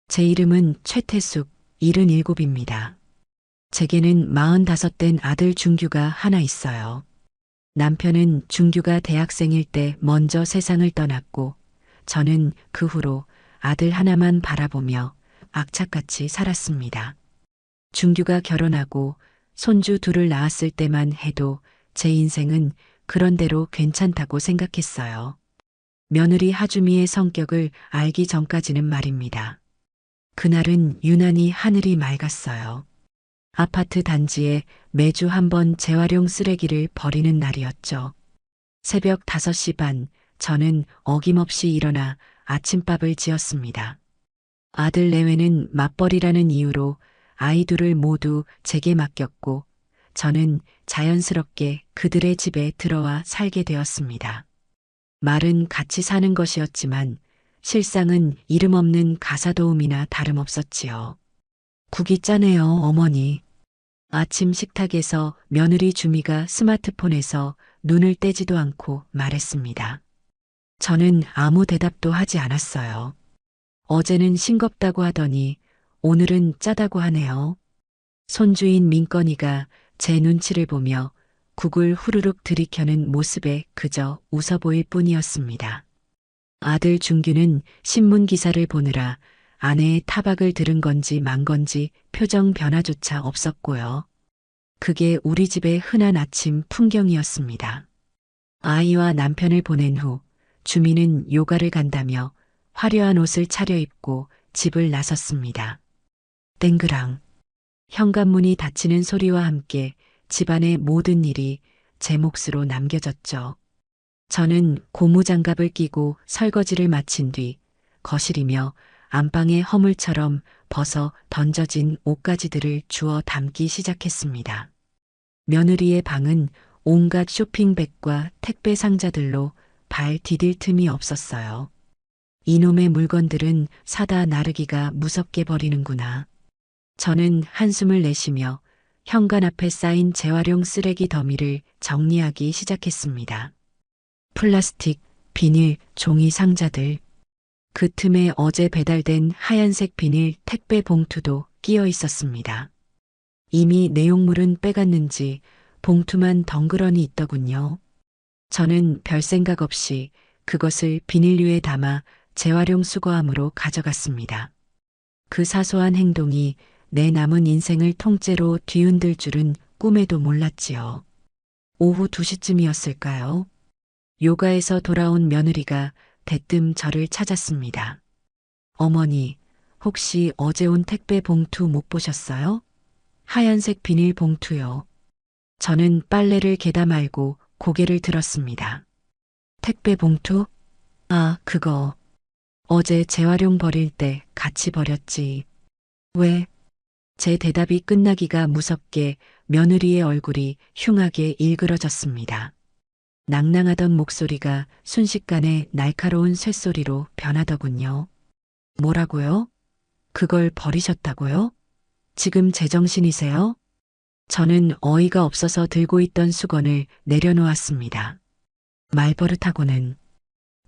제 이름은 최태숙, 77입니다. 제게는 45된 아들 준규가 하나 있어요. 남편은 준규가 대학생일 때 먼저 세상을 떠났고, 저는 그 후로 아들 하나만 바라보며 악착같이 살았습니다. 준규가 결혼하고 손주 둘을 낳았을 때만 해도 제 인생은 그런대로 괜찮다고 생각했어요. 며느리 하주미의 성격을 알기 전까지는 말입니다. 그날은 유난히 하늘이 맑았어요. 아파트 단지에 매주 한 번 재활용 쓰레기를 버리는 날이었죠. 새벽 5시 반, 저는 어김없이 일어나 아침밥을 지었습니다. 아들 내외는 맞벌이라는 이유로 아이 둘을 모두 제게 맡겼고, 저는 자연스럽게 그들의 집에 들어와 살게 되었습니다. 말은 같이 사는 것이었지만 실상은 이름 없는 가사도우미나 다름없었지요. 국이 짜네요, 어머니. 아침 식탁에서 며느리 주미가 스마트폰에서 눈을 떼지도 않고 말했습니다. 저는 아무 대답도 하지 않았어요. 어제는 싱겁다고 하더니 오늘은 짜다고 하네요. 손주인 민건이가 제 눈치를 보며 국을 후루룩 들이켜는 모습에 그저 웃어 보일 뿐이었습니다. 아들 준규는 신문 기사를 보느라 아내의 타박을 들은 건지 만 건지 표정 변화조차 없었고요. 그게 우리 집의 흔한 아침 풍경이었습니다. 아이와 남편을 보낸 후 주미는 요가를 간다며 화려한 옷을 차려입고 집을 나섰습니다. 땡그랑. 현관문이 닫히는 소리와 함께 집안의 모든 일이 제 몫으로 남겨졌죠. 저는 고무장갑을 끼고 설거지를 마친 뒤 거실이며 안방의 허물처럼 벗어 던져진 옷가지들을 주워 담기 시작했습니다. 며느리의 방은 온갖 쇼핑백과 택배 상자들로 발 디딜 틈이 없었어요. 이놈의 물건들은 사다 나르기가 무섭게 버리는구나. 저는 한숨을 내쉬며 현관 앞에 쌓인 재활용 쓰레기 더미를 정리하기 시작했습니다. 플라스틱, 비닐, 종이 상자들. 그 틈에 어제 배달된 하얀색 비닐 택배 봉투도 끼어 있었습니다. 이미 내용물은 빼갔는지 봉투만 덩그러니 있더군요. 저는 별 생각 없이 그것을 비닐류에 담아 재활용 수거함으로 가져갔습니다. 그 사소한 행동이 내 남은 인생을 통째로 뒤흔들 줄은 꿈에도 몰랐지요. 오후 2시쯤이었을까요? 요가에서 돌아온 며느리가 대뜸 저를 찾았습니다. 어머니, 혹시 어제 온 택배 봉투 못 보셨어요? 하얀색 비닐 봉투요. 저는 빨래를 개다 말고 고개를 들었습니다. 택배 봉투? 아, 그거. 어제 재활용 버릴 때 같이 버렸지. 왜? 제 대답이 끝나기가 무섭게 며느리의 얼굴이 흉하게 일그러졌습니다. 낭낭하던 목소리가 순식간에 날카로운 쇳소리로 변하더군요. 뭐라고요? 그걸 버리셨다고요? 지금 제정신이세요? 저는 어이가 없어서 들고 있던 수건을 내려놓았습니다. 말버릇하고는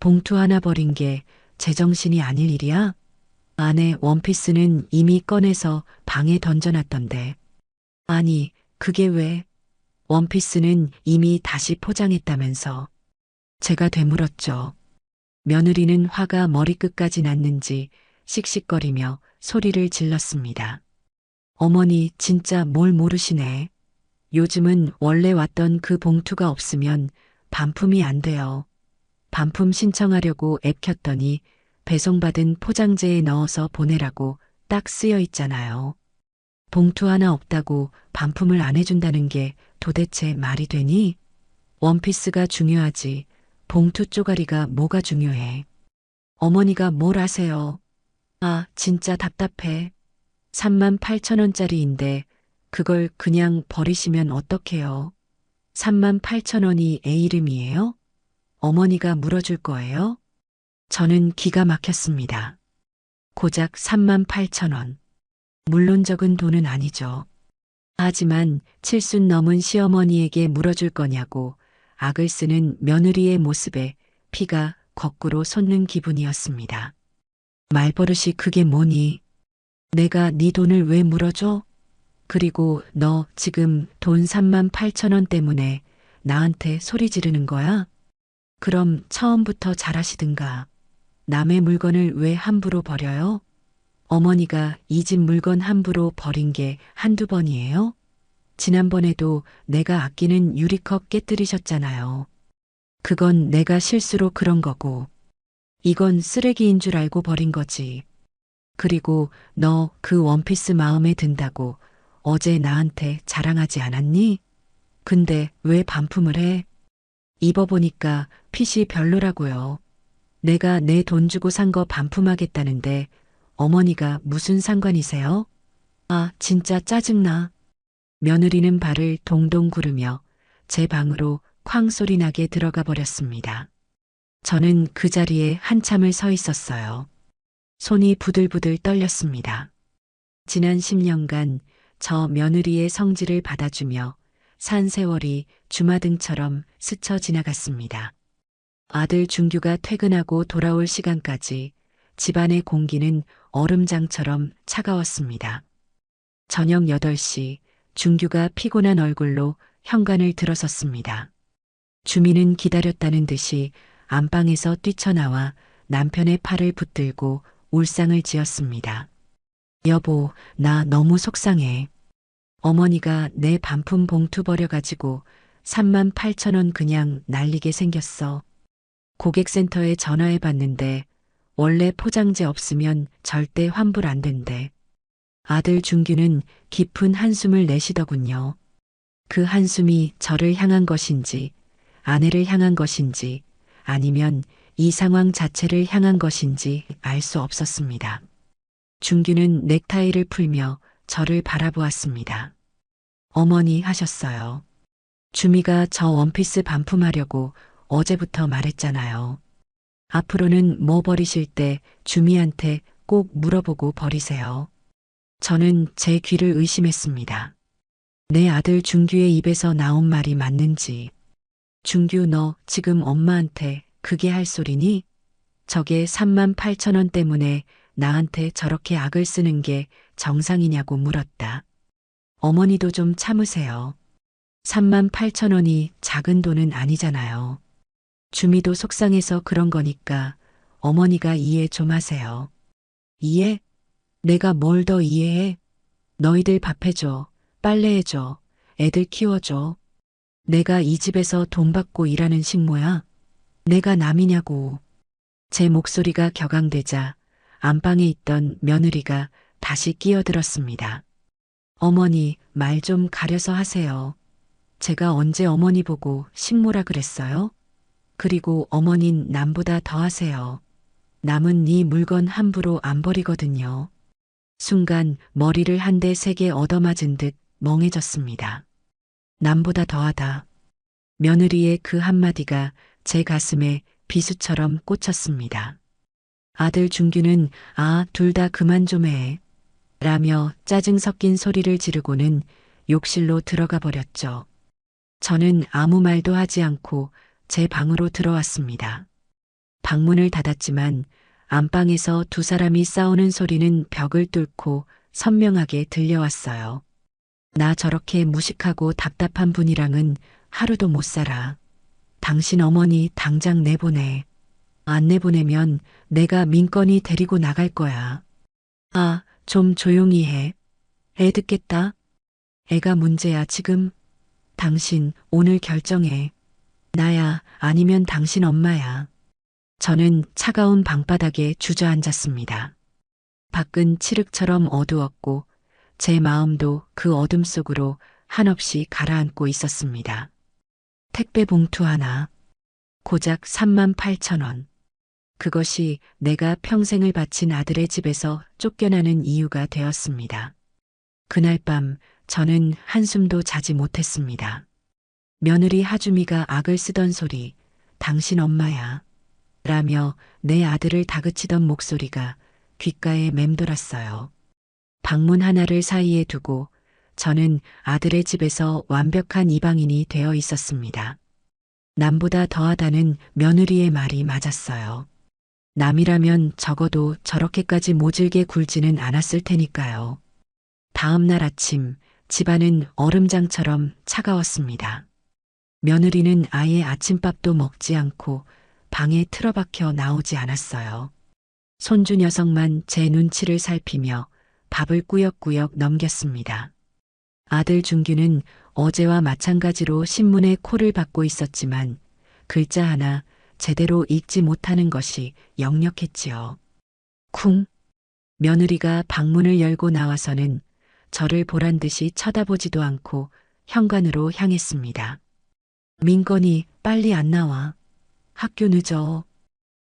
봉투 하나 버린 게 제정신이 아닐 일이야? 아내 원피스는 이미 꺼내서 방에 던져놨던데. 아니, 그게 왜? 원피스는 이미 다시 포장했다면서. 제가 되물었죠. 며느리는 화가 머리끝까지 났는지 씩씩거리며 소리를 질렀습니다. 어머니 진짜 뭘 모르시네. 요즘은 원래 왔던 그 봉투가 없으면 반품이 안 돼요. 반품 신청하려고 앱 켰더니 배송받은 포장재에 넣어서 보내라고 딱 쓰여 있잖아요. 봉투 하나 없다고 반품을 안 해준다는 게 도대체 말이 되니? 원피스가 중요하지 봉투 쪼가리가 뭐가 중요해. 어머니가 뭘 아세요? 아, 진짜 답답해. 38,000원짜리인데 그걸 그냥 버리시면 어떡해요? 38,000원이 애 이름이에요? 어머니가 물어줄 거예요? 저는 기가 막혔습니다. 고작 38,000원. 물론 적은 돈은 아니죠. 하지만 70 넘은 시어머니에게 물어줄 거냐고 악을 쓰는 며느리의 모습에 피가 거꾸로 솟는 기분이었습니다. 말버릇이 그게 뭐니? 내가 네 돈을 왜 물어줘? 그리고 너 지금 돈 3만 8천 원 때문에 나한테 소리 지르는 거야? 그럼 처음부터 잘하시든가. 남의 물건을 왜 함부로 버려요? 어머니가 이 집 물건 함부로 버린 게 한두 번이에요? 지난번에도 내가 아끼는 유리컵 깨뜨리셨잖아요. 그건 내가 실수로 그런 거고, 이건 쓰레기인 줄 알고 버린 거지. 그리고 너 그 원피스 마음에 든다고 어제 나한테 자랑하지 않았니? 근데 왜 반품을 해? 입어보니까 핏이 별로라고요. 내가 내 돈 주고 산 거 반품하겠다는데 어머니가 무슨 상관이세요? 아, 진짜 짜증나. 며느리는 발을 동동 구르며 제 방으로 쾅 소리 나게 들어가 버렸습니다. 저는 그 자리에 한참을 서 있었어요. 손이 부들부들 떨렸습니다. 지난 10년간 저 며느리의 성질을 받아주며 산 세월이 주마등처럼 스쳐 지나갔습니다. 아들 준규가 퇴근하고 돌아올 시간까지 집안의 공기는 얼음장처럼 차가웠습니다. 저녁 8시 준규가 피곤한 얼굴로 현관을 들어섰습니다. 주민은 기다렸다는 듯이 안방에서 뛰쳐나와 남편의 팔을 붙들고 울상을 지었습니다. 여보, 나 너무 속상해. 어머니가 내 반품 봉투 버려가지고 3만 8천 원 그냥 날리게 생겼어. 고객센터에 전화해 봤는데 원래 포장재 없으면 절대 환불 안 된대. 아들 준규는 깊은 한숨을 내쉬더군요. 그 한숨이 저를 향한 것인지, 아내를 향한 것인지, 아니면 이 상황 자체를 향한 것인지 알 수 없었습니다. 준규는 넥타이를 풀며 저를 바라보았습니다. 어머니 하셨어요. 주미가 저 원피스 반품하려고 어제부터 말했잖아요. 앞으로는 뭐 버리실 때 주미한테 꼭 물어보고 버리세요. 저는 제 귀를 의심했습니다. 내 아들 준규의 입에서 나온 말이 맞는지. 준규 너 지금 엄마한테 그게 할 소리니? 저게 3만 8천 원 때문에 나한테 저렇게 악을 쓰는 게 정상이냐고 물었다. 어머니도 좀 참으세요. 3만 8천 원이 작은 돈은 아니잖아요. 주미도 속상해서 그런 거니까 어머니가 이해 좀 하세요. 이해? 내가 뭘 더 이해해? 너희들 밥해줘, 빨래해줘, 애들 키워줘. 내가 이 집에서 돈 받고 일하는 식모야? 내가 남이냐고. 제 목소리가 격앙되자 안방에 있던 며느리가 다시 끼어들었습니다. 어머니, 말 좀 가려서 하세요. 제가 언제 어머니 보고 식모라 그랬어요? 그리고 어머닌 남보다 더 하세요. 남은 네 물건 함부로 안 버리거든요. 순간 머리를 한 대 세게 얻어맞은 듯 멍해졌습니다. 남보다 더하다. 며느리의 그 한마디가 제 가슴에 비수처럼 꽂혔습니다. 아들 준규는 둘 다 그만 좀 해. 라며 짜증 섞인 소리를 지르고는 욕실로 들어가 버렸죠. 저는 아무 말도 하지 않고 제 방으로 들어왔습니다. 방문을 닫았지만 안방에서 두 사람이 싸우는 소리는 벽을 뚫고 선명하게 들려왔어요. 나 저렇게 무식하고 답답한 분이랑은 하루도 못 살아. 당신 어머니 당장 내보내. 안 내보내면 내가 민건이 데리고 나갈 거야. 좀 조용히 해. 애 듣겠다. 애가 문제야 지금. 당신 오늘 결정해. 나야 아니면 당신 엄마야. 저는 차가운 방바닥에 주저앉았습니다. 밖은 칠흑처럼 어두웠고 제 마음도 그 어둠 속으로 한없이 가라앉고 있었습니다. 택배 봉투 하나. 고작 3만 8천 원. 그것이 내가 평생을 바친 아들의 집에서 쫓겨나는 이유가 되었습니다. 그날 밤 저는 한숨도 자지 못했습니다. 며느리 하주미가 악을 쓰던 소리, 당신 엄마야. 라며 내 아들을 다그치던 목소리가 귓가에 맴돌았어요. 방문 하나를 사이에 두고 저는 아들의 집에서 완벽한 이방인이 되어 있었습니다. 남보다 더하다는 며느리의 말이 맞았어요. 남이라면 적어도 저렇게까지 모질게 굴지는 않았을 테니까요. 다음 날 아침, 집안은 얼음장처럼 차가웠습니다. 며느리는 아예 아침밥도 먹지 않고 방에 틀어박혀 나오지 않았어요. 손주 녀석만 제 눈치를 살피며 밥을 꾸역꾸역 넘겼습니다. 아들 준규는 어제와 마찬가지로 신문에 코를 박고 있었지만 글자 하나 제대로 읽지 못하는 것이 역력했지요. 쿵! 며느리가 방문을 열고 나와서는 저를 보란 듯이 쳐다보지도 않고 현관으로 향했습니다. 민건이 빨리 안 나와. 학교 늦어.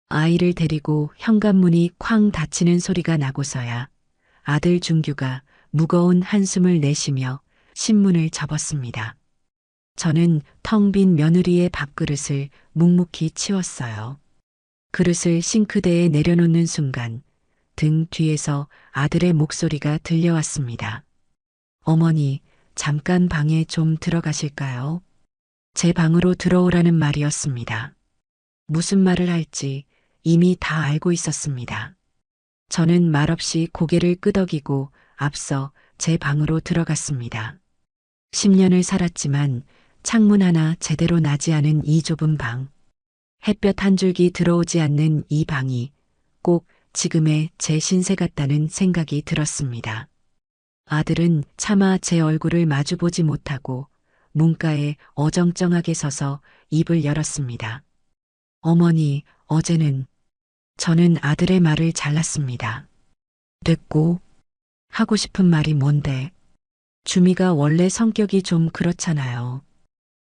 아이를 데리고 현관문이 쾅 닫히는 소리가 나고서야 아들 준규가 무거운 한숨을 내쉬며 신문을 접었습니다. 저는 텅 빈 며느리의 밥그릇을 묵묵히 치웠어요. 그릇을 싱크대에 내려놓는 순간 등 뒤에서 아들의 목소리가 들려왔습니다. 어머니, 잠깐 방에 좀 들어가실까요? 제 방으로 들어오라는 말이었습니다. 무슨 말을 할지 이미 다 알고 있었습니다. 저는 말없이 고개를 끄덕이고 앞서 제 방으로 들어갔습니다. 10년을 살았지만 창문 하나 제대로 나지 않은 이 좁은 방. 햇볕 한 줄기 들어오지 않는 이 방이 꼭 지금의 제 신세 같다는 생각이 들었습니다. 아들은 차마 제 얼굴을 마주보지 못하고 문가에 어정쩡하게 서서 입을 열었습니다. 어머니, 어제는 저는 아들의 말을 잘랐습니다. 됐고, 하고 싶은 말이 뭔데? 주미가 원래 성격이 좀 그렇잖아요.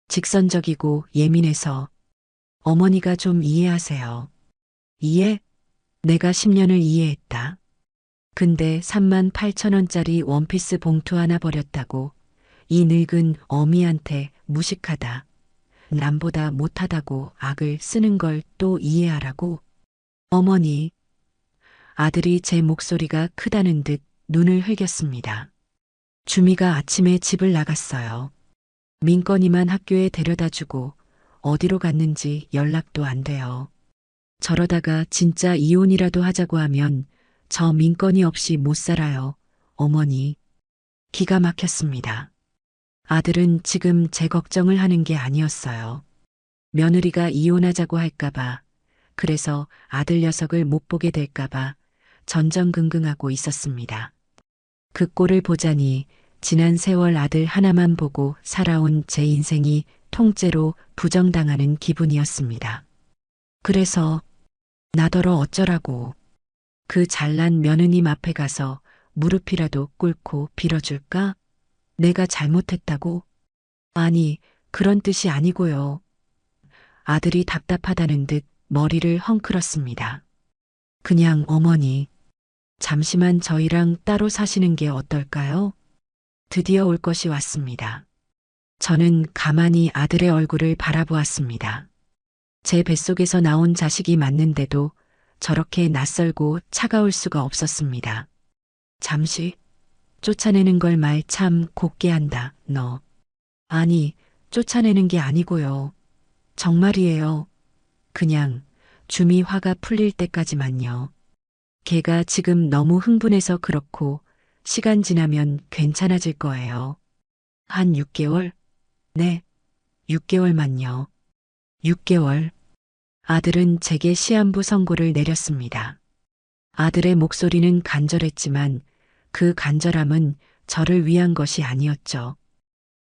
직선적이고 예민해서 어머니가 좀 이해하세요. 이해? 내가 10년을 이해했다. 근데 38,000원짜리 원피스 봉투 하나 버렸다고 이 늙은 어미한테 무식하다. 남보다 못하다고 악을 쓰는 걸 또 이해하라고. 어머니. 아들이 제 목소리가 크다는 듯 눈을 흘겼습니다. 주미가 아침에 집을 나갔어요. 민건이만 학교에 데려다주고 어디로 갔는지 연락도 안 돼요. 저러다가 진짜 이혼이라도 하자고 하면 저 민건이 없이 못 살아요. 어머니. 기가 막혔습니다. 아들은 지금 제 걱정을 하는 게 아니었어요. 며느리가 이혼하자고 할까봐, 그래서 아들 녀석을 못 보게 될까봐 전전긍긍하고 있었습니다. 그 꼴을 보자니 지난 세월 아들 하나만 보고 살아온 제 인생이 통째로 부정당하는 기분이었습니다. 그래서 나더러 어쩌라고. 그 잘난 며느님 앞에 가서 무릎이라도 꿇고 빌어줄까? 내가 잘못했다고? 아니, 그런 뜻이 아니고요. 아들이 답답하다는 듯 머리를 헝클었습니다. 그냥 어머니, 잠시만 저희랑 따로 사시는 게 어떨까요? 드디어 올 것이 왔습니다. 저는 가만히 아들의 얼굴을 바라보았습니다. 제 뱃속에서 나온 자식이 맞는데도 저렇게 낯설고 차가울 수가 없었습니다. 잠시 쫓아내는 걸 말 참 곱게 한다, 너. 아니, 쫓아내는 게 아니고요. 정말이에요. 그냥 주미 화가 풀릴 때까지만요. 걔가 지금 너무 흥분해서 그렇고 시간 지나면 괜찮아질 거예요. 한 6개월? 네, 6개월만요. 6개월. 아들은 제게 시한부 선고를 내렸습니다. 아들의 목소리는 간절했지만 그 간절함은 저를 위한 것이 아니었죠.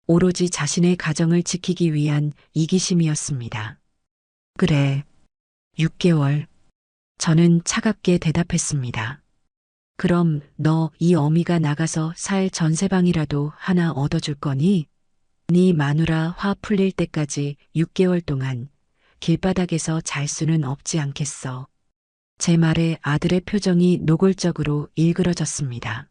오로지 자신의 가정을 지키기 위한 이기심이었습니다. 그래, 6개월. 저는 차갑게 대답했습니다. 그럼 너 이 어미가 나가서 살 전세방이라도 하나 얻어줄 거니? 네 마누라 화 풀릴 때까지 6개월 동안 길바닥에서 잘 수는 없지 않겠어. 제 말에 아들의 표정이 노골적으로 일그러졌습니다.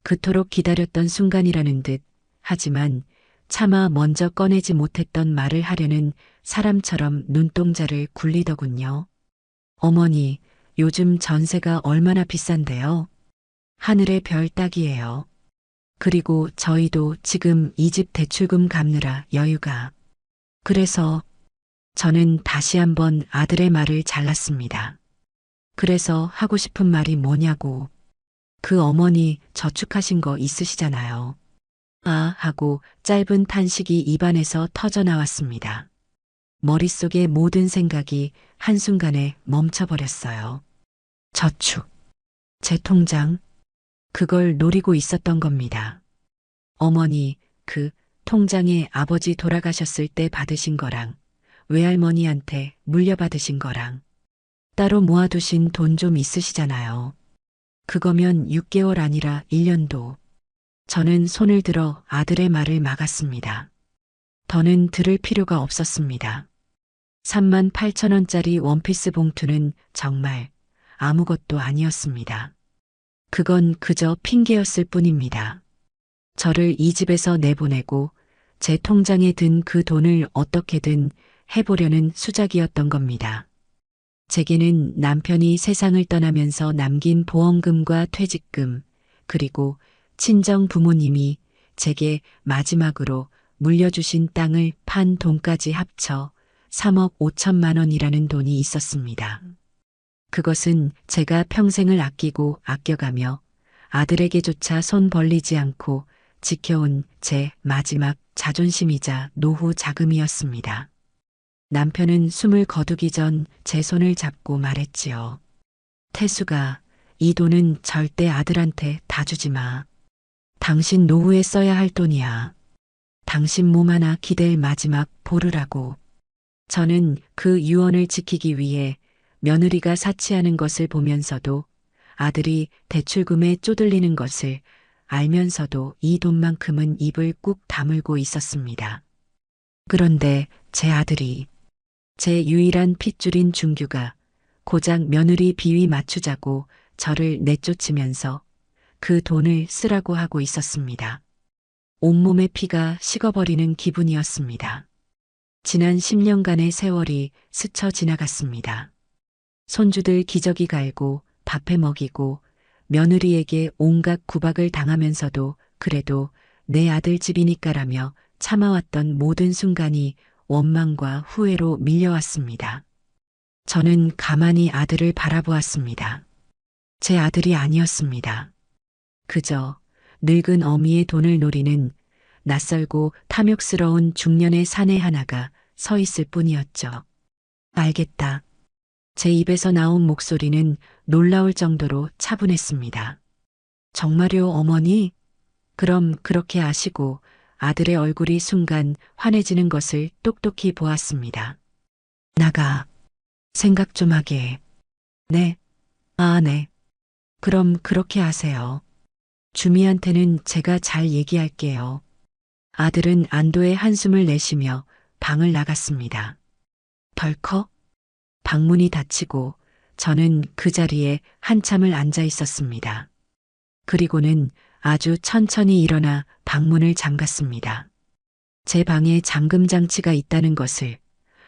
그토록 기다렸던 순간이라는 듯 하지만 차마 먼저 꺼내지 못했던 말을 하려는 사람처럼 눈동자를 굴리더군요. 어머니, 요즘 전세가 얼마나 비싼데요? 하늘의 별 따기예요. 그리고 저희도 지금 이 집 대출금 갚느라 여유가. 그래서 저는 다시 한번 아들의 말을 잘랐습니다. 그래서 하고 싶은 말이 뭐냐고. 그 어머니 저축하신 거 있으시잖아요. 아 하고 짧은 탄식이 입안에서 터져 나왔습니다. 머릿속의 모든 생각이 한순간에 멈춰버렸어요. 저축. 제 통장. 그걸 노리고 있었던 겁니다. 어머니, 그 통장에 아버지 돌아가셨을 때 받으신 거랑 외할머니한테 물려받으신 거랑 따로 모아두신 돈 좀 있으시잖아요. 그거면 6개월 아니라 1년도. 저는 손을 들어 아들의 말을 막았습니다. 더는 들을 필요가 없었습니다. 38,000원짜리 원피스 봉투는 정말 아무것도 아니었습니다. 그건 그저 핑계였을 뿐입니다. 저를 이 집에서 내보내고 제 통장에 든 그 돈을 어떻게든 해보려는 수작이었던 겁니다. 제게는 남편이 세상을 떠나면서 남긴 보험금과 퇴직금, 그리고 친정 부모님이 제게 마지막으로 물려주신 땅을 판 돈까지 합쳐 3억 5천만 원이라는 돈이 있었습니다. 그것은 제가 평생을 아끼고 아껴가며 아들에게조차 손 벌리지 않고 지켜온 제 마지막 자존심이자 노후 자금이었습니다. 남편은 숨을 거두기 전 제 손을 잡고 말했지요. 태수가, 이 돈은 절대 아들한테 다 주지 마. 당신 노후에 써야 할 돈이야. 당신 몸 하나 기댈 마지막 보루라고. 저는 그 유언을 지키기 위해 며느리가 사치하는 것을 보면서도 아들이 대출금에 쪼들리는 것을 알면서도 이 돈만큼은 입을 꾹 다물고 있었습니다. 그런데 제 아들이, 제 유일한 핏줄인 준규가 고작 며느리 비위 맞추자고 저를 내쫓으면서 그 돈을 쓰라고 하고 있었습니다. 온몸의 피가 식어버리는 기분이었습니다. 지난 10년간의 세월이 스쳐 지나갔습니다. 손주들 기저귀 갈고 밥해 먹이고 며느리에게 온갖 구박을 당하면서도 그래도 내 아들 집이니까라며 참아왔던 모든 순간이 원망과 후회로 밀려왔습니다. 저는 가만히 아들을 바라보았습니다. 제 아들이 아니었습니다. 그저 늙은 어미의 돈을 노리는 낯설고 탐욕스러운 중년의 사내 하나가 서 있을 뿐이었죠. 알겠다. 제 입에서 나온 목소리는 놀라울 정도로 차분했습니다. 정말요, 어머니? 그럼 그렇게 아시고 아들의 얼굴이 순간 환해지는 것을 똑똑히 보았습니다. 나가. 생각 좀 하게. 네. 아, 네. 그럼 그렇게 하세요. 주미한테는 제가 잘 얘기할게요. 아들은 안도의 한숨을 내쉬며 방을 나갔습니다. 덜컥 방문이 닫히고 저는 그 자리에 한참을 앉아 있었습니다. 그리고는 아주 천천히 일어나 방문을 잠갔습니다. 제 방에 잠금 장치가 있다는 것을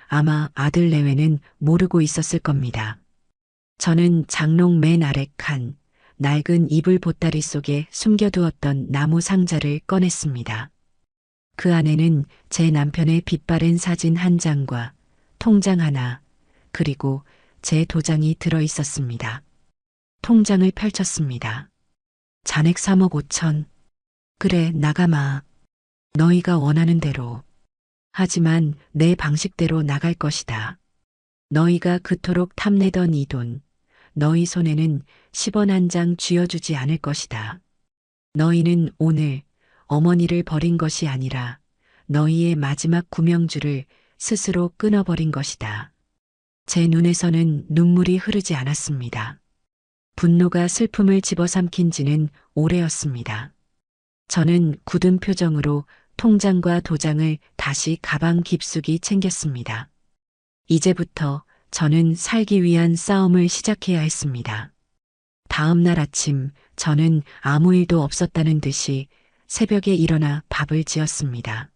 아마 아들 내외는 모르고 있었을 겁니다. 저는 장롱 맨 아래 칸 낡은 이불 보따리 속에 숨겨두었던 나무 상자를 꺼냈습니다. 그 안에는 제 남편의 빛바랜 사진 한 장과 통장 하나, 그리고 제 도장이 들어 있었습니다. 통장을 펼쳤습니다. 잔액 3억 5천. 그래, 나가마. 너희가 원하는 대로. 하지만 내 방식대로 나갈 것이다. 너희가 그토록 탐내던 이 돈, 너희 손에는 10원 한 장 쥐어주지 않을 것이다. 너희는 오늘 어머니를 버린 것이 아니라 너희의 마지막 구명줄을 스스로 끊어버린 것이다. 제 눈에서는 눈물이 흐르지 않았습니다. 분노가 슬픔을 집어삼킨 지는 오래였습니다. 저는 굳은 표정으로 통장과 도장을 다시 가방 깊숙이 챙겼습니다. 이제부터 저는 살기 위한 싸움을 시작해야 했습니다. 다음 날 아침 저는 아무 일도 없었다는 듯이 새벽에 일어나 밥을 지었습니다.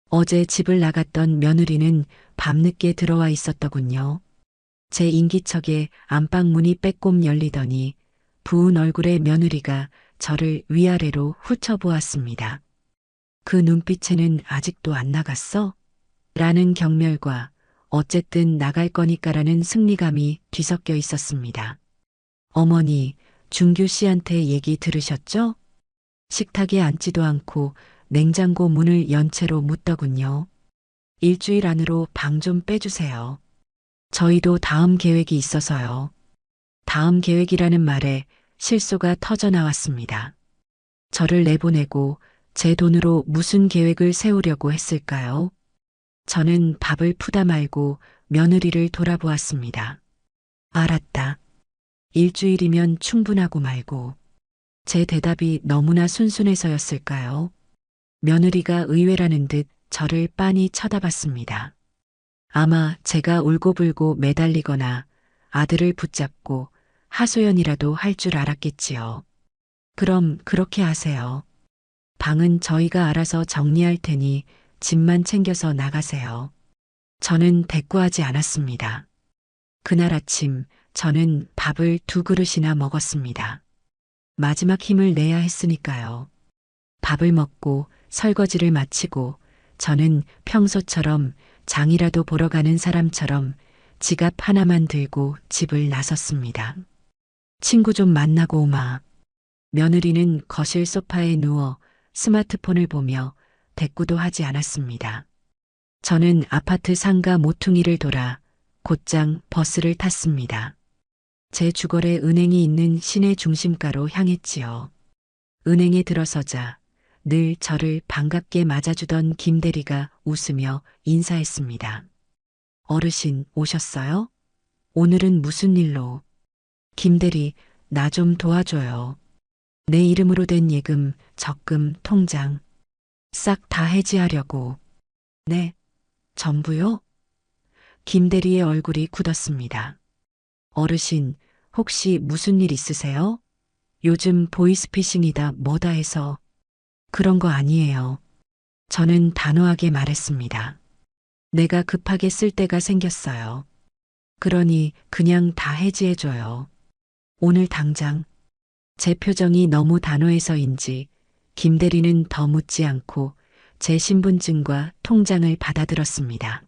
어제 집을 나갔던 며느리는 밤늦게 들어와 있었더군요. 제 인기척에 안방 문이 빼꼼 열리더니 부은 얼굴의 며느리가 저를 위아래로 훑어보았습니다. 그 눈빛에는 아직도 안 나갔어? 라는 경멸과 어쨌든 나갈 거니까라는 승리감이 뒤섞여 있었습니다. 어머니, 준규 씨한테 얘기 들으셨죠? 식탁에 앉지도 않고 냉장고 문을 연 채로 묻더군요. 일주일 안으로 방 좀 빼주세요. 저희도 다음 계획이 있어서요. 다음 계획이라는 말에 실소가 터져 나왔습니다. 저를 내보내고 제 돈으로 무슨 계획을 세우려고 했을까요? 저는 밥을 푸다 말고 며느리를 돌아보았습니다. 알았다. 일주일이면 충분하고 말고. 제 대답이 너무나 순순해서였을까요? 며느리가 의외라는 듯 저를 빤히 쳐다봤습니다. 아마 제가 울고불고 매달리거나 아들을 붙잡고 하소연이라도 할 줄 알았겠지요. 그럼 그렇게 하세요. 방은 저희가 알아서 정리할 테니 짐만 챙겨서 나가세요. 저는 대꾸하지 않았습니다. 그날 아침 저는 밥을 2그릇이나 먹었습니다. 마지막 힘을 내야 했으니까요. 밥을 먹고 설거지를 마치고 저는 평소처럼 장이라도 보러 가는 사람처럼 지갑 하나만 들고 집을 나섰습니다. 친구 좀 만나고 오마. 며느리는 거실 소파에 누워 스마트폰을 보며 대꾸도 하지 않았습니다. 저는 아파트 상가 모퉁이를 돌아 곧장 버스를 탔습니다. 제 주거래 은행이 있는 시내 중심가로 향했지요. 은행에 들어서자 늘 저를 반갑게 맞아주던 김 대리가 웃으며 인사했습니다. 어르신 오셨어요? 오늘은 무슨 일로? 김 대리, 나 좀 도와줘요. 내 이름으로 된 예금, 적금, 통장 싹 다 해지하려고. 네, 전부요? 김 대리의 얼굴이 굳었습니다. 어르신, 혹시 무슨 일 있으세요? 요즘 보이스피싱이다 뭐다 해서. 그런 거 아니에요. 저는 단호하게 말했습니다. 내가 급하게 쓸 때가 생겼어요. 그러니 그냥 다 해지해줘요. 오늘 당장. 제 표정이 너무 단호해서인지 김 대리는 더 묻지 않고 제 신분증과 통장을 받아들었습니다.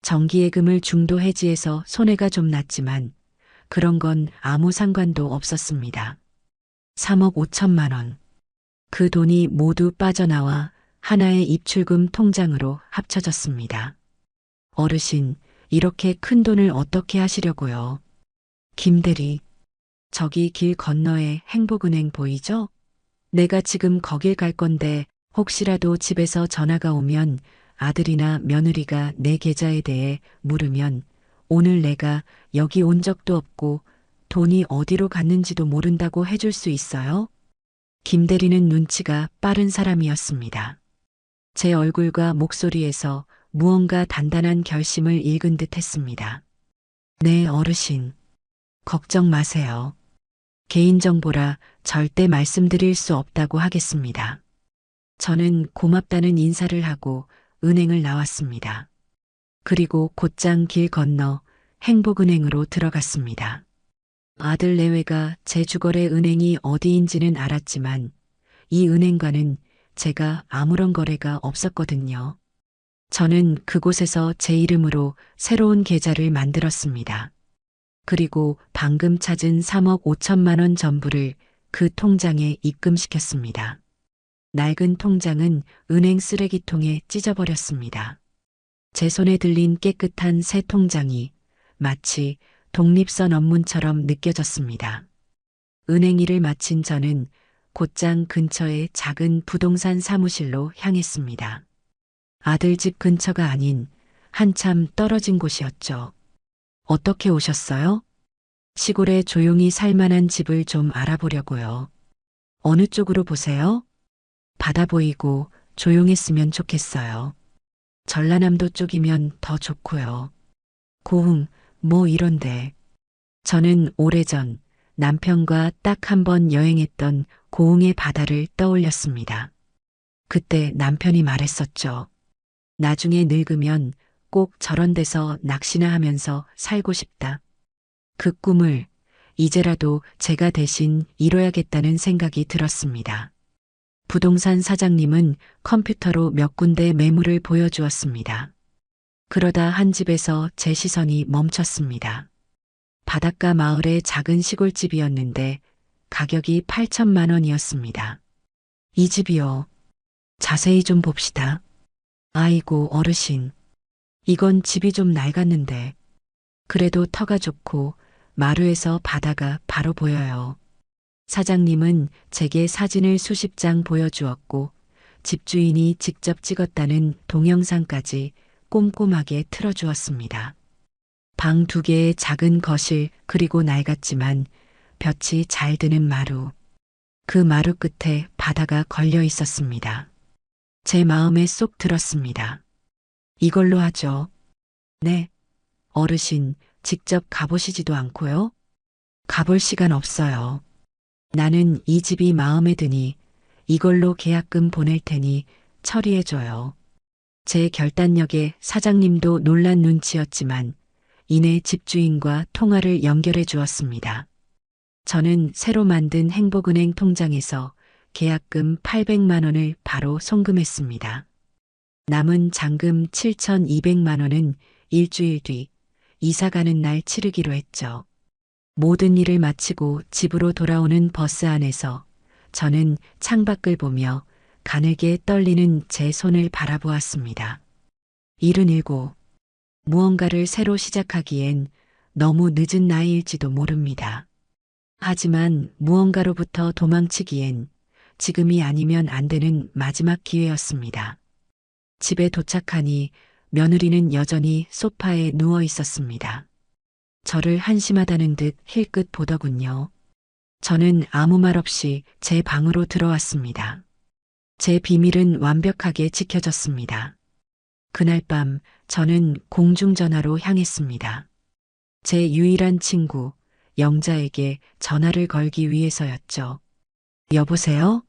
정기예금을 중도 해지해서 손해가 좀 났지만 그런 건 아무 상관도 없었습니다. 3억 5천만 원. 그 돈이 모두 빠져나와 하나의 입출금 통장으로 합쳐졌습니다. 어르신, 이렇게 큰 돈을 어떻게 하시려고요? 김 대리, 저기 길 건너에 행복은행 보이죠? 내가 지금 거길 갈 건데 혹시라도 집에서 전화가 오면 아들이나 며느리가 내 계좌에 대해 물으면 오늘 내가 여기 온 적도 없고 돈이 어디로 갔는지도 모른다고 해줄 수 있어요? 김 대리는 눈치가 빠른 사람이었습니다. 제 얼굴과 목소리에서 무언가 단단한 결심을 읽은 듯 했습니다. 네, 어르신. 걱정 마세요. 개인정보라 절대 말씀드릴 수 없다고 하겠습니다. 저는 고맙다는 인사를 하고 은행을 나왔습니다. 그리고 곧장 길 건너 행복은행으로 들어갔습니다. 아들 내외가 제 주거래 은행이 어디인지는 알았지만 이 은행과는 제가 아무런 거래가 없었거든요. 저는 그곳에서 제 이름으로 새로운 계좌를 만들었습니다. 그리고 방금 찾은 3억 5천만 원 전부를 그 통장에 입금시켰습니다. 낡은 통장은 은행 쓰레기통에 찢어버렸습니다. 제 손에 들린 깨끗한 새 통장이 마치 독립선 업문처럼 느껴졌습니다. 은행 일을 마친 저는 곧장 근처의 작은 부동산 사무실로 향했습니다. 아들 집 근처가 아닌 한참 떨어진 곳이었죠. 어떻게 오셨어요? 시골에 조용히 살만한 집을 좀 알아보려고요. 어느 쪽으로 보세요? 바다 보이고 조용했으면 좋겠어요. 전라남도 쪽이면 더 좋고요. 고흥, 뭐 이런데. 저는 오래전 남편과 딱 한 번 여행했던 고흥의 바다를 떠올렸습니다. 그때 남편이 말했었죠. 나중에 늙으면 꼭 저런 데서 낚시나 하면서 살고 싶다. 그 꿈을 이제라도 제가 대신 이뤄야겠다는 생각이 들었습니다. 부동산 사장님은 컴퓨터로 몇 군데 매물을 보여주었습니다. 그러다 한 집에서 제 시선이 멈췄습니다. 바닷가 마을의 작은 시골집이었는데 가격이 8천만 원이었습니다. 이 집이요. 자세히 좀 봅시다. 아이고, 어르신. 이건 집이 좀 낡았는데. 그래도 터가 좋고 마루에서 바다가 바로 보여요. 사장님은 제게 사진을 수십 장 보여주었고 집주인이 직접 찍었다는 동영상까지 꼼꼼하게 틀어주었습니다. 방 2개의 작은 거실 그리고 낡았지만 볕이 잘 드는 마루. 그 마루 끝에 바다가 걸려 있었습니다. 제 마음에 쏙 들었습니다. 이걸로 하죠. 네. 어르신, 직접 가보시지도 않고요? 가볼 시간 없어요. 나는 이 집이 마음에 드니 이걸로 계약금 보낼 테니 처리해줘요. 제 결단력에 사장님도 놀란 눈치였지만 이내 집주인과 통화를 연결해 주었습니다. 저는 새로 만든 행복은행 통장에서 계약금 800만 원을 바로 송금했습니다. 남은 잔금 7,200만 원은 일주일 뒤 이사 가는 날 치르기로 했죠. 모든 일을 마치고 집으로 돌아오는 버스 안에서 저는 창밖을 보며 가늘게 떨리는 제 손을 바라보았습니다. 77. 무언가를 새로 시작하기엔 너무 늦은 나이일지도 모릅니다. 하지만 무언가로부터 도망치기엔 지금이 아니면 안 되는 마지막 기회였습니다. 집에 도착하니 며느리는 여전히 소파에 누워 있었습니다. 저를 한심하다는 듯 힐끗 보더군요. 저는 아무 말 없이 제 방으로 들어왔습니다. 제 비밀은 완벽하게 지켜졌습니다. 그날 밤 저는 공중전화로 향했습니다. 제 유일한 친구, 영자에게 전화를 걸기 위해서였죠. 여보세요?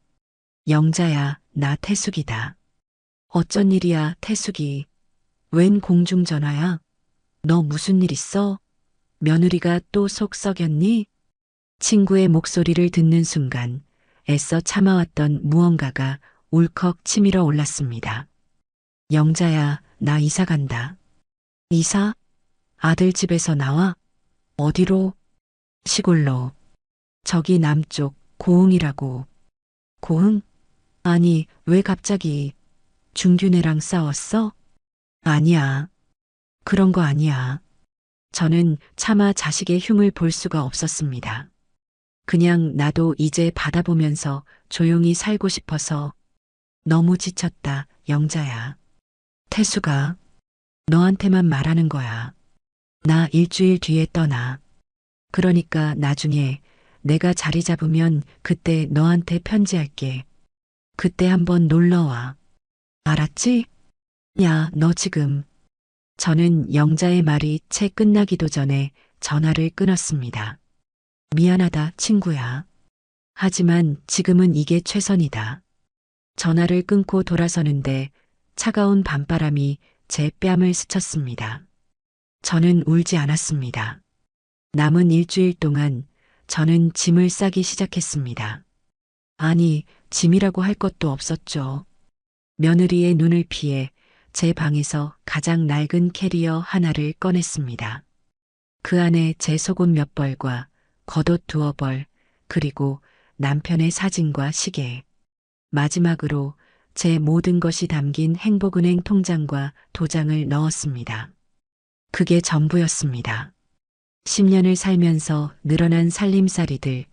영자야, 나 태숙이다. 어쩐 일이야, 태숙이. 웬 공중전화야? 너 무슨 일 있어? 며느리가 또 속 썩였니? 친구의 목소리를 듣는 순간 애써 참아왔던 무언가가 울컥 치밀어 올랐습니다. 영자야, 나 이사 간다. 이사? 아들 집에서 나와? 어디로? 시골로. 저기 남쪽 고흥이라고. 고흥? 아니, 왜 갑자기 중규네랑 싸웠어? 아니야. 그런 거 아니야. 저는 차마 자식의 흉을 볼 수가 없었습니다. 그냥 나도 이제 받아보면서 조용히 살고 싶어서. 너무 지쳤다, 영자야. 태수가 너한테만 말하는 거야. 나 일주일 뒤에 떠나. 그러니까 나중에 내가 자리 잡으면 그때 너한테 편지할게. 그때 한번 놀러와. 알았지? 야, 너 지금. 저는 영자의 말이 채 끝나기도 전에 전화를 끊었습니다. 미안하다, 친구야. 하지만 지금은 이게 최선이다. 전화를 끊고 돌아서는데 차가운 밤바람이 제 뺨을 스쳤습니다. 저는 울지 않았습니다. 남은 일주일 동안 저는 짐을 싸기 시작했습니다. 아니, 짐이라고 할 것도 없었죠. 며느리의 눈을 피해 제 방에서 가장 낡은 캐리어 하나를 꺼냈습니다. 그 안에 제 속옷 몇 벌과 겉옷 2벌, 그리고 남편의 사진과 시계. 마지막으로 제 모든 것이 담긴 행복은행 통장과 도장을 넣었습니다. 그게 전부였습니다. 10년을 살면서 늘어난 살림살이들,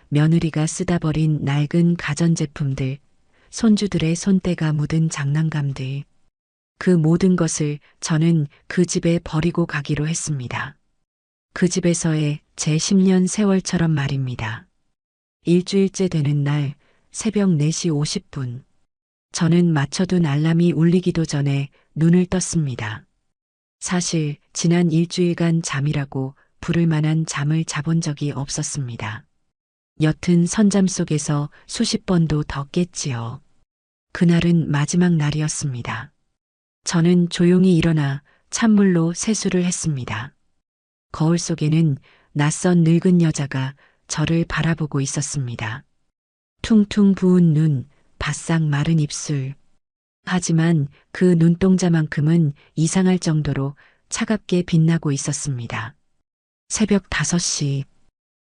며느리가 쓰다 버린 낡은 가전제품들, 손주들의 손때가 묻은 장난감들. 그 모든 것을 저는 그 집에 버리고 가기로 했습니다. 그 집에서의 제 10년 세월처럼 말입니다. 일주일째 되는 날 새벽 4시 50분. 저는 맞춰둔 알람이 울리기도 전에 눈을 떴습니다. 사실 지난 일주일간 잠이라고 부를 만한 잠을 자본 적이 없었습니다. 옅은 선잠 속에서 수십 번도 더 깼지요. 그날은 마지막 날이었습니다. 저는 조용히 일어나 찬물로 세수를 했습니다. 거울 속에는 낯선 늙은 여자가 저를 바라보고 있었습니다. 퉁퉁 부은 눈, 바싹 마른 입술. 하지만 그 눈동자만큼은 이상할 정도로 차갑게 빛나고 있었습니다. 새벽 5시.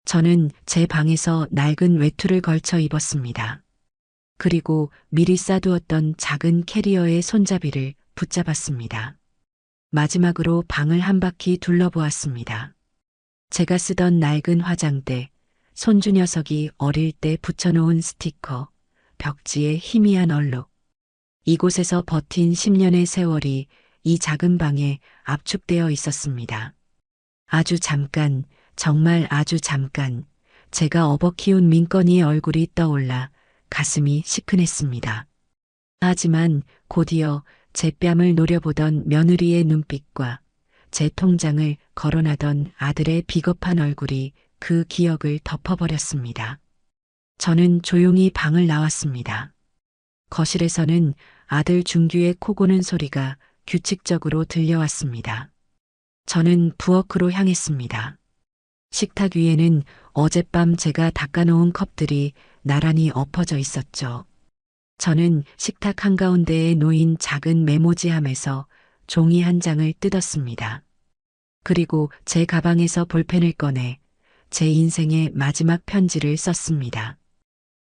저는 제 방에서 낡은 외투를 걸쳐 입었습니다. 그리고 미리 싸두었던 작은 캐리어의 손잡이를 붙잡았습니다. 마지막으로 방을 한 바퀴 둘러보았습니다. 제가 쓰던 낡은 화장대, 손주 녀석이 어릴 때 붙여놓은 스티커, 벽지에 희미한 얼룩. 이곳에서 버틴 10년의 세월이 이 작은 방에 압축되어 있었습니다. 아주 잠깐, 정말 아주 잠깐, 제가 업어 키운 민건이의 얼굴이 떠올라 가슴이 시큰했습니다. 하지만 곧이어 제 뺨을 노려보던 며느리의 눈빛과 제 통장을 거론하던 아들의 비겁한 얼굴이 그 기억을 덮어버렸습니다. 저는 조용히 방을 나왔습니다. 거실에서는 아들 준규의 코 고는 소리가 규칙적으로 들려왔습니다. 저는 부엌으로 향했습니다. 식탁 위에는 어젯밤 제가 닦아놓은 컵들이 나란히 엎어져 있었죠. 저는 식탁 한가운데에 놓인 작은 메모지함에서 종이 한 장을 뜯었습니다. 그리고 제 가방에서 볼펜을 꺼내 제 인생의 마지막 편지를 썼습니다.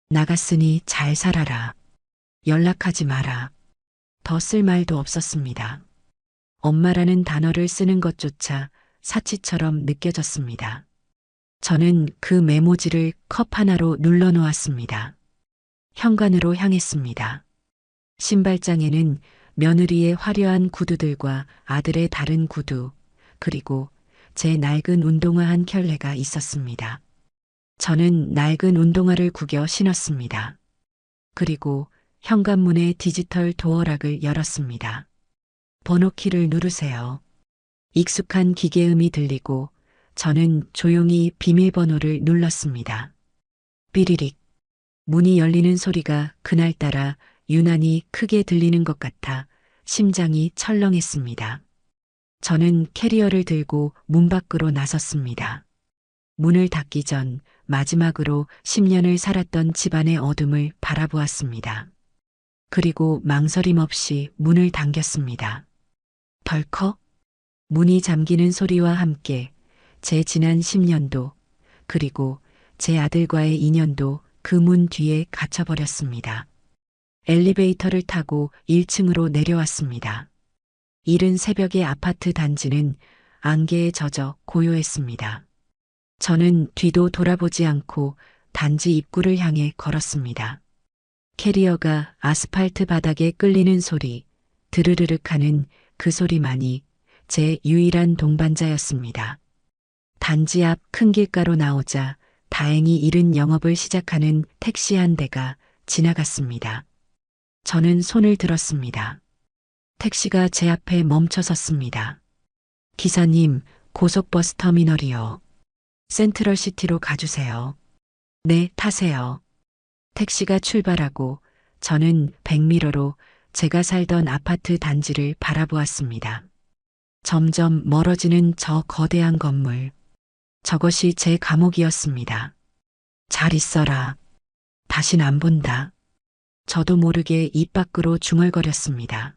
나갔으니 잘 살아라. 연락하지 마라. 더 쓸 말도 없었습니다. 엄마라는 단어를 쓰는 것조차 사치처럼 느껴졌습니다. 저는 그 메모지를 컵 하나로 눌러놓았습니다. 현관으로 향했습니다. 신발장에는 며느리의 화려한 구두들과 아들의 다른 구두, 그리고 제 낡은 운동화 한 켤레가 있었습니다. 저는 낡은 운동화를 구겨 신었습니다. 그리고 현관문의 디지털 도어락을 열었습니다. 번호키를 누르세요. 익숙한 기계음이 들리고 저는 조용히 비밀번호를 눌렀습니다. 삐리릭. 문이 열리는 소리가 그날따라 유난히 크게 들리는 것 같아 심장이 철렁했습니다. 저는 캐리어를 들고 문 밖으로 나섰습니다. 문을 닫기 전 마지막으로 10년을 살았던 집안의 어둠을 바라보았습니다. 그리고 망설임 없이 문을 당겼습니다. 덜컥 문이 잠기는 소리와 함께 제 지난 10년도 그리고 제 아들과의 인연도 그 문 뒤에 갇혀버렸습니다. 엘리베이터를 타고 1층으로 내려왔습니다. 이른 새벽의 아파트 단지는 안개에 젖어 고요했습니다. 저는 뒤도 돌아보지 않고 단지 입구를 향해 걸었습니다. 캐리어가 아스팔트 바닥에 끌리는 소리, 드르르륵 하는 그 소리만이 제 유일한 동반자였습니다. 단지 앞 큰 길가로 나오자 다행히 이른 영업을 시작하는 택시 한 대가 지나갔습니다. 저는 손을 들었습니다. 택시가 제 앞에 멈춰 섰습니다. 기사님, 고속버스 터미널이요. 센트럴시티로 가주세요. 네, 타세요. 택시가 출발하고 저는 백미러로 제가 살던 아파트 단지를 바라보았습니다. 점점 멀어지는 저 거대한 건물. 저것이 제 감옥이었습니다. 잘 있어라. 다신 안 본다. 저도 모르게 입 밖으로 중얼거렸습니다.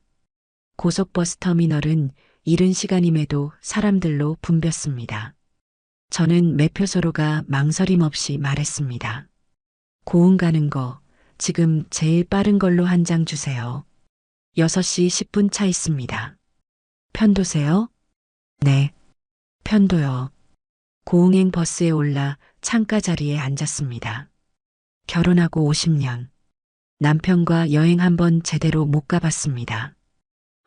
고속버스 터미널은 이른 시간임에도 사람들로 붐볐습니다. 저는 매표소로가 망설임 없이 말했습니다. 고흥 가는 거 지금 제일 빠른 걸로 한 장 주세요. 6시 10분 차 있습니다. 편도세요? 네. 편도요. 고흥행 버스에 올라 창가 자리에 앉았습니다. 결혼하고 50년. 남편과 여행 한번 제대로 못 가봤습니다.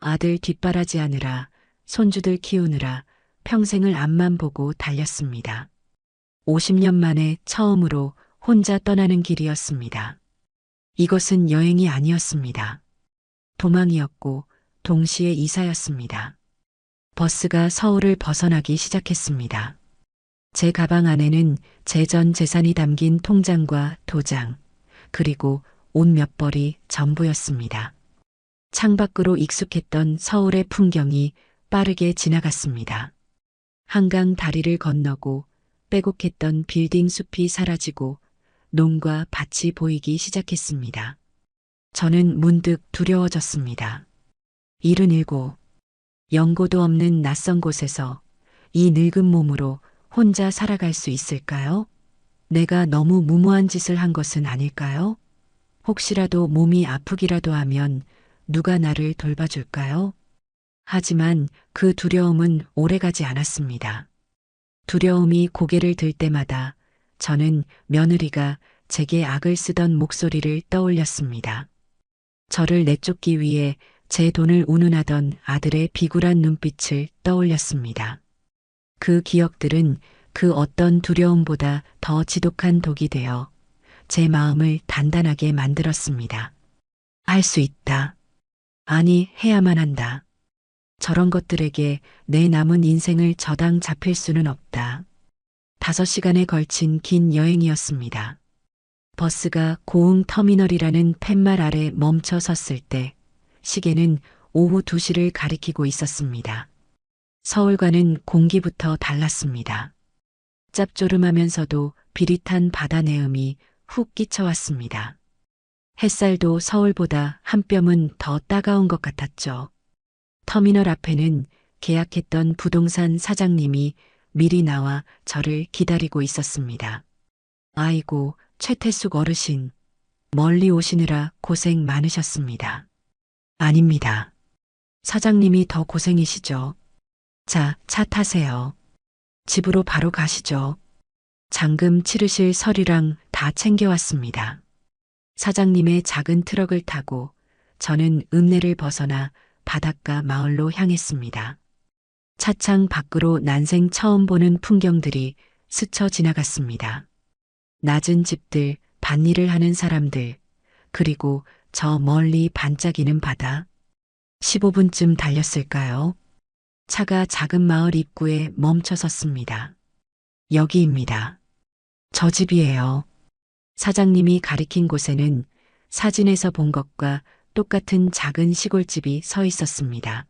아들 뒷바라지하느라 손주들 키우느라 평생을 앞만 보고 달렸습니다. 50년 만에 처음으로 혼자 떠나는 길이었습니다. 이것은 여행이 아니었습니다. 도망이었고 동시에 이사였습니다. 버스가 서울을 벗어나기 시작했습니다. 제 가방 안에는 제 전 재산이 담긴 통장과 도장, 그리고 옷 몇 벌이 전부였습니다. 창밖으로 익숙했던 서울의 풍경이 빠르게 지나갔습니다. 한강 다리를 건너고 빼곡했던 빌딩 숲이 사라지고 농과 밭이 보이기 시작했습니다. 저는 문득 두려워졌습니다. 77. 연고도 없는 낯선 곳에서 이 늙은 몸으로 혼자 살아갈 수 있을까요? 내가 너무 무모한 짓을 한 것은 아닐까요? 혹시라도 몸이 아프기라도 하면 누가 나를 돌봐줄까요? 하지만 그 두려움은 오래가지 않았습니다. 두려움이 고개를 들 때마다 저는 며느리가 제게 악을 쓰던 목소리를 떠올렸습니다. 저를 내쫓기 위해 제 돈을 운운하던 아들의 비굴한 눈빛을 떠올렸습니다. 그 기억들은 그 어떤 두려움보다 더 지독한 독이 되어 제 마음을 단단하게 만들었습니다. 할 수 있다. 아니, 해야만 한다. 저런 것들에게 내 남은 인생을 저당 잡힐 수는 없다. 5시간에 걸친 긴 여행이었습니다. 버스가 고흥 터미널이라는 팻말 아래 멈춰 섰을 때 시계는 오후 2시를 가리키고 있었습니다. 서울과는 공기부터 달랐습니다. 짭조름하면서도 비릿한 바다 내음이 훅 끼쳐왔습니다. 햇살도 서울보다 한 뼘은 더 따가운 것 같았죠. 터미널 앞에는 계약했던 부동산 사장님이 미리 나와 저를 기다리고 있었습니다. 아이고, 최태숙 어르신. 멀리 오시느라 고생 많으셨습니다. 아닙니다. 사장님이 더 고생이시죠. 자, 차 타세요. 집으로 바로 가시죠. 잔금 치르실 서류랑 다 챙겨왔습니다. 사장님의 작은 트럭을 타고 저는 읍내를 벗어나 바닷가 마을로 향했습니다. 차창 밖으로 난생 처음 보는 풍경들이 스쳐 지나갔습니다. 낮은 집들, 밭일을 하는 사람들, 그리고 저 멀리 반짝이는 바다. 15분쯤 달렸을까요? 차가 작은 마을 입구에 멈춰 섰습니다. 여기입니다. 저 집이에요. 사장님이 가리킨 곳에는 사진에서 본 것과 똑같은 작은 시골집이 서 있었습니다.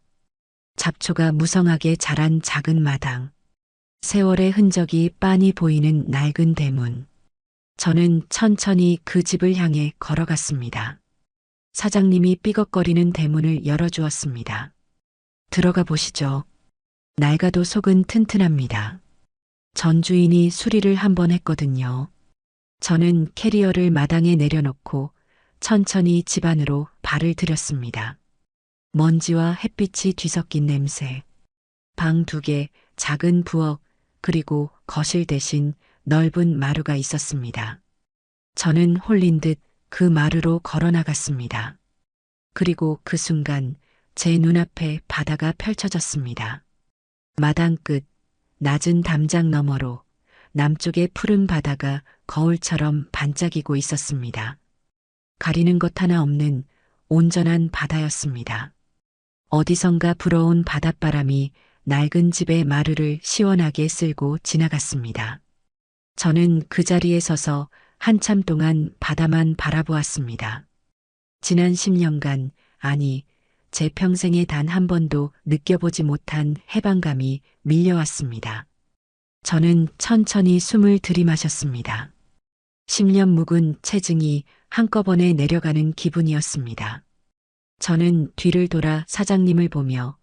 잡초가 무성하게 자란 작은 마당, 세월의 흔적이 빤히 보이는 낡은 대문. 저는 천천히 그 집을 향해 걸어갔습니다. 사장님이 삐걱거리는 대문을 열어주었습니다. 들어가 보시죠. 낡아도 속은 튼튼합니다. 전 주인이 수리를 한 번 했거든요. 저는 캐리어를 마당에 내려놓고 천천히 집 안으로 발을 들였습니다. 먼지와 햇빛이 뒤섞인 냄새. 방 2개, 작은 부엌, 그리고 거실 대신 넓은 마루가 있었습니다. 저는 홀린 듯 그 마루로 걸어 나갔습니다. 그리고 그 순간 제 눈앞에 바다가 펼쳐졌습니다. 마당 끝, 낮은 담장 너머로 남쪽의 푸른 바다가 거울처럼 반짝이고 있었습니다. 가리는 것 하나 없는 온전한 바다였습니다. 어디선가 불어온 바닷바람이 낡은 집의 마루를 시원하게 쓸고 지나갔습니다. 저는 그 자리에 서서 한참 동안 바다만 바라보았습니다. 지난 10년간, 아니, 제 평생에 단 한 번도 느껴보지 못한 해방감이 밀려왔습니다. 저는 천천히 숨을 들이마셨습니다. 10년 묵은 체증이 한꺼번에 내려가는 기분이었습니다. 저는 뒤를 돌아 사장님을 보며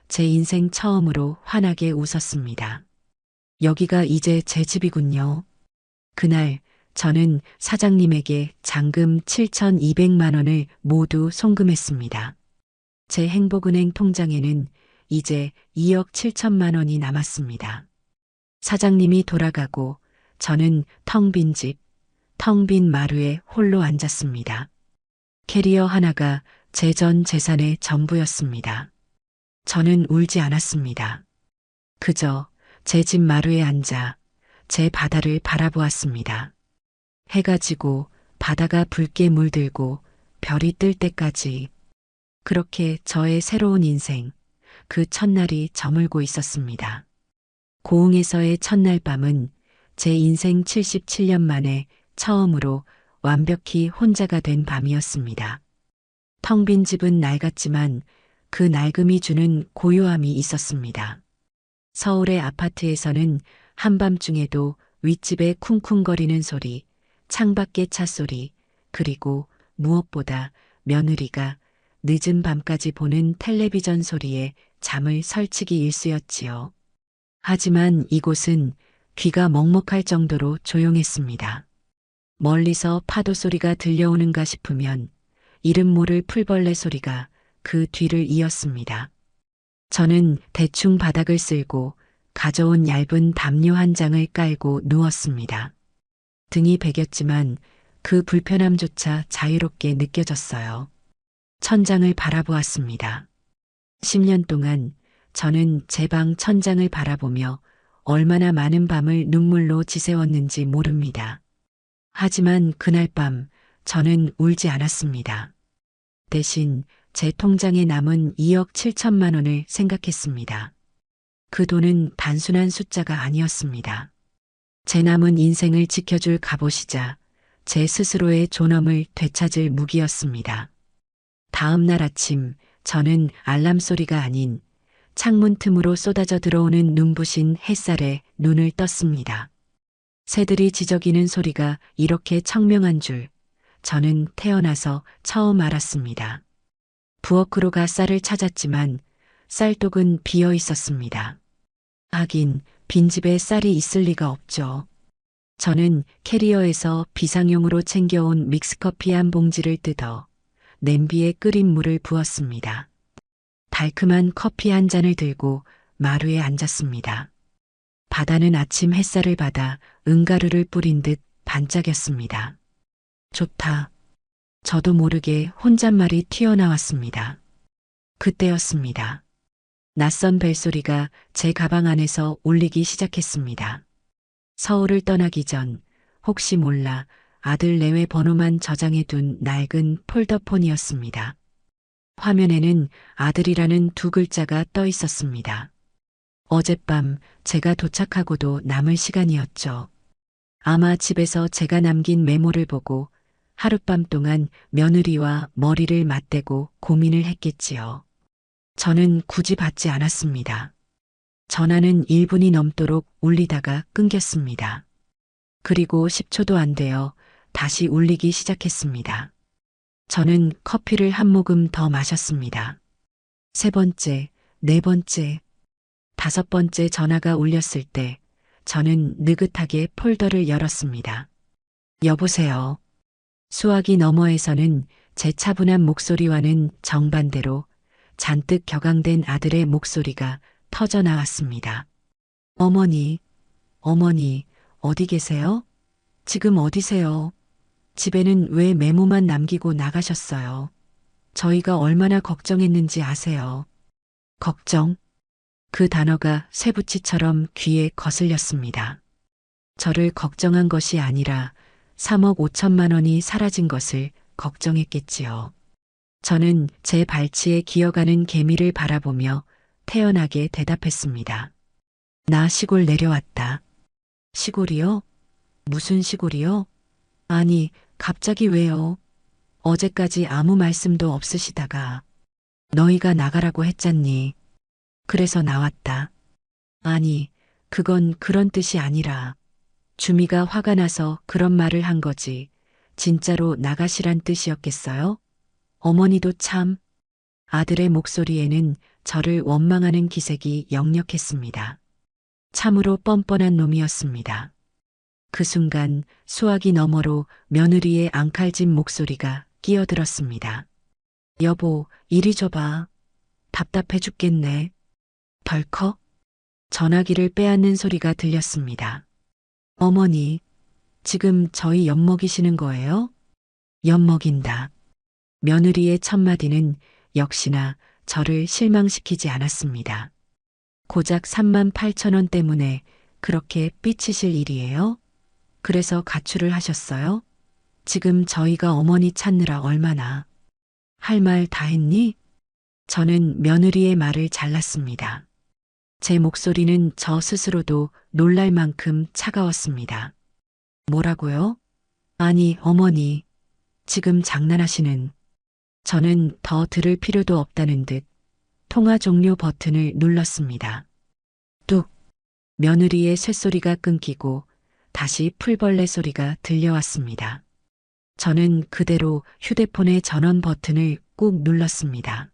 제 인생 처음으로 환하게 웃었습니다. 여기가 이제 제 집이군요. 그날 저는 사장님에게 잔금 7,200만 원을 모두 송금했습니다. 제 행복은행 통장에는 이제 2억 7천만 원이 남았습니다. 사장님이 돌아가고 저는 텅 빈 집, 텅 빈 마루에 홀로 앉았습니다. 캐리어 하나가 제 전 재산의 전부였습니다. 저는 울지 않았습니다. 그저 제 집 마루에 앉아 제 바다를 바라보았습니다. 해가 지고 바다가 붉게 물들고 별이 뜰 때까지 그렇게 저의 새로운 인생, 그 첫날이 저물고 있었습니다. 고흥에서의 첫날 밤은 제 인생 77년 만에 처음으로 완벽히 혼자가 된 밤이었습니다. 텅 빈 집은 낡았지만 그 낡음이 주는 고요함이 있었습니다. 서울의 아파트에서는 한밤중에도 윗집의 쿵쿵거리는 소리, 창밖의 찻소리, 그리고 무엇보다 며느리가 늦은 밤까지 보는 텔레비전 소리에 잠을 설치기 일쑤였지요. 하지만 이곳은 귀가 먹먹할 정도로 조용했습니다. 멀리서 파도 소리가 들려오는가 싶으면 이름 모를 풀벌레 소리가 그 뒤를 이었습니다. 저는 대충 바닥을 쓸고 가져온 얇은 담요 한 장을 깔고 누웠습니다. 등이 베겼지만 그 불편함조차 자유롭게 느껴졌어요. 천장을 바라보았습니다. 10년 동안 저는 제 방 천장을 바라보며 얼마나 많은 밤을 눈물로 지새웠는지 모릅니다. 하지만 그날 밤 저는 울지 않았습니다. 대신 제 통장에 남은 2억 7천만 원을 생각했습니다. 그 돈은 단순한 숫자가 아니었습니다. 제 남은 인생을 지켜줄 갑옷이자 제 스스로의 존엄을 되찾을 무기였습니다. 다음 날 아침 저는 알람 소리가 아닌 창문 틈으로 쏟아져 들어오는 눈부신 햇살에 눈을 떴습니다. 새들이 지저귀는 소리가 이렇게 청명한 줄 저는 태어나서 처음 알았습니다. 부엌으로 가 쌀을 찾았지만 쌀독은 비어 있었습니다. 하긴 빈집에 쌀이 있을 리가 없죠. 저는 캐리어에서 비상용으로 챙겨온 믹스커피 한 봉지를 뜯어 냄비에 끓인 물을 부었습니다. 달큼한 커피 한 잔을 들고 마루에 앉았습니다. 바다는 아침 햇살을 받아 은가루를 뿌린 듯 반짝였습니다. 좋다. 저도 모르게 혼잣말이 튀어나왔습니다. 그때였습니다. 낯선 벨소리가 제 가방 안에서 울리기 시작했습니다. 서울을 떠나기 전 혹시 몰라 아들 내외 번호만 저장해둔 낡은 폴더폰이었습니다. 화면에는 아들이라는 두 글자가 떠 있었습니다. 어젯밤 제가 도착하고도 남을 시간이었죠. 아마 집에서 제가 남긴 메모를 보고 하룻밤 동안 며느리와 머리를 맞대고 고민을 했겠지요. 저는 굳이 받지 않았습니다. 전화는 1분이 넘도록 울리다가 끊겼습니다. 그리고 10초도 안 되어 다시 울리기 시작했습니다. 저는 커피를 한 모금 더 마셨습니다. 세 번째, 네 번째, 다섯 번째 전화가 울렸을 때 저는 느긋하게 폴더를 열었습니다. 여보세요. 수화기 너머에서는 제 차분한 목소리와는 정반대로 잔뜩 격앙된 아들의 목소리가 터져 나왔습니다. 어머니, 어머니, 어디 계세요? 지금 어디세요? 집에는 왜 메모만 남기고 나가셨어요? 저희가 얼마나 걱정했는지 아세요? 걱정? 그 단어가 쇠붙이처럼 귀에 거슬렸습니다. 저를 걱정한 것이 아니라 3억 5천만 원이 사라진 것을 걱정했겠지요. 저는 제 발치에 기어가는 개미를 바라보며 태연하게 대답했습니다. 나 시골 내려왔다. 시골이요? 무슨 시골이요? 아니, 갑자기 왜요? 어제까지 아무 말씀도 없으시다가 너희가 나가라고 했잖니. 그래서 나왔다. 아니, 그건 그런 뜻이 아니라 주미가 화가 나서 그런 말을 한 거지. 진짜로 나가시란 뜻이었겠어요? 어머니도 참. 아들의 목소리에는 저를 원망하는 기색이 역력했습니다. 참으로 뻔뻔한 놈이었습니다. 그 순간 수화기 너머로 며느리의 앙칼진 목소리가 끼어들었습니다. 여보, 이리 줘봐. 답답해 죽겠네. 덜컥 전화기를 빼앗는 소리가 들렸습니다. 어머니, 지금 저희 엿먹이시는 거예요? 엿먹인다. 며느리의 첫마디는 역시나 저를 실망시키지 않았습니다. 고작 3만 8천 원 때문에 그렇게 삐치실 일이에요? 그래서 가출을 하셨어요? 지금 저희가 어머니 찾느라 얼마나. 할 말 다 했니? 저는 며느리의 말을 잘랐습니다. 제 목소리는 저 스스로도 놀랄 만큼 차가웠습니다. 뭐라고요? 아니, 어머니. 지금 장난하시는. 저는 더 들을 필요도 없다는 듯 통화 종료 버튼을 눌렀습니다. 뚝. 며느리의 쇳소리가 끊기고 다시 풀벌레 소리가 들려왔습니다. 저는 그대로 휴대폰의 전원 버튼을 꾹 눌렀습니다.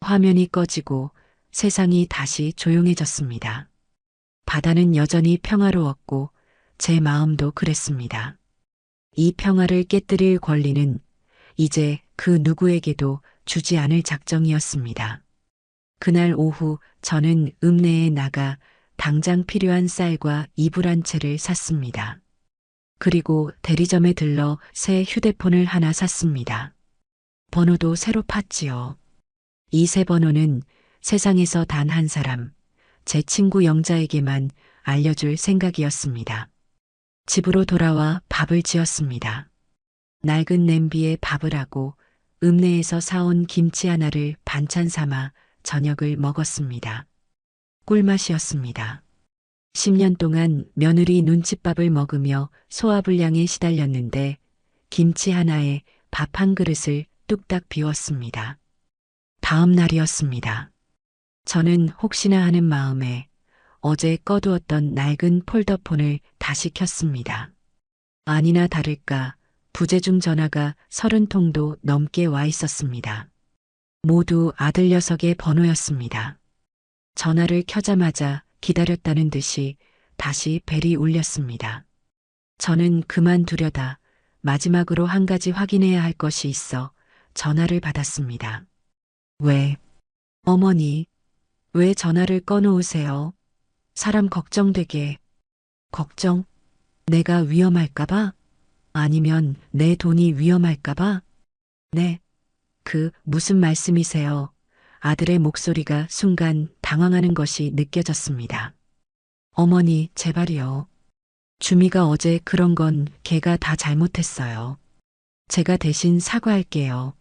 화면이 꺼지고 세상이 다시 조용해졌습니다. 바다는 여전히 평화로웠고 제 마음도 그랬습니다. 이 평화를 깨뜨릴 권리는 이제 그 누구에게도 주지 않을 작정이었습니다. 그날 오후 저는 읍내에 나가 당장 필요한 쌀과 이불 한 채를 샀습니다. 그리고 대리점에 들러 새 휴대폰을 하나 샀습니다. 번호도 새로 팠지요. 이 새 번호는 세상에서 단 한 사람, 제 친구 영자에게만 알려줄 생각이었습니다. 집으로 돌아와 밥을 지었습니다. 낡은 냄비에 밥을 하고 읍내에서 사온 김치 하나를 반찬 삼아 저녁을 먹었습니다. 꿀맛이었습니다. 10년 동안 며느리 눈칫밥을 먹으며 소화불량에 시달렸는데 김치 하나에 밥 한 그릇을 뚝딱 비웠습니다. 다음 날이었습니다. 저는 혹시나 하는 마음에 어제 꺼두었던 낡은 폴더폰을 다시 켰습니다. 아니나 다를까 부재중 전화가 30통도 넘게 와 있었습니다. 모두 아들 녀석의 번호였습니다. 전화를 켜자마자 기다렸다는 듯이 다시 벨이 울렸습니다. 저는 그만두려다 마지막으로 한 가지 확인해야 할 것이 있어 전화를 받았습니다. 왜? 어머니, 왜 전화를 꺼놓으세요? 사람 걱정되게. 걱정? 내가 위험할까봐? 아니면 내 돈이 위험할까봐? 네. 무슨 말씀이세요? 아들의 목소리가 순간 당황하는 것이 느껴졌습니다. 어머니, 제발이요. 주미가 어제 그런 건 걔가 다 잘못했어요. 제가 대신 사과할게요.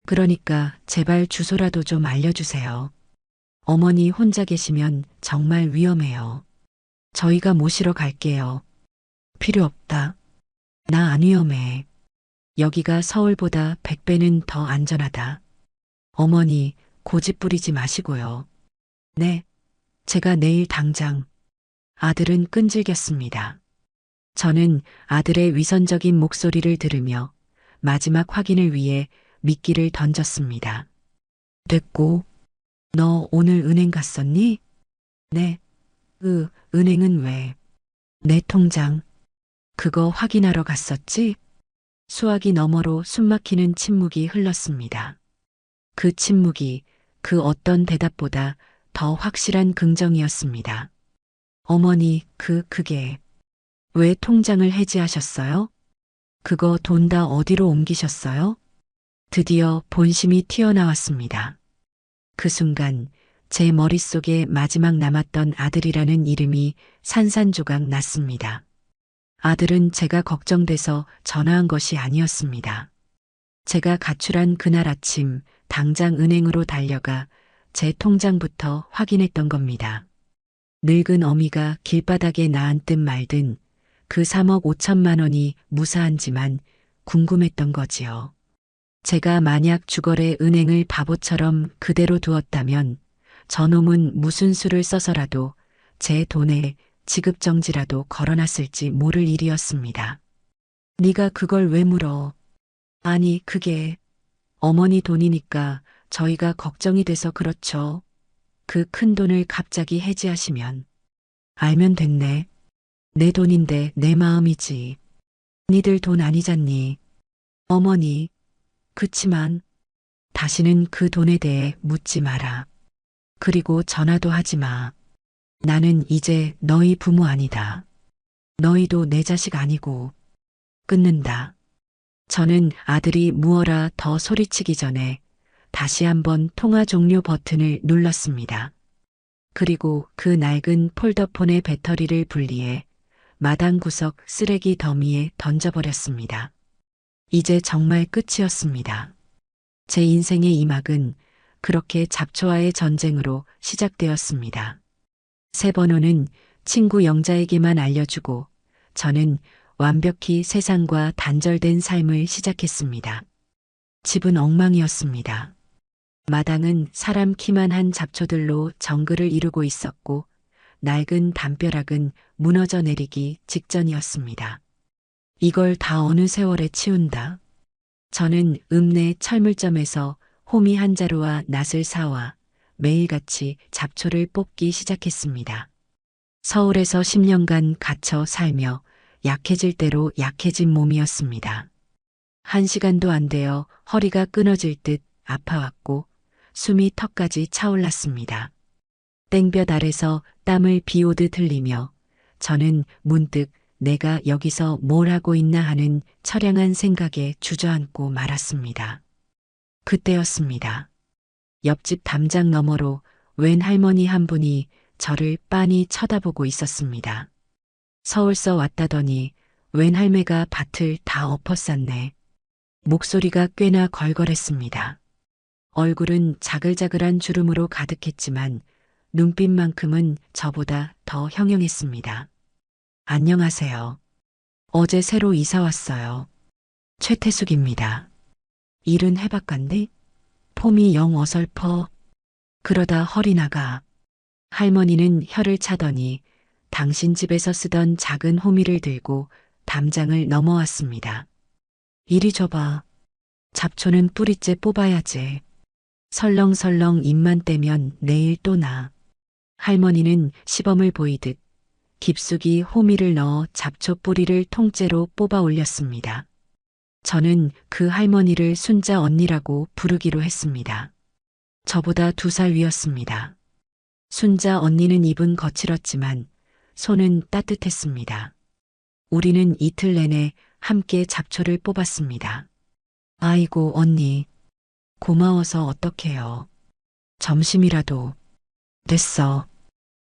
그러니까 제발 주소라도 좀 알려주세요. 어머니 혼자 계시면 정말 위험해요. 저희가 모시러 갈게요. 필요 없다. 나 안 위험해. 여기가 서울보다 100배는 더 안전하다. 어머니, 고집 부리지 마시고요. 네, 제가 내일 당장. 아들은 끈질겼습니다. 저는 아들의 위선적인 목소리를 들으며 마지막 확인을 위해 미끼를 던졌습니다. 됐고, 너 오늘 은행 갔었니? 네. 은행은 왜? 내 통장. 그거 확인하러 갔었지? 수화기 너머로 숨막히는 침묵이 흘렀습니다. 그 침묵이 그 어떤 대답보다 더 확실한 긍정이었습니다. 어머니, 그게 왜 통장을 해지하셨어요? 그거 돈 다 어디로 옮기셨어요? 드디어 본심이 튀어나왔습니다. 그 순간 제 머릿속에 마지막 남았던 아들이라는 이름이 산산조각 났습니다. 아들은 제가 걱정돼서 전화한 것이 아니었습니다. 제가 가출한 그날 아침 당장 은행으로 달려가 제 통장부터 확인했던 겁니다. 늙은 어미가 길바닥에 나앉든 말든 그 3억 5천만 원이 무사한지만 궁금했던 거지요. 제가 만약 주거래 은행을 바보처럼 그대로 두었다면 저놈은 무슨 수를 써서라도 제 돈에 지급정지라도 걸어놨을지 모를 일이었습니다. 네가 그걸 왜 물어? 아니, 그게 어머니 돈이니까 저희가 걱정이 돼서 그렇죠. 그 큰 돈을 갑자기 해지하시면. 알면 됐네. 내 돈인데 내 마음이지. 니들 돈 아니잖니. 어머니, 그치만 다시는 그 돈에 대해 묻지 마라. 그리고 전화도 하지 마. 나는 이제 너희 부모 아니다. 너희도 내 자식 아니고. 끊는다. 저는 아들이 무어라 더 소리치기 전에 다시 한번 통화 종료 버튼을 눌렀습니다. 그리고 그 낡은 폴더폰의 배터리를 분리해 마당 구석 쓰레기 더미에 던져버렸습니다. 이제 정말 끝이었습니다. 제 인생의 이 막은 그렇게 잡초와의 전쟁으로 시작되었습니다. 새 번호는 친구 영자에게만 알려주고 저는 완벽히 세상과 단절된 삶을 시작했습니다. 집은 엉망이었습니다. 마당은 사람 키만 한 잡초들로 정글을 이루고 있었고 낡은 담벼락은 무너져 내리기 직전이었습니다. 이걸 다 어느 세월에 치운다. 저는 읍내 철물점에서 호미 한 자루와 낫을 사와 매일같이 잡초를 뽑기 시작했습니다. 서울에서 10년간 갇혀 살며 약해질 대로 약해진 몸이었습니다. 1시간도 안 되어 허리가 끊어질 듯 아파왔고 숨이 턱까지 차올랐습니다. 땡볕 아래서 땀을 비오듯 흘리며 저는 문득 내가 여기서 뭘 하고 있나 하는 처량한 생각에 주저앉고 말았습니다. 그때였습니다. 옆집 담장 너머로 웬 할머니 한 분이 저를 빤히 쳐다보고 있었습니다. 서울서 왔다더니 웬 할매가 밭을 다 엎어쌌네. 목소리가 꽤나 걸걸했습니다. 얼굴은 자글자글한 주름으로 가득했지만 눈빛만큼은 저보다 더 형형했습니다. 안녕하세요. 어제 새로 이사 왔어요. 최태숙입니다. 일은 해봤간데 폼이 영 어설퍼. 그러다 허리 나가. 할머니는 혀를 차더니 당신 집에서 쓰던 작은 호미를 들고 담장을 넘어왔습니다. 이리 줘봐. 잡초는 뿌리째 뽑아야지. 설렁설렁 입만 떼면 내일 또 나. 할머니는 시범을 보이듯 깊숙이 호미를 넣어 잡초 뿌리를 통째로 뽑아 올렸습니다. 저는 그 할머니를 순자 언니라고 부르기로 했습니다. 저보다 2살 위였습니다. 순자 언니는 입은 거칠었지만 손은 따뜻했습니다. 우리는 이틀 내내 함께 잡초를 뽑았습니다. 아이고 언니, 고마워서 어떡해요. 점심이라도. 됐어.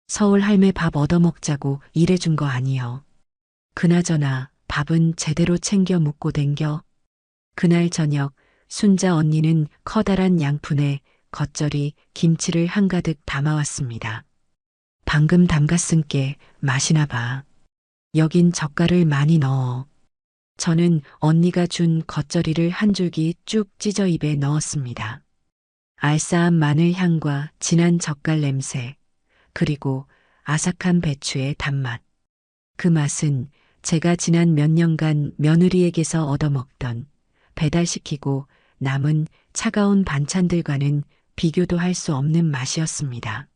서울 할매 밥 얻어먹자고 일해준 거 아니여. 그나저나 밥은 제대로 챙겨 묵고 댕겨. 그날 저녁 순자 언니는 커다란 양푼에 겉절이 김치를 한가득 담아왔습니다. 방금 담갔은께 맛이나 봐. 여긴 젓갈을 많이 넣어. 저는 언니가 준 겉절이를 한 줄기 쭉 찢어 입에 넣었습니다. 알싸한 마늘 향과 진한 젓갈 냄새, 그리고 아삭한 배추의 단맛. 그 맛은 제가 지난 몇 년간 며느리에게서 얻어먹던 배달시키고 남은 차가운 반찬들과는 비교도 할 수 없는 맛이었습니다.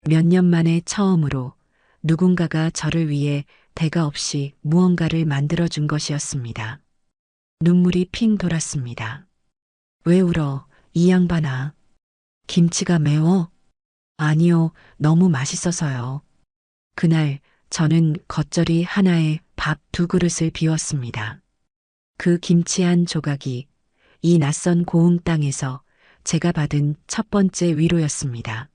몇 년 만에 처음으로 누군가가 저를 위해 대가 없이 무언가를 만들어준 것이었습니다. 눈물이 핑 돌았습니다. 왜 울어, 이 양반아. 김치가 매워? 아니요, 너무 맛있어서요. 그날 저는 겉절이 하나에 밥 2그릇을 비웠습니다. 그 김치 한 조각이 이 낯선 고흥 땅에서 제가 받은 첫 번째 위로였습니다.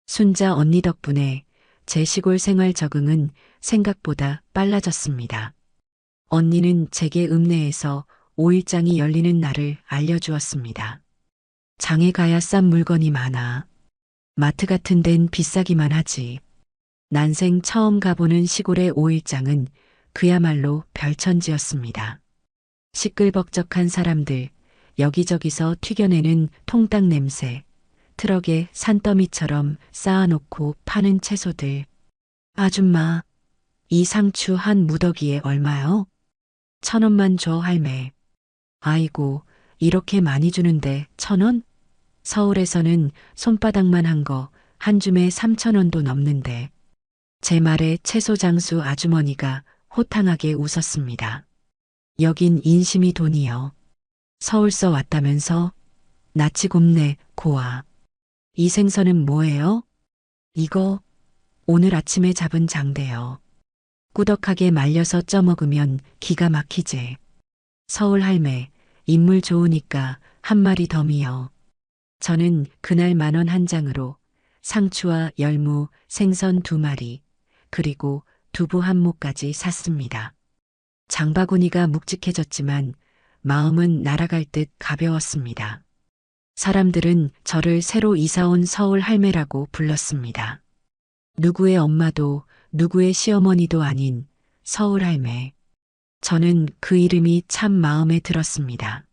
순자 언니 덕분에 제 시골 생활 적응은 생각보다 빨라졌습니다. 언니는 제게 읍내에서 5일장이 열리는 날을 알려주었습니다. 장에 가야 싼 물건이 많아. 마트 같은 데는 비싸기만 하지. 난생 처음 가보는 시골의 5일장은 그야말로 별천지였습니다. 시끌벅적한 사람들, 여기저기서 튀겨내는 통닭 냄새, 트럭에 산더미처럼 쌓아놓고 파는 채소들. 아줌마, 이 상추 한 무더기에 얼마요? 1,000원만 줘, 할매. 아이고, 이렇게 많이 주는데 1,000원? 서울에서는 손바닥만 한 거 한 줌에 3,000원도 넘는데. 제 말에 채소 장수 아주머니가 호탕하게 웃었습니다. 여긴 인심이 돈이요. 서울서 왔다면서? 낯이 곱네, 고아. 이 생선은 뭐예요? 이거 오늘 아침에 잡은 장대요. 꾸덕하게 말려서 쪄먹으면 기가 막히지. 서울 할매, 인물 좋으니까 한 마리 덤이요. 저는 그날 10,000원 한 장으로 상추와 열무, 생선 2마리, 그리고 두부 한 모까지 샀습니다. 장바구니가 묵직해졌지만 마음은 날아갈 듯 가벼웠습니다. 사람들은 저를 새로 이사온 서울 할매라고 불렀습니다. 누구의 엄마도 누구의 시어머니도 아닌 서울 할매. 저는 그 이름이 참 마음에 들었습니다.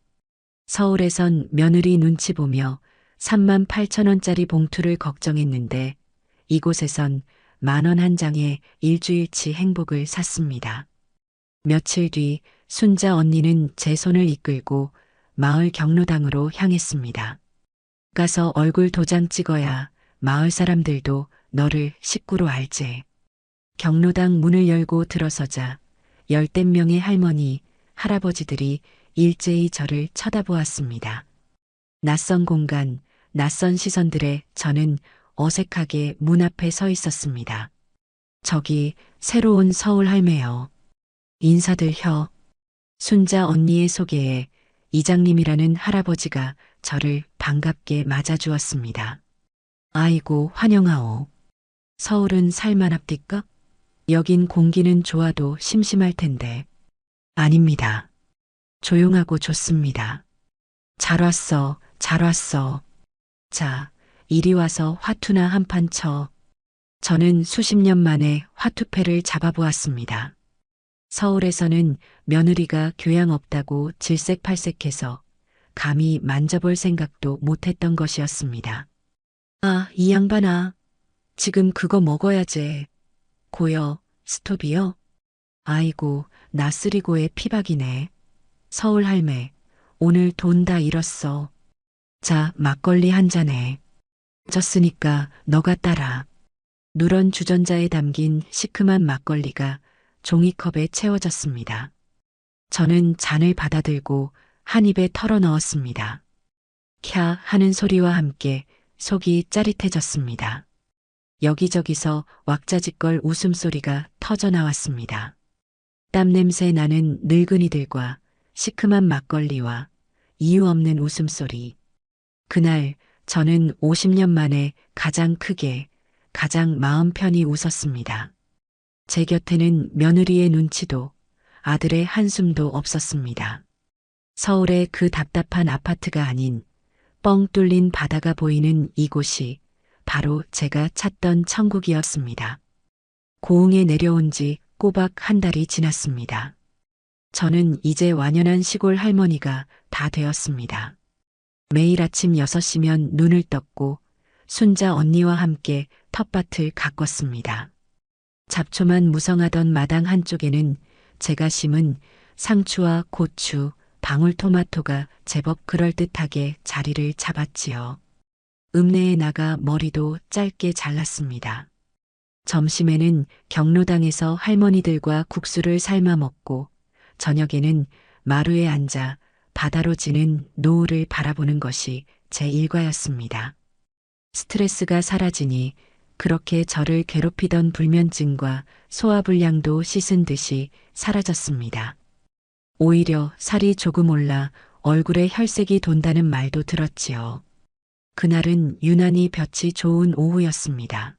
서울에선 며느리 눈치 보며 38,000원짜리 봉투를 걱정했는데 이곳에선 10,000원 한 장에 일주일치 행복을 샀습니다. 며칠 뒤 순자 언니는 제 손을 이끌고 마을 경로당으로 향했습니다. 가서 얼굴 도장 찍어야 마을 사람들도 너를 식구로 알지. 경로당 문을 열고 들어서자 열댓 명의 할머니, 할아버지들이 일제히 저를 쳐다보았습니다. 낯선 공간, 낯선 시선들에 저는 어색하게 문 앞에 서 있었습니다. 저기 새로운 서울 할매요. 인사들 혀. 순자 언니의 소개에 이장님이라는 할아버지가 저를 반갑게 맞아주었습니다. 아이고 환영하오. 서울은 살만합디까? 여긴 공기는 좋아도 심심할 텐데. 아닙니다. 조용하고 좋습니다. 잘 왔어, 잘 왔어. 자, 이리 와서 화투나 한 판 쳐. 저는 수십 년 만에 화투패를 잡아보았습니다. 서울에서는 며느리가 교양 없다고 질색팔색해서 감히 만져볼 생각도 못했던 것이었습니다. 아, 이 양반아. 지금 그거 먹어야지. 고여, 스톱이요? 아이고, 나 쓰리고의 피박이네. 서울 할매, 오늘 돈 다 잃었어. 자, 막걸리 한 잔해. 졌으니까 너가 따라. 누런 주전자에 담긴 시큼한 막걸리가 종이컵에 채워졌습니다. 저는 잔을 받아들고 한 입에 털어 넣었습니다. 캬 하는 소리와 함께 속이 짜릿해졌습니다. 여기저기서 왁자지껄 웃음소리가 터져 나왔습니다. 땀냄새 나는 늙은이들과 시큼한 막걸리와 이유 없는 웃음소리. 그날 저는 50년 만에 가장 크게, 가장 마음 편히 웃었습니다. 제 곁에는 며느리의 눈치도 아들의 한숨도 없었습니다. 서울의 그 답답한 아파트가 아닌 뻥 뚫린 바다가 보이는 이곳이 바로 제가 찾던 천국이었습니다. 고흥에 내려온 지 꼬박 한 달이 지났습니다. 저는 이제 완연한 시골 할머니가 다 되었습니다. 매일 아침 6시면 눈을 떴고 순자 언니와 함께 텃밭을 가꿨습니다. 잡초만 무성하던 마당 한쪽에는 제가 심은 상추와 고추, 방울토마토가 제법 그럴듯하게 자리를 잡았지요. 읍내에 나가 머리도 짧게 잘랐습니다. 점심에는 경로당에서 할머니들과 국수를 삶아 먹고 저녁에는 마루에 앉아 바다로 지는 노을을 바라보는 것이 제 일과였습니다. 스트레스가 사라지니 그렇게 저를 괴롭히던 불면증과 소화불량도 씻은 듯이 사라졌습니다. 오히려 살이 조금 올라 얼굴에 혈색이 돈다는 말도 들었지요. 그날은 유난히 볕이 좋은 오후였습니다.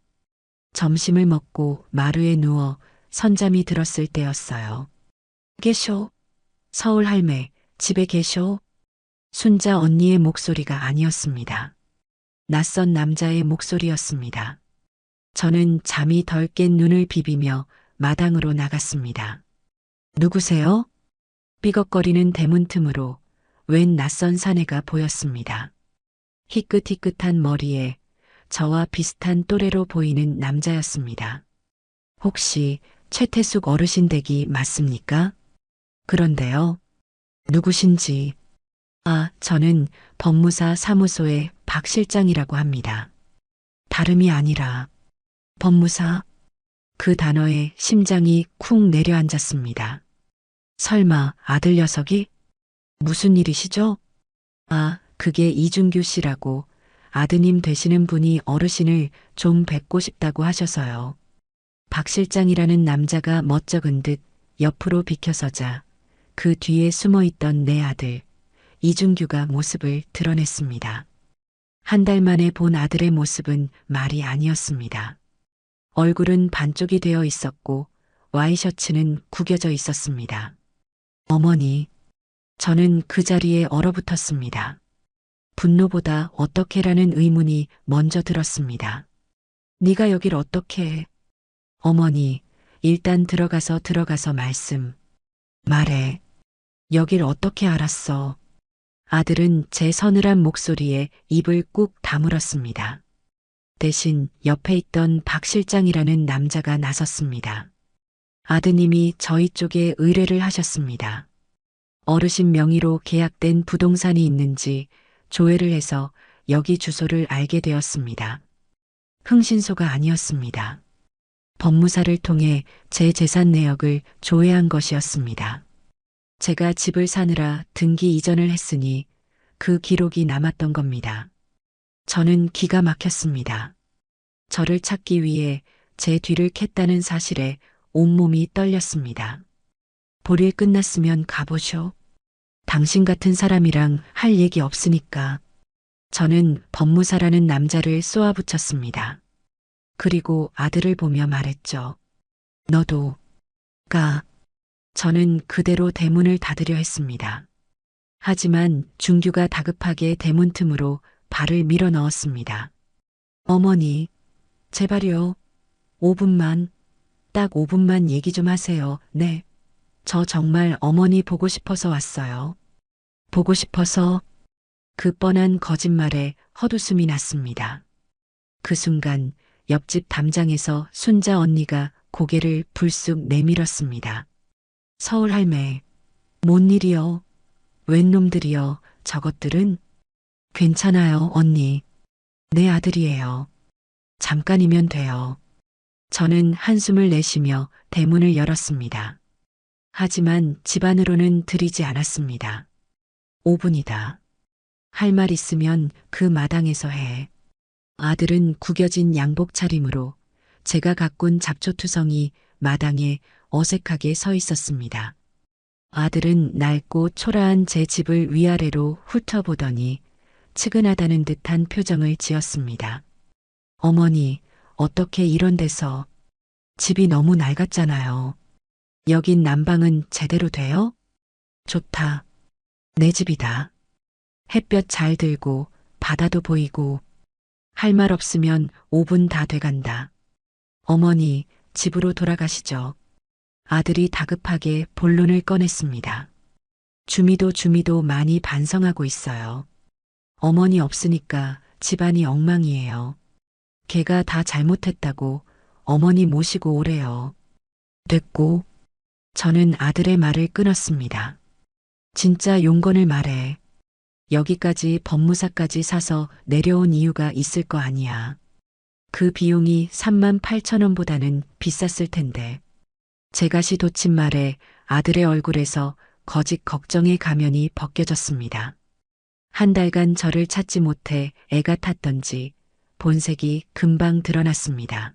점심을 먹고 마루에 누워 선잠이 들었을 때였어요. 계쇼? 서울 할매, 집에 계쇼? 순자 언니의 목소리가 아니었습니다. 낯선 남자의 목소리였습니다. 저는 잠이 덜 깬 눈을 비비며 마당으로 나갔습니다. 누구세요? 삐걱거리는 대문 틈으로 웬 낯선 사내가 보였습니다. 희끗희끗한 머리에 저와 비슷한 또래로 보이는 남자였습니다. 혹시 최태숙 어르신 댁이 맞습니까? 그런데요. 누구신지. 아, 저는 법무사 사무소의 박 실장이라고 합니다. 다름이 아니라 법무사. 그 단어에 심장이 쿵 내려앉았습니다. 설마 아들 녀석이? 무슨 일이시죠? 아, 그게 이준규 씨라고 아드님 되시는 분이 어르신을 좀 뵙고 싶다고 하셔서요. 박 실장이라는 남자가 멋쩍은 듯 옆으로 비켜서자 그 뒤에 숨어있던 내 아들 이준규가 모습을 드러냈습니다. 한 달 만에 본 아들의 모습은 말이 아니었습니다. 얼굴은 반쪽이 되어 있었고 와이셔츠는 구겨져 있었습니다. 어머니, 저는 그 자리에 얼어붙었습니다. 분노보다 어떻게라는 의문이 먼저 들었습니다. 네가 여길 어떻게 해? 어머니, 일단 들어가서 말씀. 말해. 여길 어떻게 알았어? 아들은 제 서늘한 목소리에 입을 꾹 다물었습니다. 대신 옆에 있던 박 실장이라는 남자가 나섰습니다. 아드님이 저희 쪽에 의뢰를 하셨습니다. 어르신 명의로 계약된 부동산이 있는지 조회를 해서 여기 주소를 알게 되었습니다. 흥신소가 아니었습니다. 법무사를 통해 제 재산 내역을 조회한 것이었습니다. 제가 집을 사느라 등기 이전을 했으니 그 기록이 남았던 겁니다. 저는 기가 막혔습니다. 저를 찾기 위해 제 뒤를 캤다는 사실에 온몸이 떨렸습니다. 볼일 끝났으면 가보쇼. 당신 같은 사람이랑 할 얘기 없으니까. 저는 법무사라는 남자를 쏘아붙였습니다. 그리고 아들을 보며 말했죠. 너도 가. 저는 그대로 대문을 닫으려 했습니다. 하지만 준규가 다급하게 대문 틈으로 발을 밀어 넣었습니다. 어머니, 제발요. 5분만, 딱 5분만 얘기 좀 하세요. 네. 저 정말 어머니 보고 싶어서 왔어요. 보고 싶어서 그 뻔한 거짓말에 헛웃음이 났습니다. 그 순간 옆집 담장에서 순자 언니가 고개를 불쑥 내밀었습니다. 서울 할매, 뭔 일이요? 웬 놈들이요? 저것들은? 괜찮아요, 언니. 내 아들이에요. 잠깐이면 돼요. 저는 한숨을 내쉬며 대문을 열었습니다. 하지만 집 안으로는 들이지 않았습니다. 5분이다. 할 말 있으면 그 마당에서 해. 아들은 구겨진 양복 차림으로 제가 가꾼 잡초투성이 마당에 어색하게 서 있었습니다. 아들은 낡고 초라한 제 집을 위아래로 훑어보더니 측은하다는 듯한 표정을 지었습니다. 어머니, 어떻게 이런 데서 집이 너무 낡았잖아요. 여긴 난방은 제대로 돼요? 좋다. 내 집이다. 햇볕 잘 들고 바다도 보이고 할 말 없으면 5분 다 돼간다. 어머니, 집으로 돌아가시죠. 아들이 다급하게 본론을 꺼냈습니다. 주미도 많이 반성하고 있어요. 어머니 없으니까 집안이 엉망이에요. 걔가 다 잘못했다고 어머니 모시고 오래요. 됐고, 저는 아들의 말을 끊었습니다. 진짜 용건을 말해. 여기까지 법무사까지 사서 내려온 이유가 있을 거 아니야. 그 비용이 38,000원보다는 비쌌을 텐데. 제가시 돋친 말에 아들의 얼굴에서 거짓 걱정의 가면이 벗겨졌습니다. 한 달간 저를 찾지 못해 애가 탔던지 본색이 금방 드러났습니다.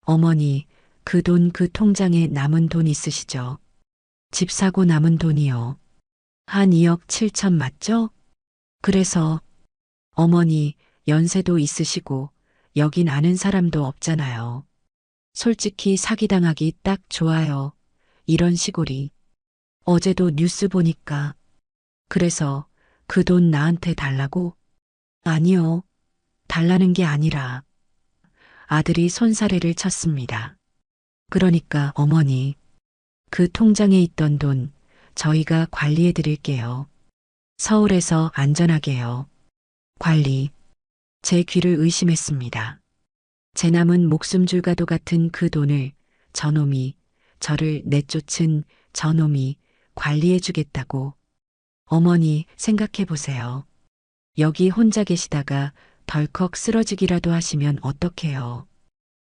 어머니, 그 돈 그 통장에 남은 돈 있으시죠? 집 사고 남은 돈이요. 한 2억 7천 맞죠? 그래서 어머니 연세도 있으시고 여긴 아는 사람도 없잖아요. 솔직히 사기당하기 딱 좋아요. 이런 시골이. 어제도 뉴스 보니까. 그래서 그 돈 나한테 달라고? 아니요. 달라는 게 아니라 아들이 손사래를 쳤습니다. 그러니까 어머니, 그 통장에 있던 돈 저희가 관리해 드릴게요. 서울에서 안전하게요. 관리. 제 귀를 의심했습니다. 제 남은 목숨줄과도 같은 그 돈을 저놈이, 저를 내쫓은 저놈이 관리해 주겠다고. 어머니 생각해 보세요. 여기 혼자 계시다가 덜컥 쓰러지기라도 하시면 어떡해요.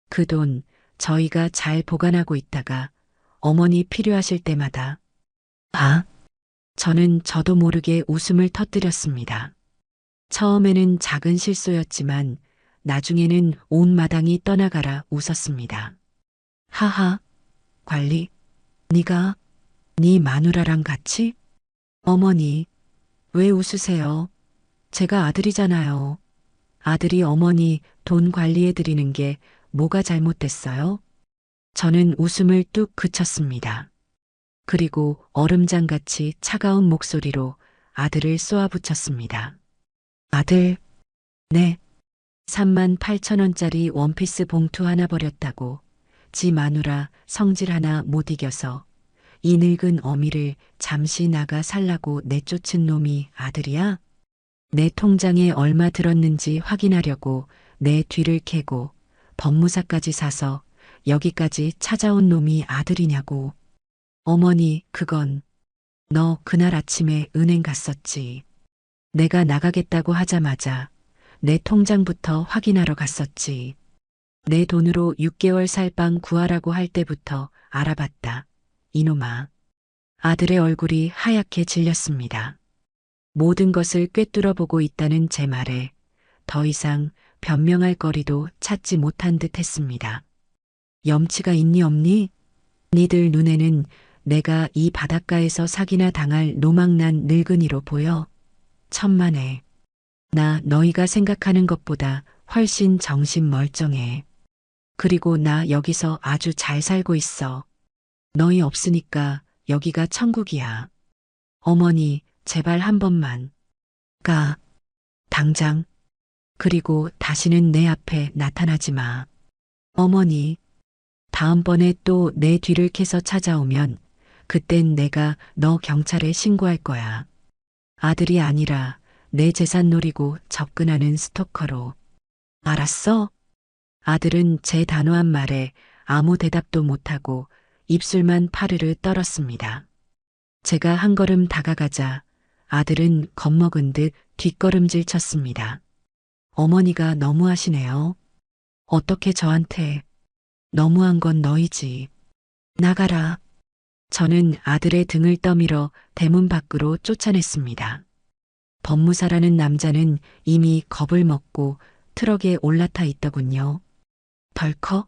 그 돈 저희가 잘 보관하고 있다가 어머니 필요하실 때마다 저는 저도 모르게 웃음을 터뜨렸습니다. 처음에는 작은 실수였지만 나중에는 온 마당이 떠나가라 웃었습니다. 하하, 관리, 네가 네 마누라랑 같이? 어머니, 왜 웃으세요? 제가 아들이잖아요. 아들이 어머니 돈 관리해 드리는 게 뭐가 잘못됐어요? 저는 웃음을 뚝 그쳤습니다. 그리고 얼음장같이 차가운 목소리로 아들을 쏘아붙였습니다. 아들, 네. 38,000원짜리 원피스 봉투 하나 버렸다고 지 마누라 성질 하나 못 이겨서 이 늙은 어미를 잠시 나가 살라고 내쫓은 놈이 아들이야? 내 통장에 얼마 들었는지 확인하려고 내 뒤를 캐고 법무사까지 사서 여기까지 찾아온 놈이 아들이냐고. 어머니, 그건 너 그날 아침에 은행 갔었지. 내가 나가겠다고 하자마자 내 통장부터 확인하러 갔었지. 내 돈으로 6개월 살 빵 구하라고 할 때부터 알아봤다. 이놈아. 아들의 얼굴이 하얗게 질렸습니다. 모든 것을 꿰뚫어 보고 있다는 제 말에 더 이상 변명할 거리도 찾지 못한 듯 했습니다. 염치가 있니 없니? 니들 눈에는 내가 이 바닷가에서 사기나 당할 노망난 늙은이로 보여? 천만에. 나 너희가 생각하는 것보다 훨씬 정신 멀쩡해. 그리고 나 여기서 아주 잘 살고 있어. 너희 없으니까 여기가 천국이야. 어머니, 제발 한 번만. 가. 당장. 그리고 다시는 내 앞에 나타나지 마. 어머니. 다음번에 또 내 뒤를 캐서 찾아오면 그땐 내가 너 경찰에 신고할 거야. 아들이 아니라 내 재산 노리고 접근하는 스토커로. 알았어? 아들은 제 단호한 말에 아무 대답도 못하고 입술만 파르르 떨었습니다. 제가 한 걸음 다가가자 아들은 겁먹은 듯 뒷걸음질 쳤습니다. 어머니가 너무하시네요. 어떻게 저한테. 너무한 건 너희지. 나가라. 저는 아들의 등을 떠밀어 대문 밖으로 쫓아냈습니다. 법무사라는 남자는 이미 겁을 먹고 트럭에 올라타 있더군요. 덜컥.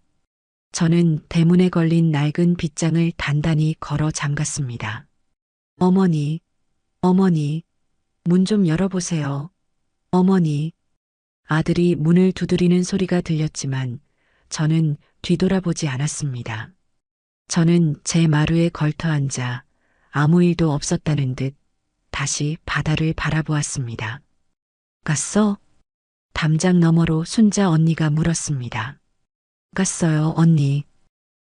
저는 대문에 걸린 낡은 빗장을 단단히 걸어 잠갔습니다. 어머니, 어머니, 문 좀 열어보세요. 어머니. 아들이 문을 두드리는 소리가 들렸지만 저는 뒤돌아보지 않았습니다. 저는 제 마루에 걸터 앉아 아무 일도 없었다는 듯 다시 바다를 바라보았습니다. 갔어? 담장 너머로 순자 언니가 물었습니다. 갔어요, 언니.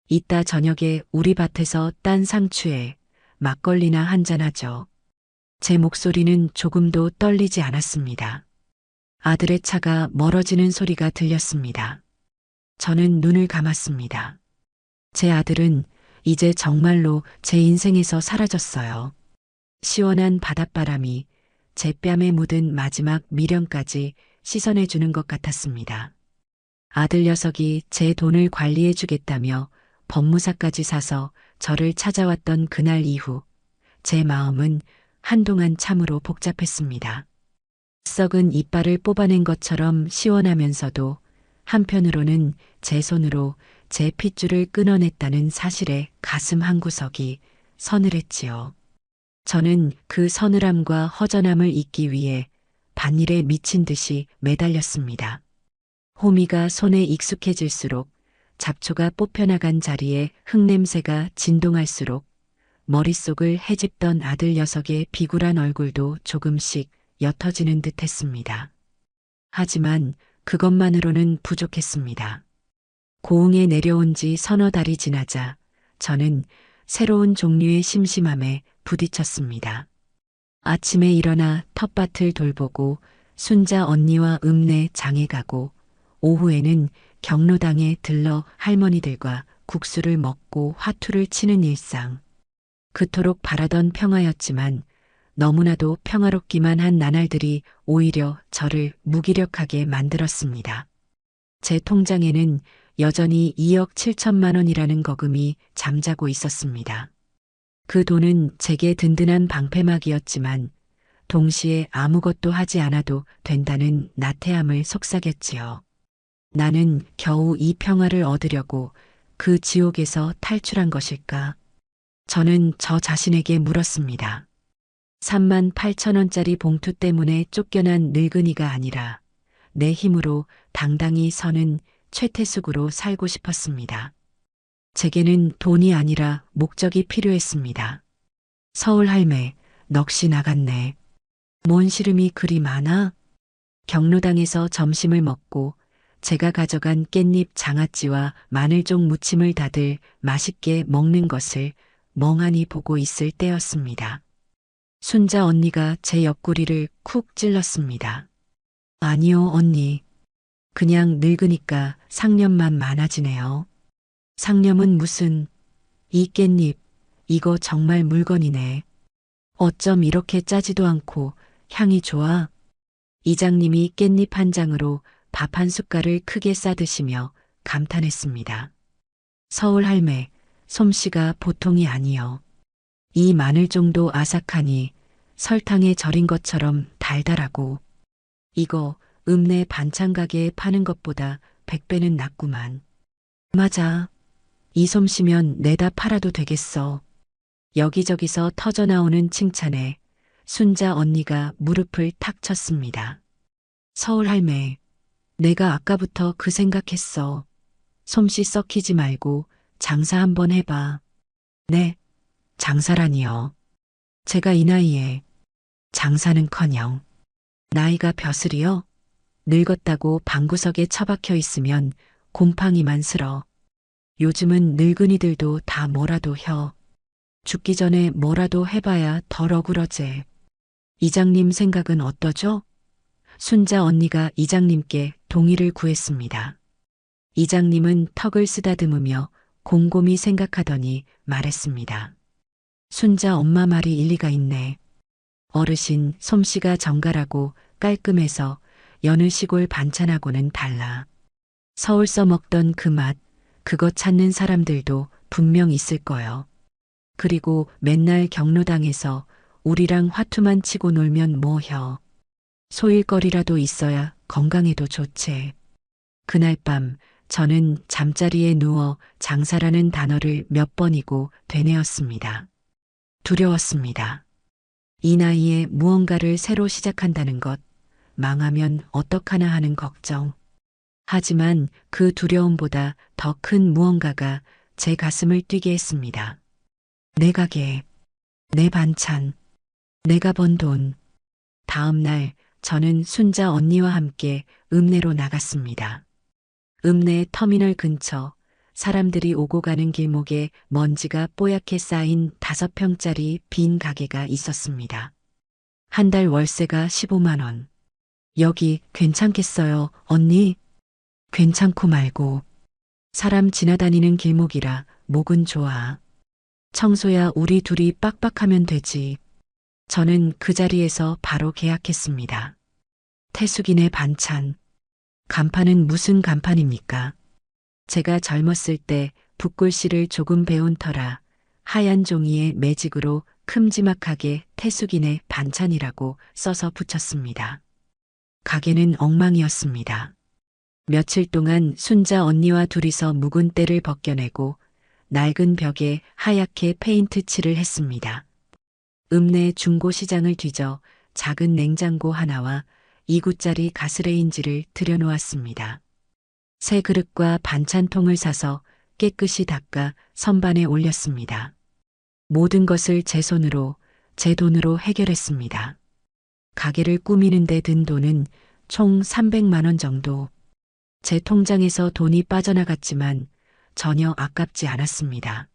이따 저녁에 우리 밭에서 딴 상추에 막걸리나 한잔하죠. 제 목소리는 조금도 떨리지 않았습니다. 아들의 차가 멀어지는 소리가 들렸습니다. 저는 눈을 감았습니다. 제 아들은 이제 정말로 제 인생에서 사라졌어요. 시원한 바닷바람이 제 뺨에 묻은 마지막 미련까지 씻어내주는 것 같았습니다. 아들 녀석이 제 돈을 관리해주겠다며 법무사까지 사서 저를 찾아왔던 그날 이후 제 마음은 한동안 참으로 복잡했습니다. 썩은 이빨을 뽑아낸 것처럼 시원하면서도 한편으로는 제 손으로 제 핏줄을 끊어냈다는 사실에 가슴 한구석이 서늘했지요. 저는 그 서늘함과 허전함을 잊기 위해 반일에 미친 듯이 매달렸습니다. 호미가 손에 익숙해질수록 잡초가 뽑혀나간 자리에 흙냄새가 진동할수록 머릿속을 헤집던 아들 녀석의 비굴한 얼굴도 조금씩 옅어지는 듯 했습니다. 하지만 그것만으로는 부족했습니다. 고흥에 내려온 지 서너 달이 지나자 저는 새로운 종류의 심심함에 부딪혔습니다. 아침에 일어나 텃밭을 돌보고 순자 언니와 읍내 장에 가고 오후에는 경로당에 들러 할머니들과 국수를 먹고 화투를 치는 일상. 그토록 바라던 평화였지만 너무나도 평화롭기만 한 나날들이 오히려 저를 무기력하게 만들었습니다. 제 통장에는 여전히 2억 7천만 원이라는 거금이 잠자고 있었습니다. 그 돈은 제게 든든한 방패막이었지만 동시에 아무것도 하지 않아도 된다는 나태함을 속삭였지요. 나는 겨우 이 평화를 얻으려고 그 지옥에서 탈출한 것일까? 저는 저 자신에게 물었습니다. 3만 8천 원짜리 봉투 때문에 쫓겨난 늙은이가 아니라 내 힘으로 당당히 서는 최태숙으로 살고 싶었습니다. 제게는 돈이 아니라 목적이 필요했습니다. 서울 할매, 넋이 나갔네. 뭔 시름이 그리 많아? 경로당에서 점심을 먹고 제가 가져간 깻잎 장아찌와 마늘종 무침을 다들 맛있게 먹는 것을 멍하니 보고 있을 때였습니다. 순자 언니가 제 옆구리를 쿡 찔렀습니다. 아니요, 언니. 그냥 늙으니까 상념만 많아지네요. 상념은 무슨, 이 깻잎, 이거 정말 물건이네. 어쩜 이렇게 짜지도 않고 향이 좋아? 이장님이 깻잎 한 장으로 밥 한 숟갈을 크게 싸드시며 감탄했습니다. 서울 할매, 솜씨가 보통이 아니여. 이 마늘 정도 아삭하니 설탕에 절인 것처럼 달달하고 이거 읍내 반찬 가게에 파는 것보다 100배는 낫구만. 맞아. 이 솜씨면 내다 팔아도 되겠어. 여기저기서 터져나오는 칭찬에 순자 언니가 무릎을 탁 쳤습니다. 서울 할매, 내가 아까부터 그 생각했어. 솜씨 썩히지 말고 장사 한번 해봐. 네, 장사라니요. 제가 이 나이에 장사는커녕 나이가 벼슬이요? 늙었다고 방구석에 처박혀 있으면 곰팡이만 슬어. 요즘은 늙은이들도 다 뭐라도 혀. 죽기 전에 뭐라도 해봐야 덜 억울하제. 이장님 생각은 어떠죠? 순자 언니가 이장님께 동의를 구했습니다. 이장님은 턱을 쓰다듬으며 곰곰이 생각하더니 말했습니다. 순자 엄마 말이 일리가 있네. 어르신 솜씨가 정갈하고 깔끔해서 여느 시골 반찬하고는 달라. 서울 써먹던 그 맛, 그거 찾는 사람들도 분명 있을 거요. 그리고 맨날 경로당에서 우리랑 화투만 치고 놀면 뭐혀. 소일거리라도 있어야 건강에도 좋지. 그날 밤 저는 잠자리에 누워 장사라는 단어를 몇 번이고 되뇌었습니다. 두려웠습니다. 이 나이에 무언가를 새로 시작한다는 것, 망하면 어떡하나 하는 걱정. 하지만 그 두려움보다 더 큰 무언가가 제 가슴을 뛰게 했습니다. 내 가게, 내 반찬, 내가 번 돈. 다음 날 저는 순자 언니와 함께 읍내로 나갔습니다. 읍내 터미널 근처 사람들이 오고 가는 길목에 먼지가 뽀얗게 쌓인 5평짜리 빈 가게가 있었습니다. 한 달 월세가 15만 원. 여기 괜찮겠어요, 언니? 괜찮고 말고. 사람 지나다니는 길목이라 목은 좋아. 청소야 우리 둘이 빡빡하면 되지. 저는 그 자리에서 바로 계약했습니다. 태숙이네 반찬. 간판은 무슨 간판입니까? 제가 젊었을 때 붓글씨를 조금 배운 터라 하얀 종이에 매직으로 큼지막하게 태숙이네 반찬이라고 써서 붙였습니다. 가게는 엉망이었습니다. 며칠 동안 순자 언니와 둘이서 묵은 때를 벗겨내고 낡은 벽에 하얗게 페인트 칠을 했습니다. 읍내 중고시장을 뒤져 작은 냉장고 하나와 2구짜리 가스레인지를 들여놓았습니다. 새 그릇과 반찬통을 사서 깨끗이 닦아 선반에 올렸습니다. 모든 것을 제 손으로, 제 돈으로 해결했습니다. 가게를 꾸미는 데 든 돈은 총 300만 원 정도. 제 통장에서 돈이 빠져나갔지만 전혀 아깝지 않았습니다.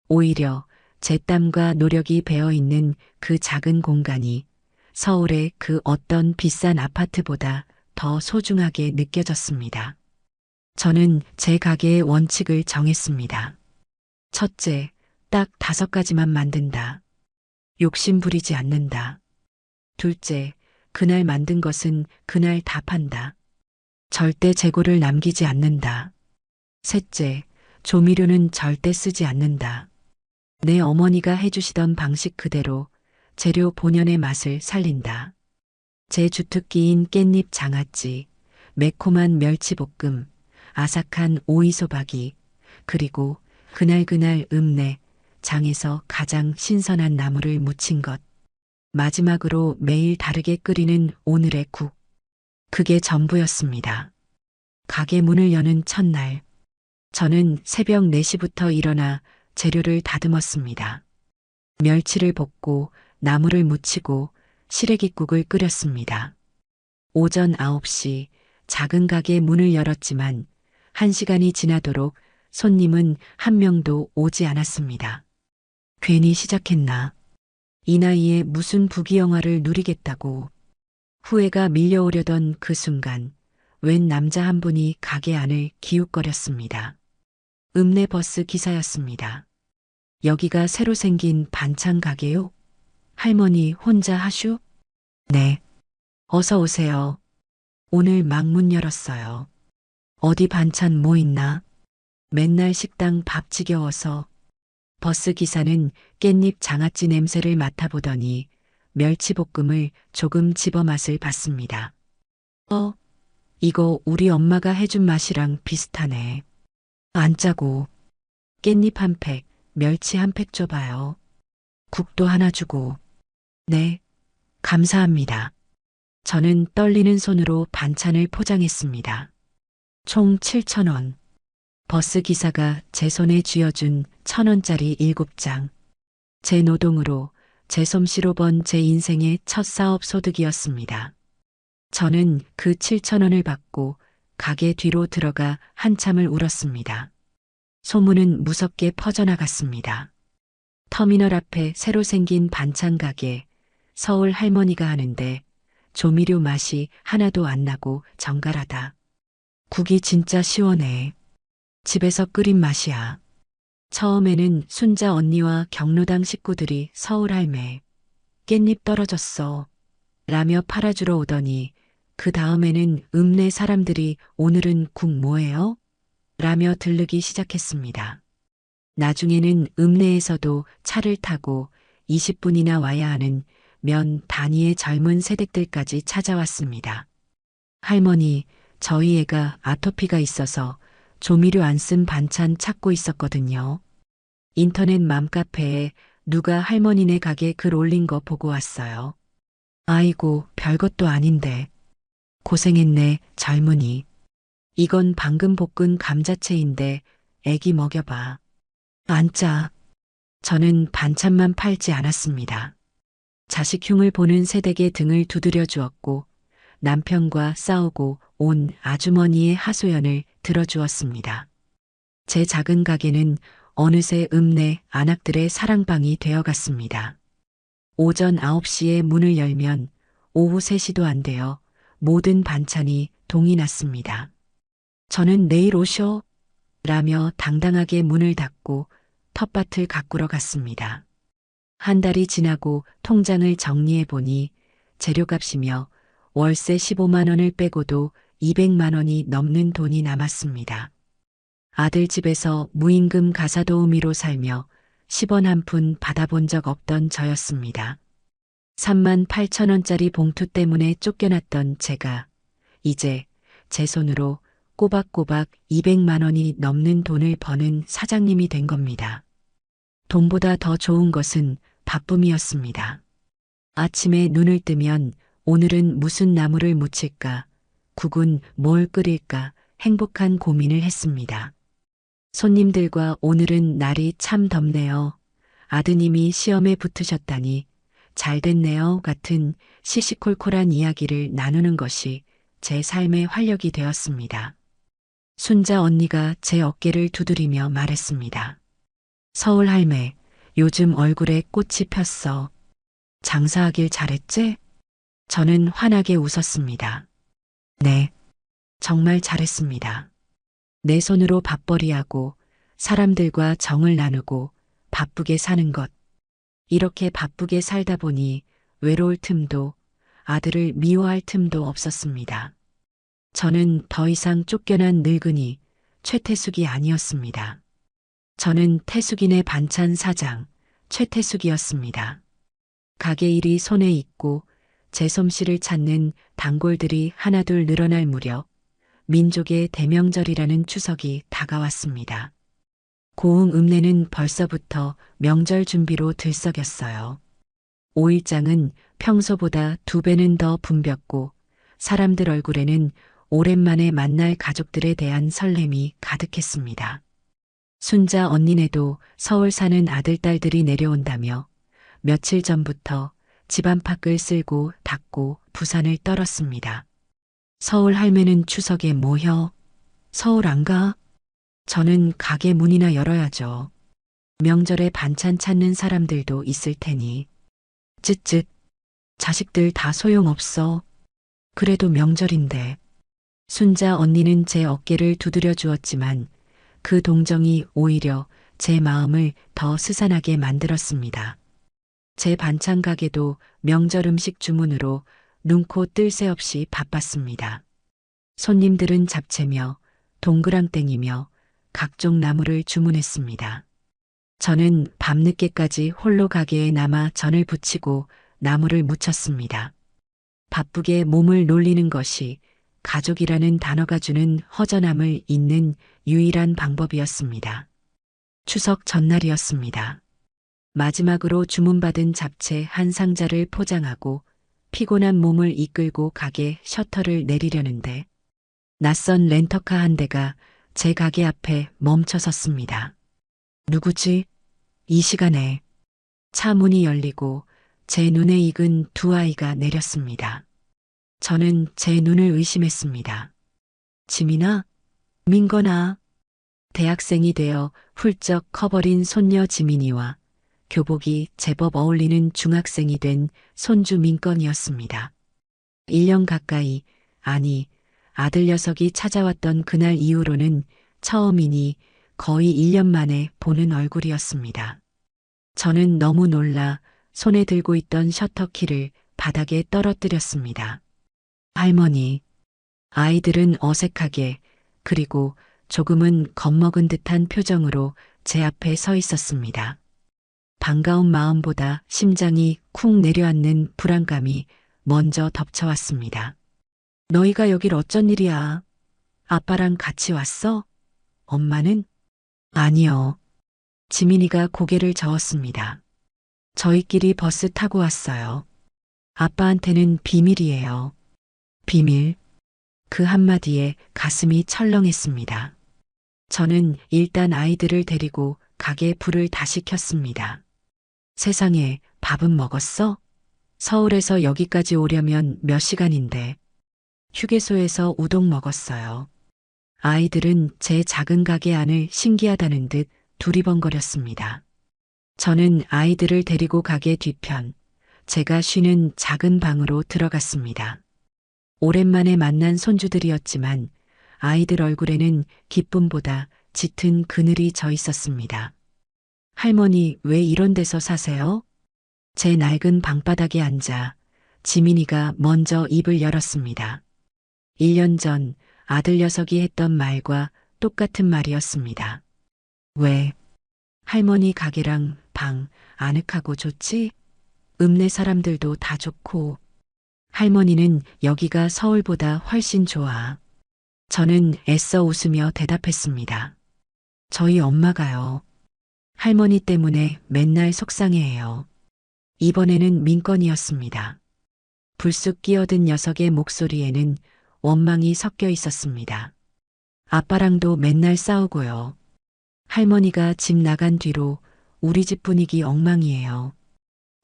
오히려 제 땀과 노력이 배어있는 그 작은 공간이 서울의 그 어떤 비싼 아파트보다 더 소중하게 느껴졌습니다. 저는 제 가게의 원칙을 정했습니다. 첫째, 딱 5가지만 만든다. 욕심 부리지 않는다. 둘째, 그날 만든 것은 그날 다 판다. 절대 재고를 남기지 않는다. 셋째, 조미료는 절대 쓰지 않는다. 내 어머니가 해주시던 방식 그대로 재료 본연의 맛을 살린다. 제 주특기인 깻잎 장아찌, 매콤한 멸치볶음, 아삭한 오이소박이, 그리고 그날그날 읍내 장에서 가장 신선한 나물을 무친 것. 마지막으로 매일 다르게 끓이는 오늘의 국. 그게 전부였습니다. 가게 문을 여는 첫날, 저는 새벽 4시부터 일어나 재료를 다듬었습니다. 멸치를 볶고 나물을 무치고 시래기국을 끓였습니다. 오전 9시 작은 가게 문을 열었지만 1시간이 지나도록 손님은 한 명도 오지 않았습니다. 괜히 시작했나? 이 나이에 무슨 부귀영화를 누리겠다고. 후회가 밀려오려던 그 순간 웬 남자 한 분이 가게 안을 기웃거렸습니다. 읍내 버스 기사였습니다. 여기가 새로 생긴 반찬 가게요? 할머니 혼자 하슈? 네. 어서 오세요. 오늘 막 문 열었어요. 어디 반찬 뭐 있나? 맨날 식당 밥 지겨워서. 버스 기사는 깻잎 장아찌 냄새를 맡아보더니 멸치볶음을 조금 집어 맛을 봤습니다. 이거 우리 엄마가 해준 맛이랑 비슷하네. 안 짜고. 깻잎 한 팩, 멸치 한 팩 줘봐요. 국도 하나 주고. 네, 감사합니다. 저는 떨리는 손으로 반찬을 포장했습니다. 총 7,000원. 버스 기사가 제 손에 쥐어준 1,000원짜리 7장. 제 노동으로 제 솜씨로 번 제 인생의 첫 사업 소득이었습니다. 저는 그 7,000원을 받고 가게 뒤로 들어가 한참을 울었습니다. 소문은 무섭게 퍼져나갔습니다. 터미널 앞에 새로 생긴 반찬 가게, 서울 할머니가 하는데 조미료 맛이 하나도 안 나고 정갈하다. 국이 진짜 시원해. 집에서 끓인 맛이야. 처음에는 순자 언니와 경로당 식구들이 서울 할매, 깻잎 떨어졌어. 라며 팔아주러 오더니 그 다음에는 읍내 사람들이 오늘은 국 뭐예요? 라며 들르기 시작했습니다. 나중에는 읍내에서도 차를 타고 20분이나 와야 하는 면 단위의 젊은 세댁들까지 찾아왔습니다. 할머니, 저희 애가 아토피가 있어서 조미료 안 쓴 반찬 찾고 있었거든요. 인터넷 맘카페에 누가 할머니네 가게 글 올린 거 보고 왔어요. 아이고, 별것도 아닌데. 고생했네, 젊은이. 이건 방금 볶은 감자채인데 애기 먹여봐. 안 짜. 저는 반찬만 팔지 않았습니다. 자식 흉을 보는 세댁의 등을 두드려 주었고 남편과 싸우고 온 아주머니의 하소연을 들어주었습니다. 제 작은 가게는 어느새 읍내 안악들의 사랑방이 되어갔습니다. 오전 9시에 문을 열면 오후 3시도 안 되어 모든 반찬이 동이 났습니다. 저는 내일 오쇼 라며 당당하게 문을 닫고 텃밭을 가꾸러 갔습니다. 한 달이 지나고 통장을 정리해 보니 재료값이며 월세 15만 원을 빼고도 200만 원이 넘는 돈이 남았습니다. 아들 집에서 무임금 가사도우미로 살며 10원 한 푼 받아본 적 없던 저였습니다. 3만 8천 원짜리 봉투 때문에 쫓겨났던 제가 이제 제 손으로 꼬박꼬박 200만 원이 넘는 돈을 버는 사장님이 된 겁니다. 돈보다 더 좋은 것은 바쁨이었습니다. 아침에 눈을 뜨면 오늘은 무슨 나물을 무칠까, 국은 뭘 끓일까 행복한 고민을 했습니다. 손님들과 오늘은 날이 참 덥네요. 아드님이 시험에 붙으셨다니 잘 됐네요 같은 시시콜콜한 이야기를 나누는 것이 제 삶의 활력이 되었습니다. 순자 언니가 제 어깨를 두드리며 말했습니다. 서울 할매, 요즘 얼굴에 꽃이 폈어. 장사하길 잘했지? 저는 환하게 웃었습니다. 네, 정말 잘했습니다. 내 손으로 밥벌이하고 사람들과 정을 나누고 바쁘게 사는 것. 이렇게 바쁘게 살다 보니 외로울 틈도 아들을 미워할 틈도 없었습니다. 저는 더 이상 쫓겨난 늙은이 최태숙이 아니었습니다. 저는 태숙이네 반찬 사장 최태숙이었습니다. 가게 일이 손에 있고 제 솜씨를 찾는 단골들이 하나둘 늘어날 무렵 민족의 대명절이라는 추석이 다가왔습니다. 고흥 읍내는 벌써부터 명절 준비로 들썩였어요. 5일장은 평소보다 2배는 더 붐볐고 사람들 얼굴에는 오랜만에 만날 가족들에 대한 설렘이 가득했습니다. 순자 언니네도 서울 사는 아들, 딸들이 내려온다며 며칠 전부터 집 안팎을 쓸고 닦고 부산을 떨었습니다. 서울 할매는 추석에 뭐혀? 서울 안 가? 저는 가게 문이나 열어야죠. 명절에 반찬 찾는 사람들도 있을 테니. 쯧쯧. 자식들 다 소용없어. 그래도 명절인데. 순자 언니는 제 어깨를 두드려 주었지만 그 동정이 오히려 제 마음을 더 스산하게 만들었습니다. 제 반찬 가게도 명절 음식 주문으로 눈코 뜰 새 없이 바빴습니다. 손님들은 잡채며 동그랑땡이며 각종 나물을 주문했습니다. 저는 밤늦게까지 홀로 가게에 남아 전을 부치고 나물을 무쳤습니다. 바쁘게 몸을 놀리는 것이 가족이라는 단어가 주는 허전함을 잇는 유일한 방법이었습니다. 추석 전날이었습니다. 마지막으로 주문받은 잡채 한 상자를 포장하고 피곤한 몸을 이끌고 가게 셔터를 내리려는데 낯선 렌터카 한 대가 제 가게 앞에 멈춰 섰습니다. 누구지? 이 시간에 차 문이 열리고 제 눈에 익은 두 아이가 내렸습니다. 저는 제 눈을 의심했습니다. 지민아? 민건아? 대학생이 되어 훌쩍 커버린 손녀 지민이와 교복이 제법 어울리는 중학생이 된 손주 민건이었습니다. 1년 가까이, 아니, 아들 녀석이 찾아왔던 그날 이후로는 처음이니 거의 1년 만에 보는 얼굴이었습니다. 저는 너무 놀라 손에 들고 있던 셔터키를 바닥에 떨어뜨렸습니다. 할머니, 아이들은 어색하게 그리고 조금은 겁먹은 듯한 표정으로 제 앞에 서 있었습니다. 반가운 마음보다 심장이 쿵 내려앉는 불안감이 먼저 덮쳐왔습니다. 너희가 여길 어쩐 일이야? 아빠랑 같이 왔어? 엄마는? 아니요. 지민이가 고개를 저었습니다. 저희끼리 버스 타고 왔어요. 아빠한테는 비밀이에요. 비밀? 그 한마디에 가슴이 철렁했습니다. 저는 일단 아이들을 데리고 가게 불을 다시 켰습니다. 세상에, 밥은 먹었어? 서울에서 여기까지 오려면 몇 시간인데. 휴게소에서 우동 먹었어요. 아이들은 제 작은 가게 안을 신기하다는 듯 두리번거렸습니다. 저는 아이들을 데리고 가게 뒤편, 제가 쉬는 작은 방으로 들어갔습니다. 오랜만에 만난 손주들이었지만 아이들 얼굴에는 기쁨보다 짙은 그늘이 져 있었습니다. 할머니, 왜 이런 데서 사세요? 제 낡은 방바닥에 앉아 지민이가 먼저 입을 열었습니다. 1년 전 아들 녀석이 했던 말과 똑같은 말이었습니다. 왜? 할머니 가게랑 방 아늑하고 좋지? 읍내 사람들도 다 좋고. 할머니는 여기가 서울보다 훨씬 좋아. 저는 애써 웃으며 대답했습니다. 저희 엄마가요. 할머니 때문에 맨날 속상해해요. 이번에는 민건이었습니다. 불쑥 끼어든 녀석의 목소리에는 원망이 섞여 있었습니다. 아빠랑도 맨날 싸우고요. 할머니가 집 나간 뒤로 우리 집 분위기 엉망이에요.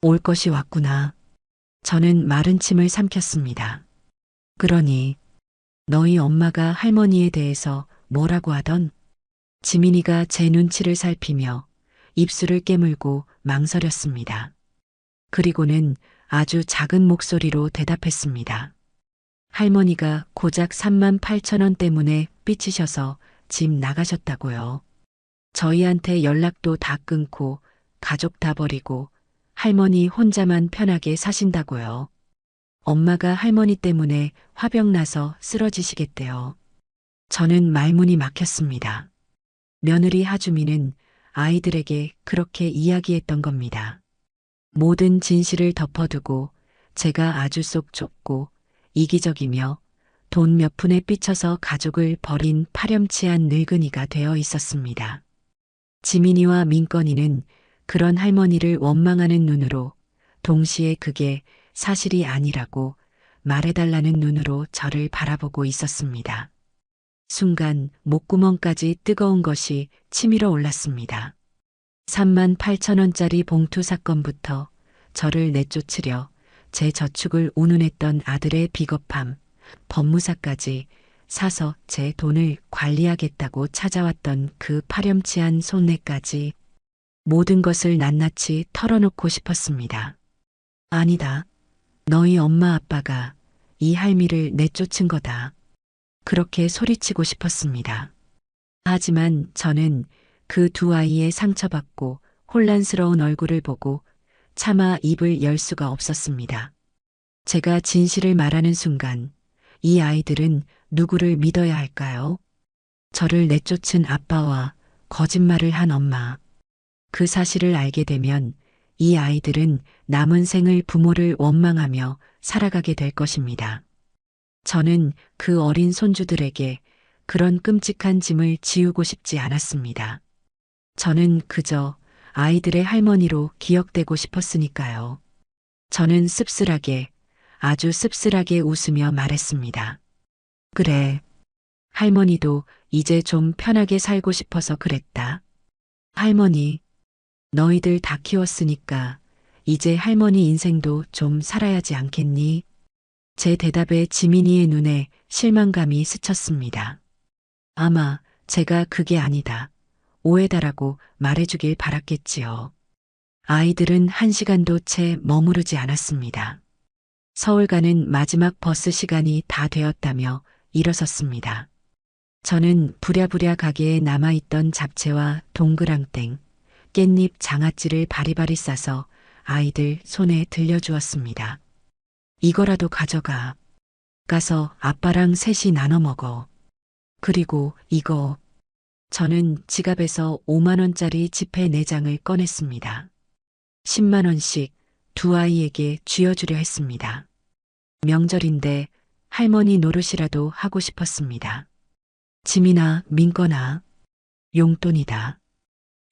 올 것이 왔구나. 저는 마른 침을 삼켰습니다. 그러니 너희 엄마가 할머니에 대해서 뭐라고 하던? 지민이가 제 눈치를 살피며 입술을 깨물고 망설였습니다. 그리고는 아주 작은 목소리로 대답했습니다. 할머니가 고작 38,000원 때문에 삐치셔서 집 나가셨다고요. 저희한테 연락도 다 끊고 가족 다 버리고 할머니 혼자만 편하게 사신다고요. 엄마가 할머니 때문에 화병 나서 쓰러지시겠대요. 저는 말문이 막혔습니다. 며느리 하주미는 아이들에게 그렇게 이야기했던 겁니다. 모든 진실을 덮어두고 제가 아주 속 좁고 이기적이며 돈 몇 푼에 삐쳐서 가족을 버린 파렴치한 늙은이가 되어 있었습니다. 지민이와 민건이는 그런 할머니를 원망하는 눈으로 동시에 그게 사실이 아니라고 말해달라는 눈으로 저를 바라보고 있었습니다. 순간 목구멍까지 뜨거운 것이 치밀어 올랐습니다. 38,000원짜리 봉투 사건부터 저를 내쫓으려 제 저축을 운운했던 아들의 비겁함, 법무사까지 사서 제 돈을 관리하겠다고 찾아왔던 그 파렴치한 손내까지 모든 것을 낱낱이 털어놓고 싶었습니다. 아니다. 너희 엄마 아빠가 이 할미를 내쫓은 거다. 그렇게 소리치고 싶었습니다. 하지만 저는 그 두 아이의 상처받고 혼란스러운 얼굴을 보고 차마 입을 열 수가 없었습니다. 제가 진실을 말하는 순간 이 아이들은 누구를 믿어야 할까요? 저를 내쫓은 아빠와 거짓말을 한 엄마. 그 사실을 알게 되면 이 아이들은 남은 생을 부모를 원망하며 살아가게 될 것입니다. 저는 그 어린 손주들에게 그런 끔찍한 짐을 지우고 싶지 않았습니다. 저는 그저 아이들의 할머니로 기억되고 싶었으니까요. 저는 씁쓸하게, 아주 씁쓸하게 웃으며 말했습니다. 그래. 할머니도 이제 좀 편하게 살고 싶어서 그랬다. 할머니, 너희들 다 키웠으니까 이제 할머니 인생도 좀 살아야지 않겠니? 제 대답에 지민이의 눈에 실망감이 스쳤습니다. 아마 제가 그게 아니다. 오해다라고 말해주길 바랐겠지요. 아이들은 1시간도 채 머무르지 않았습니다. 서울 가는 마지막 버스 시간이 다 되었다며 일어섰습니다. 저는 부랴부랴 가게에 남아있던 잡채와 동그랑땡, 깻잎 장아찌를 바리바리 싸서 아이들 손에 들려주었습니다. 이거라도 가져가. 가서 아빠랑 셋이 나눠 먹어. 그리고 이거. 저는 지갑에서 5만 원짜리 지폐 4장을 꺼냈습니다. 10만 원씩 두 아이에게 쥐어주려 했습니다. 명절인데 할머니 노릇이라도 하고 싶었습니다. 지민아, 민건아, 용돈이다.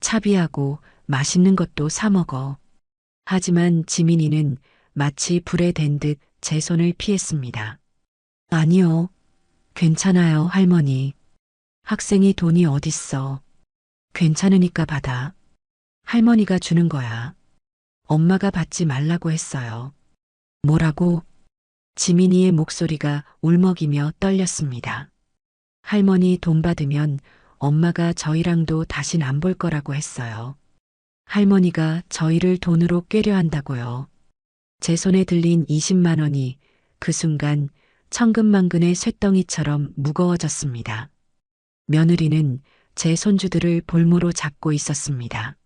차비하고 맛있는 것도 사 먹어. 하지만 지민이는 마치 불에 댄 듯 제 손을 피했습니다. 아니요. 괜찮아요, 할머니. 학생이 돈이 어딨어. 괜찮으니까 받아. 할머니가 주는 거야. 엄마가 받지 말라고 했어요. 뭐라고? 지민이의 목소리가 울먹이며 떨렸습니다. 할머니 돈 받으면 엄마가 저희랑도 다신 안 볼 거라고 했어요. 할머니가 저희를 돈으로 꾀려 한다고요. 제 손에 들린 20만 원이 그 순간 천근만근의 쇳덩이처럼 무거워졌습니다. 며느리는 제 손주들을 볼모로 잡고 있었습니다.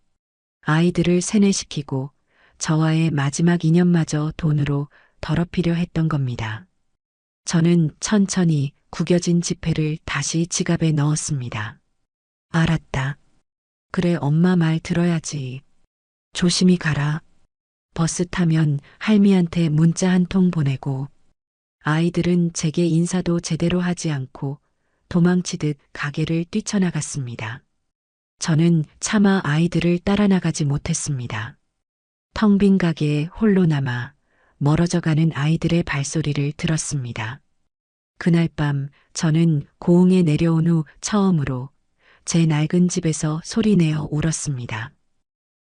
아이들을 세뇌시키고 저와의 마지막 인연마저 돈으로 더럽히려 했던 겁니다. 저는 천천히 구겨진 지폐를 다시 지갑에 넣었습니다. 알았다. 그래, 엄마 말 들어야지. 조심히 가라. 버스 타면 할미한테 문자 한 통 보내고. 아이들은 제게 인사도 제대로 하지 않고 도망치듯 가게를 뛰쳐나갔습니다. 저는 차마 아이들을 따라 나가지 못했습니다. 텅 빈 가게에 홀로 남아 멀어져가는 아이들의 발소리를 들었습니다. 그날 밤 저는 고흥에 내려온 후 처음으로 제 낡은 집에서 소리내어 울었습니다.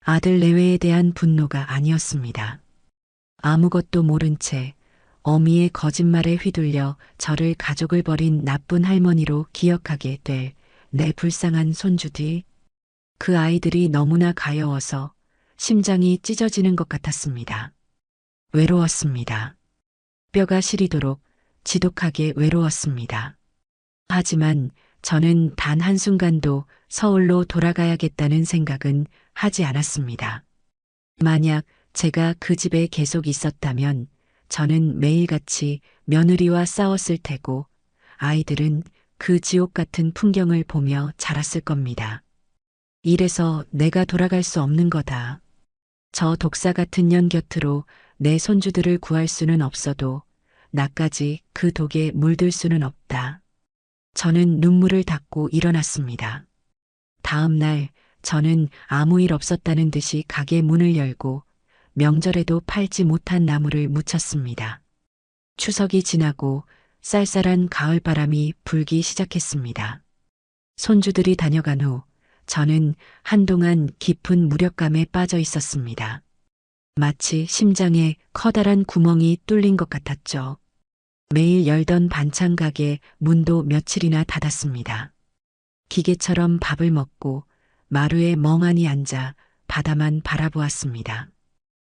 아들 내외에 대한 분노가 아니었습니다. 아무것도 모른 채 어미의 거짓말에 휘둘려 저를 가족을 버린 나쁜 할머니로 기억하게 될 내 불쌍한 손주들. 그 아이들이 너무나 가여워서 심장이 찢어지는 것 같았습니다. 외로웠습니다. 뼈가 시리도록 지독하게 외로웠습니다. 하지만 저는 단 한순간도 서울로 돌아가야겠다는 생각은 하지 않았습니다. 만약 제가 그 집에 계속 있었다면 저는 매일같이 며느리와 싸웠을 테고 아이들은 그 지옥 같은 풍경을 보며 자랐을 겁니다. 이래서 내가 돌아갈 수 없는 거다. 저 독사 같은 년 곁으로 내 손주들을 구할 수는 없어도 나까지 그 독에 물들 수는 없다. 저는 눈물을 닦고 일어났습니다. 다음 날 저는 아무 일 없었다는 듯이 가게 문을 열고 명절에도 팔지 못한 나무를 묻혔습니다. 추석이 지나고 쌀쌀한 가을바람이 불기 시작했습니다. 손주들이 다녀간 후 저는 한동안 깊은 무력감에 빠져 있었습니다. 마치 심장에 커다란 구멍이 뚫린 것 같았죠. 매일 열던 반찬 가게 문도 며칠이나 닫았습니다. 기계처럼 밥을 먹고 마루에 멍하니 앉아 바다만 바라보았습니다.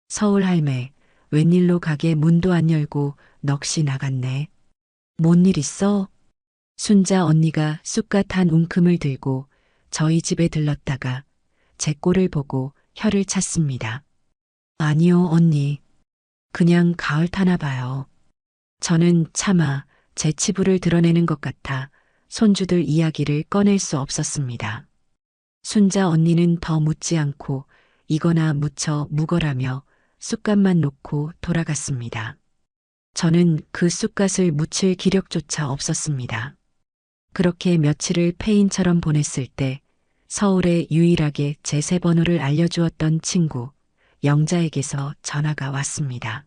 서울 할매, 웬일로 가게 문도 안 열고 넋이 나갔네. 뭔 일 있어? 순자 언니가 쑥갓 한 웅큼을 들고 저희 집에 들렀다가 제 꼴을 보고 혀를 찼습니다. 아니요, 언니. 그냥 가을 타나 봐요. 저는 차마 제 치부를 드러내는 것 같아 손주들 이야기를 꺼낼 수 없었습니다. 순자 언니는 더 묻지 않고 이거나 묻혀 묵어라며 쑥갓만 놓고 돌아갔습니다. 저는 그 쑥갓을 묻힐 기력조차 없었습니다. 그렇게 며칠을 폐인처럼 보냈을 때 서울에 유일하게 제 새 번호를 알려주었던 친구 영자에게서 전화가 왔습니다.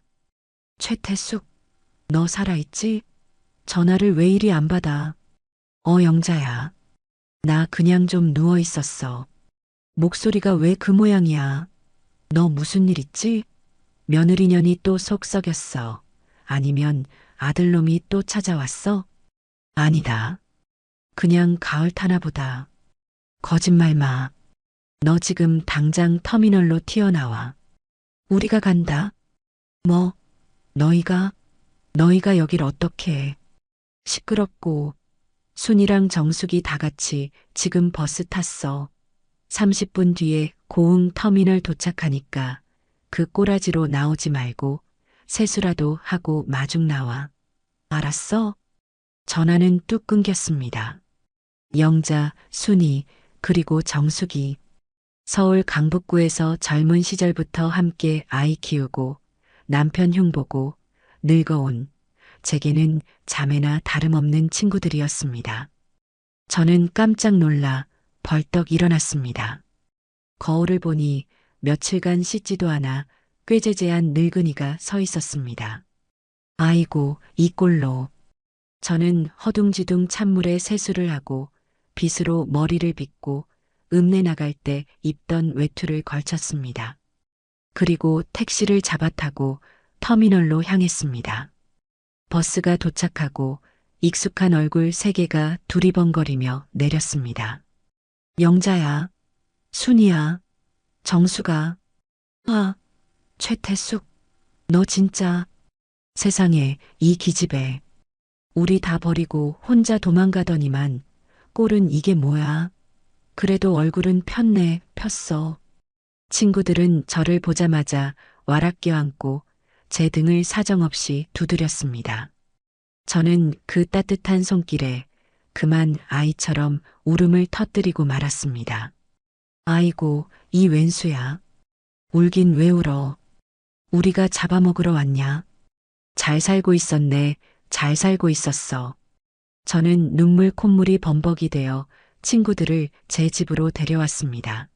최태숙, 너 살아있지? 전화를 왜 이리 안 받아? 영자야. 나 그냥 좀 누워 있었어. 목소리가 왜 그 모양이야? 너 무슨 일 있지? 며느리년이 또 속 썩였어. 아니면 아들놈이 또 찾아왔어? 아니다. 그냥 가을 타나 보다. 거짓말 마. 너 지금 당장 터미널로 튀어나와. 우리가 간다. 뭐? 너희가 여길 어떻게 해? 시끄럽고 순이랑 정숙이 다 같이 지금 버스 탔어. 30분 뒤에 고흥 터미널 도착하니까 그 꼬라지로 나오지 말고 세수라도 하고 마중 나와. 알았어? 전화는 뚝 끊겼습니다. 영자, 순이, 그리고 정숙이 서울 강북구에서 젊은 시절부터 함께 아이 키우고 남편 흉보고 늙어온 제게는 자매나 다름없는 친구들이었습니다. 저는 깜짝 놀라 벌떡 일어났습니다. 거울을 보니 며칠간 씻지도 않아 꾀재재한 늙은이가 서 있었습니다. 아이고, 이 꼴로. 저는 허둥지둥 찬물에 세수를 하고 빗으로 머리를 빗고 읍내 나갈 때 입던 외투를 걸쳤습니다. 그리고 택시를 잡아 타고 터미널로 향했습니다. 버스가 도착하고 익숙한 얼굴 세 개가 두리번거리며 내렸습니다. 영자야, 순이야, 정수가, 최태숙, 너 진짜 세상에 이 기집애. 우리 다 버리고 혼자 도망가더니만 꼴은 이게 뭐야. 그래도 얼굴은 폈어. 친구들은 저를 보자마자 와락 껴안고 제 등을 사정없이 두드렸습니다. 저는 그 따뜻한 손길에 그만 아이처럼 울음을 터뜨리고 말았습니다. 아이고, 이 웬수야. 울긴 왜 울어. 우리가 잡아먹으러 왔냐. 잘 살고 있었네. 잘 살고 있었어. 저는 눈물 콧물이 범벅이 되어 친구들을 제 집으로 데려왔습니다.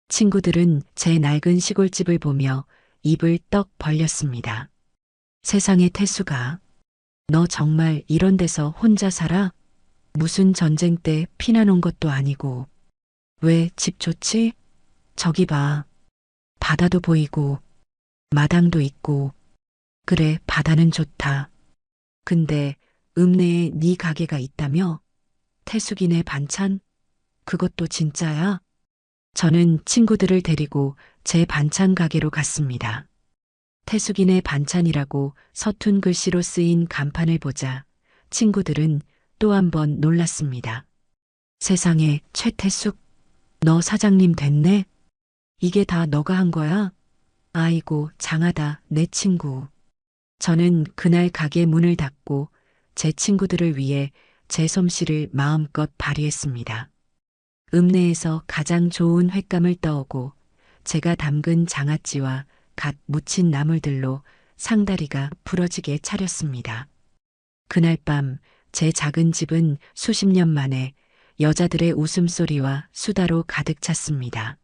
친구들은 제 낡은 시골집을 보며 입을 떡 벌렸습니다. 세상에 태수가, 너 정말 이런 데서 혼자 살아? 무슨 전쟁 때 피난 온 것도 아니고. 왜 집 좋지? 저기 봐. 바다도 보이고 마당도 있고. 그래, 바다는 좋다. 근데 읍내에 네 가게가 있다며? 태숙이네 반찬? 그것도 진짜야? 저는 친구들을 데리고 제 반찬 가게로 갔습니다. 태숙이네 반찬이라고 서툰 글씨로 쓰인 간판을 보자 친구들은 또 한 번 놀랐습니다. 세상에, 최태숙, 너 사장님 됐네? 이게 다 너가 한 거야? 아이고, 장하다, 내 친구. 저는 그날 가게 문을 닫고 제 친구들을 위해 제 솜씨를 마음껏 발휘했습니다. 읍내에서 가장 좋은 횟감을 떠오고 제가 담근 장아찌와 갓 무친 나물들로 상다리가 부러지게 차렸습니다. 그날 밤 제 작은 집은 수십 년 만에 여자들의 웃음소리와 수다로 가득 찼습니다.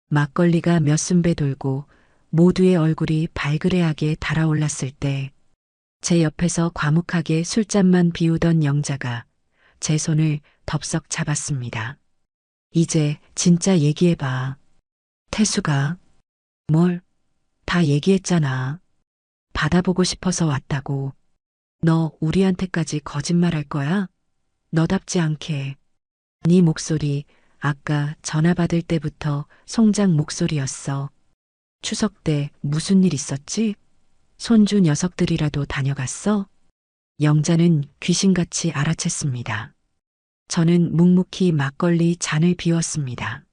막걸리가 몇 순배 돌고 모두의 얼굴이 발그레하게 달아올랐을 때 제 옆에서 과묵하게 술잔만 비우던 영자가 제 손을 덥석 잡았습니다. 이제 진짜 얘기해봐. 태수가. 뭘? 다 얘기했잖아. 받아보고 싶어서 왔다고. 너 우리한테까지 거짓말할 거야? 너답지 않게. 네 목소리 아까 전화 받을 때부터 송장 목소리였어. 추석 때 무슨 일 있었지? 손주 녀석들이라도 다녀갔어? 영자는 귀신같이 알아챘습니다. 저는 묵묵히 막걸리 잔을 비웠습니다.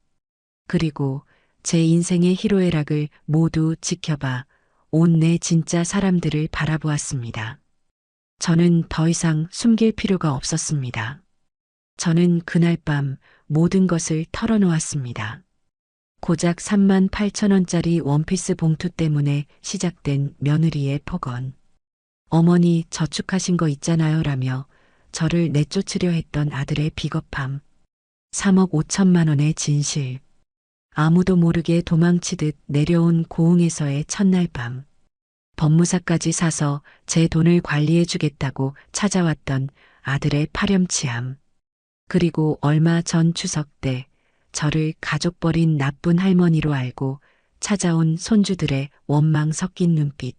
그리고 제 인생의 희로애락을 모두 지켜봐 온 내 진짜 사람들을 바라보았습니다. 저는 더 이상 숨길 필요가 없었습니다. 저는 그날 밤 모든 것을 털어놓았습니다. 고작 38,000원짜리 원피스 봉투 때문에 시작된 며느리의 폭언. 어머니 저축하신 거 있잖아요 라며 저를 내쫓으려 했던 아들의 비겁함. 3억 5천만 원의 진실. 아무도 모르게 도망치듯 내려온 고흥에서의 첫날 밤. 법무사까지 사서 제 돈을 관리해 주겠다고 찾아왔던 아들의 파렴치함. 그리고 얼마 전 추석 때 저를 가족 버린 나쁜 할머니로 알고 찾아온 손주들의 원망 섞인 눈빛.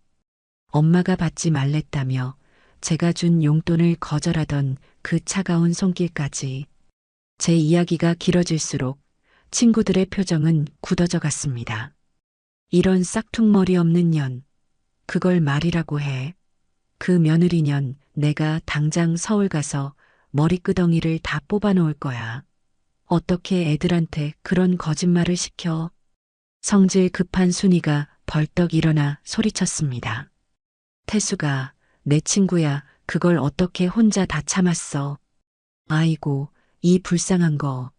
엄마가 받지 말랬다며 제가 준 용돈을 거절하던 그 차가운 손길까지. 제 이야기가 길어질수록 친구들의 표정은 굳어져 갔습니다. 이런 싹퉁머리 없는 년, 그걸 말이라고 해. 그 며느리년 내가 당장 서울 가서 머리끄덩이를 다 뽑아놓을 거야. 어떻게 애들한테 그런 거짓말을 시켜? 성질 급한 순이가 벌떡 일어나 소리쳤습니다. 태수가 내 친구야. 그걸 어떻게 혼자 다 참았어. 아이고, 이 불쌍한 거.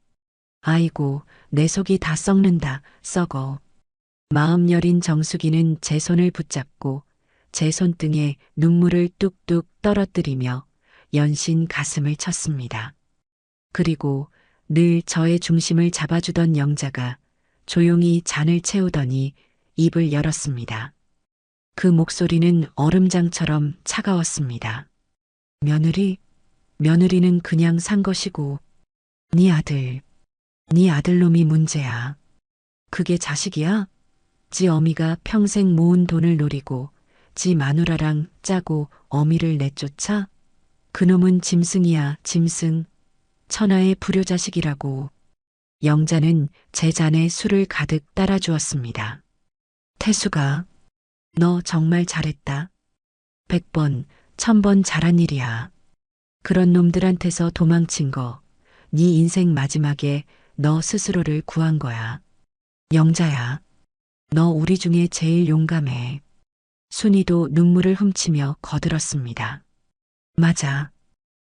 아이고, 내 속이 다 썩는다, 썩어. 마음 여린 정수기는 제 손을 붙잡고 제 손등에 눈물을 뚝뚝 떨어뜨리며 연신 가슴을 쳤습니다. 그리고 늘 저의 중심을 잡아주던 영자가 조용히 잔을 채우더니 입을 열었습니다. 그 목소리는 얼음장처럼 차가웠습니다. 며느리는 그냥 산 것이고 네 아들놈이 문제야. 그게 자식이야? 지 어미가 평생 모은 돈을 노리고 지 마누라랑 짜고 어미를 내쫓아? 그놈은 짐승이야, 짐승. 천하의 불효자식이라고. 영자는 제 잔에 술을 가득 따라주었습니다. 태수가 너 정말 잘했다. 100번, 1000번 잘한 일이야. 그런 놈들한테서 도망친 거, 네 인생 마지막에 너 스스로를 구한 거야. 영자야, 너 우리 중에 제일 용감해. 순이도 눈물을 훔치며 거들었습니다. 맞아.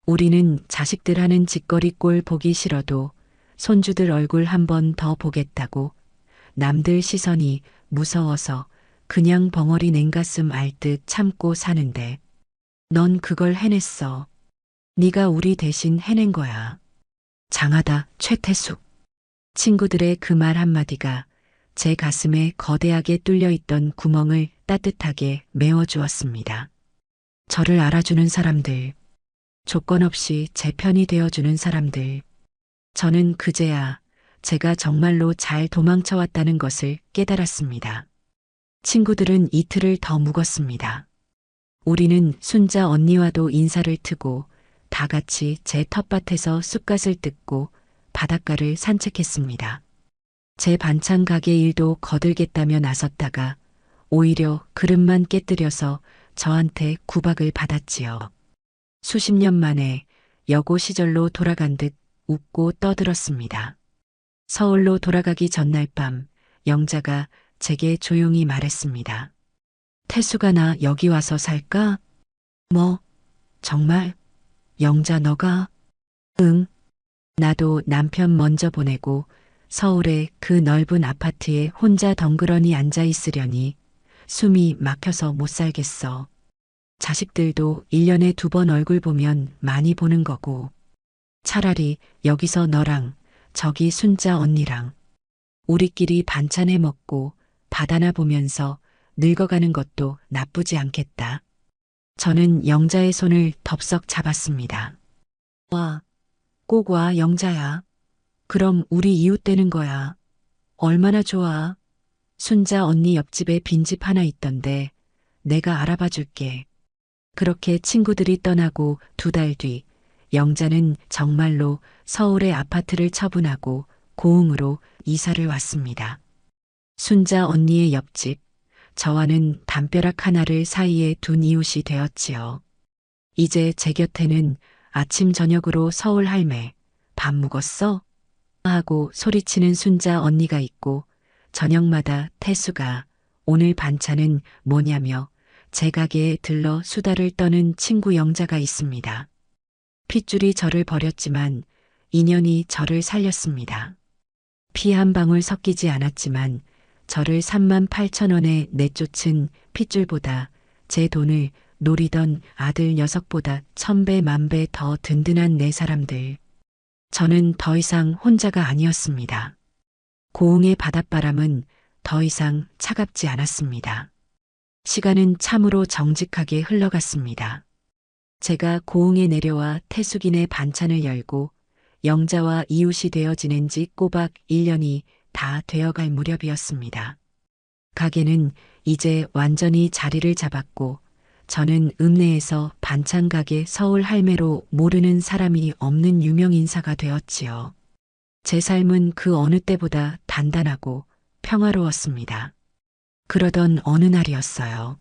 우리는 자식들 하는 짓거리 꼴 보기 싫어도 손주들 얼굴 한 번 더 보겠다고 남들 시선이 무서워서 그냥 벙어리 냉가슴 앓듯 참고 사는데 넌 그걸 해냈어. 네가 우리 대신 해낸 거야. 장하다, 최태숙. 친구들의 그 말 한마디가 제 가슴에 거대하게 뚫려있던 구멍을 따뜻하게 메워주었습니다. 저를 알아주는 사람들, 조건 없이 제 편이 되어주는 사람들. 저는 그제야 제가 정말로 잘 도망쳐왔다는 것을 깨달았습니다. 친구들은 이틀을 더 묵었습니다. 우리는 순자 언니와도 인사를 트고 다 같이 제 텃밭에서 쑥갓을 뜯고 바닷가를 산책했습니다. 제 반찬 가게 일도 거들겠다며 나섰다가 오히려 그릇만 깨뜨려서 저한테 구박을 받았지요. 수십 년 만에 여고 시절로 돌아간 듯 웃고 떠들었습니다. 서울로 돌아가기 전날 밤 영자가 제게 조용히 말했습니다. 태수가 나 여기 와서 살까? 뭐? 정말? 영자 너가? 응. 나도 남편 먼저 보내고 서울의 그 넓은 아파트에 혼자 덩그러니 앉아 있으려니 숨이 막혀서 못 살겠어. 자식들도 1년에 2번 얼굴 보면 많이 보는 거고. 차라리 여기서 너랑 저기 순자 언니랑 우리끼리 반찬 해 먹고 바다나 보면서 늙어가는 것도 나쁘지 않겠다. 저는 영자의 손을 덥석 잡았습니다. 와, 꼭 와, 영자야. 그럼 우리 이웃 되는 거야. 얼마나 좋아. 순자 언니 옆집에 빈집 하나 있던데 내가 알아봐 줄게. 그렇게 친구들이 떠나고 2달 뒤 영자는 정말로 서울의 아파트를 처분하고 고흥으로 이사를 왔습니다. 순자 언니의 옆집, 저와는 담벼락 하나를 사이에 둔 이웃이 되었지요. 이제 제 곁에는 아침 저녁으로 서울 할매, 밥 묵었어? 하고 소리치는 순자 언니가 있고 저녁마다 태수가 오늘 반찬은 뭐냐며 제 가게에 들러 수다를 떠는 친구 영자가 있습니다. 핏줄이 저를 버렸지만 인연이 저를 살렸습니다. 피 한 방울 섞이지 않았지만 저를 3만 8천 원에 내쫓은 핏줄보다 제 돈을 노리던 아들 녀석보다 1000배 만배 더 든든한 네 사람들. 저는 더 이상 혼자가 아니었습니다. 고흥의 바닷바람은 더 이상 차갑지 않았습니다. 시간은 참으로 정직하게 흘러갔습니다. 제가 고흥에 내려와 태숙이네 반찬을 열고 영자와 이웃이 되어 지낸 지 꼬박 1년이 다 되어갈 무렵이었습니다. 가게는 이제 완전히 자리를 잡았고 저는 읍내에서 반찬 가게 서울 할매로 모르는 사람이 없는 유명 인사가 되었지요. 제 삶은 그 어느 때보다 단단하고 평화로웠습니다. 그러던 어느 날이었어요.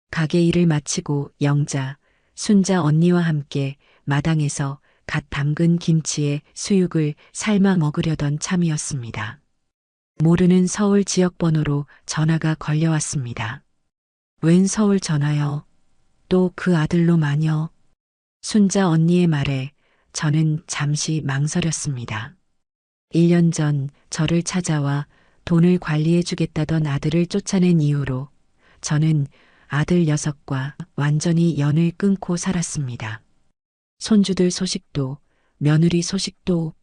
가게 일을 마치고 영자, 순자 언니와 함께 마당에서 갓 담근 김치에 수육을 삶아 먹으려던 참이었습니다. 모르는 서울 지역 번호로 전화가 걸려왔습니다. 웬 서울 전화요? 또 그 아들로 마녀? 순자 언니의 말에 저는 잠시 망설였습니다. 1년 전 저를 찾아와 돈을 관리해 주겠다던 아들을 쫓아낸 이후로 저는 아들 녀석과 완전히 연을 끊고 살았습니다. 손주들 소식도 며느리 소식도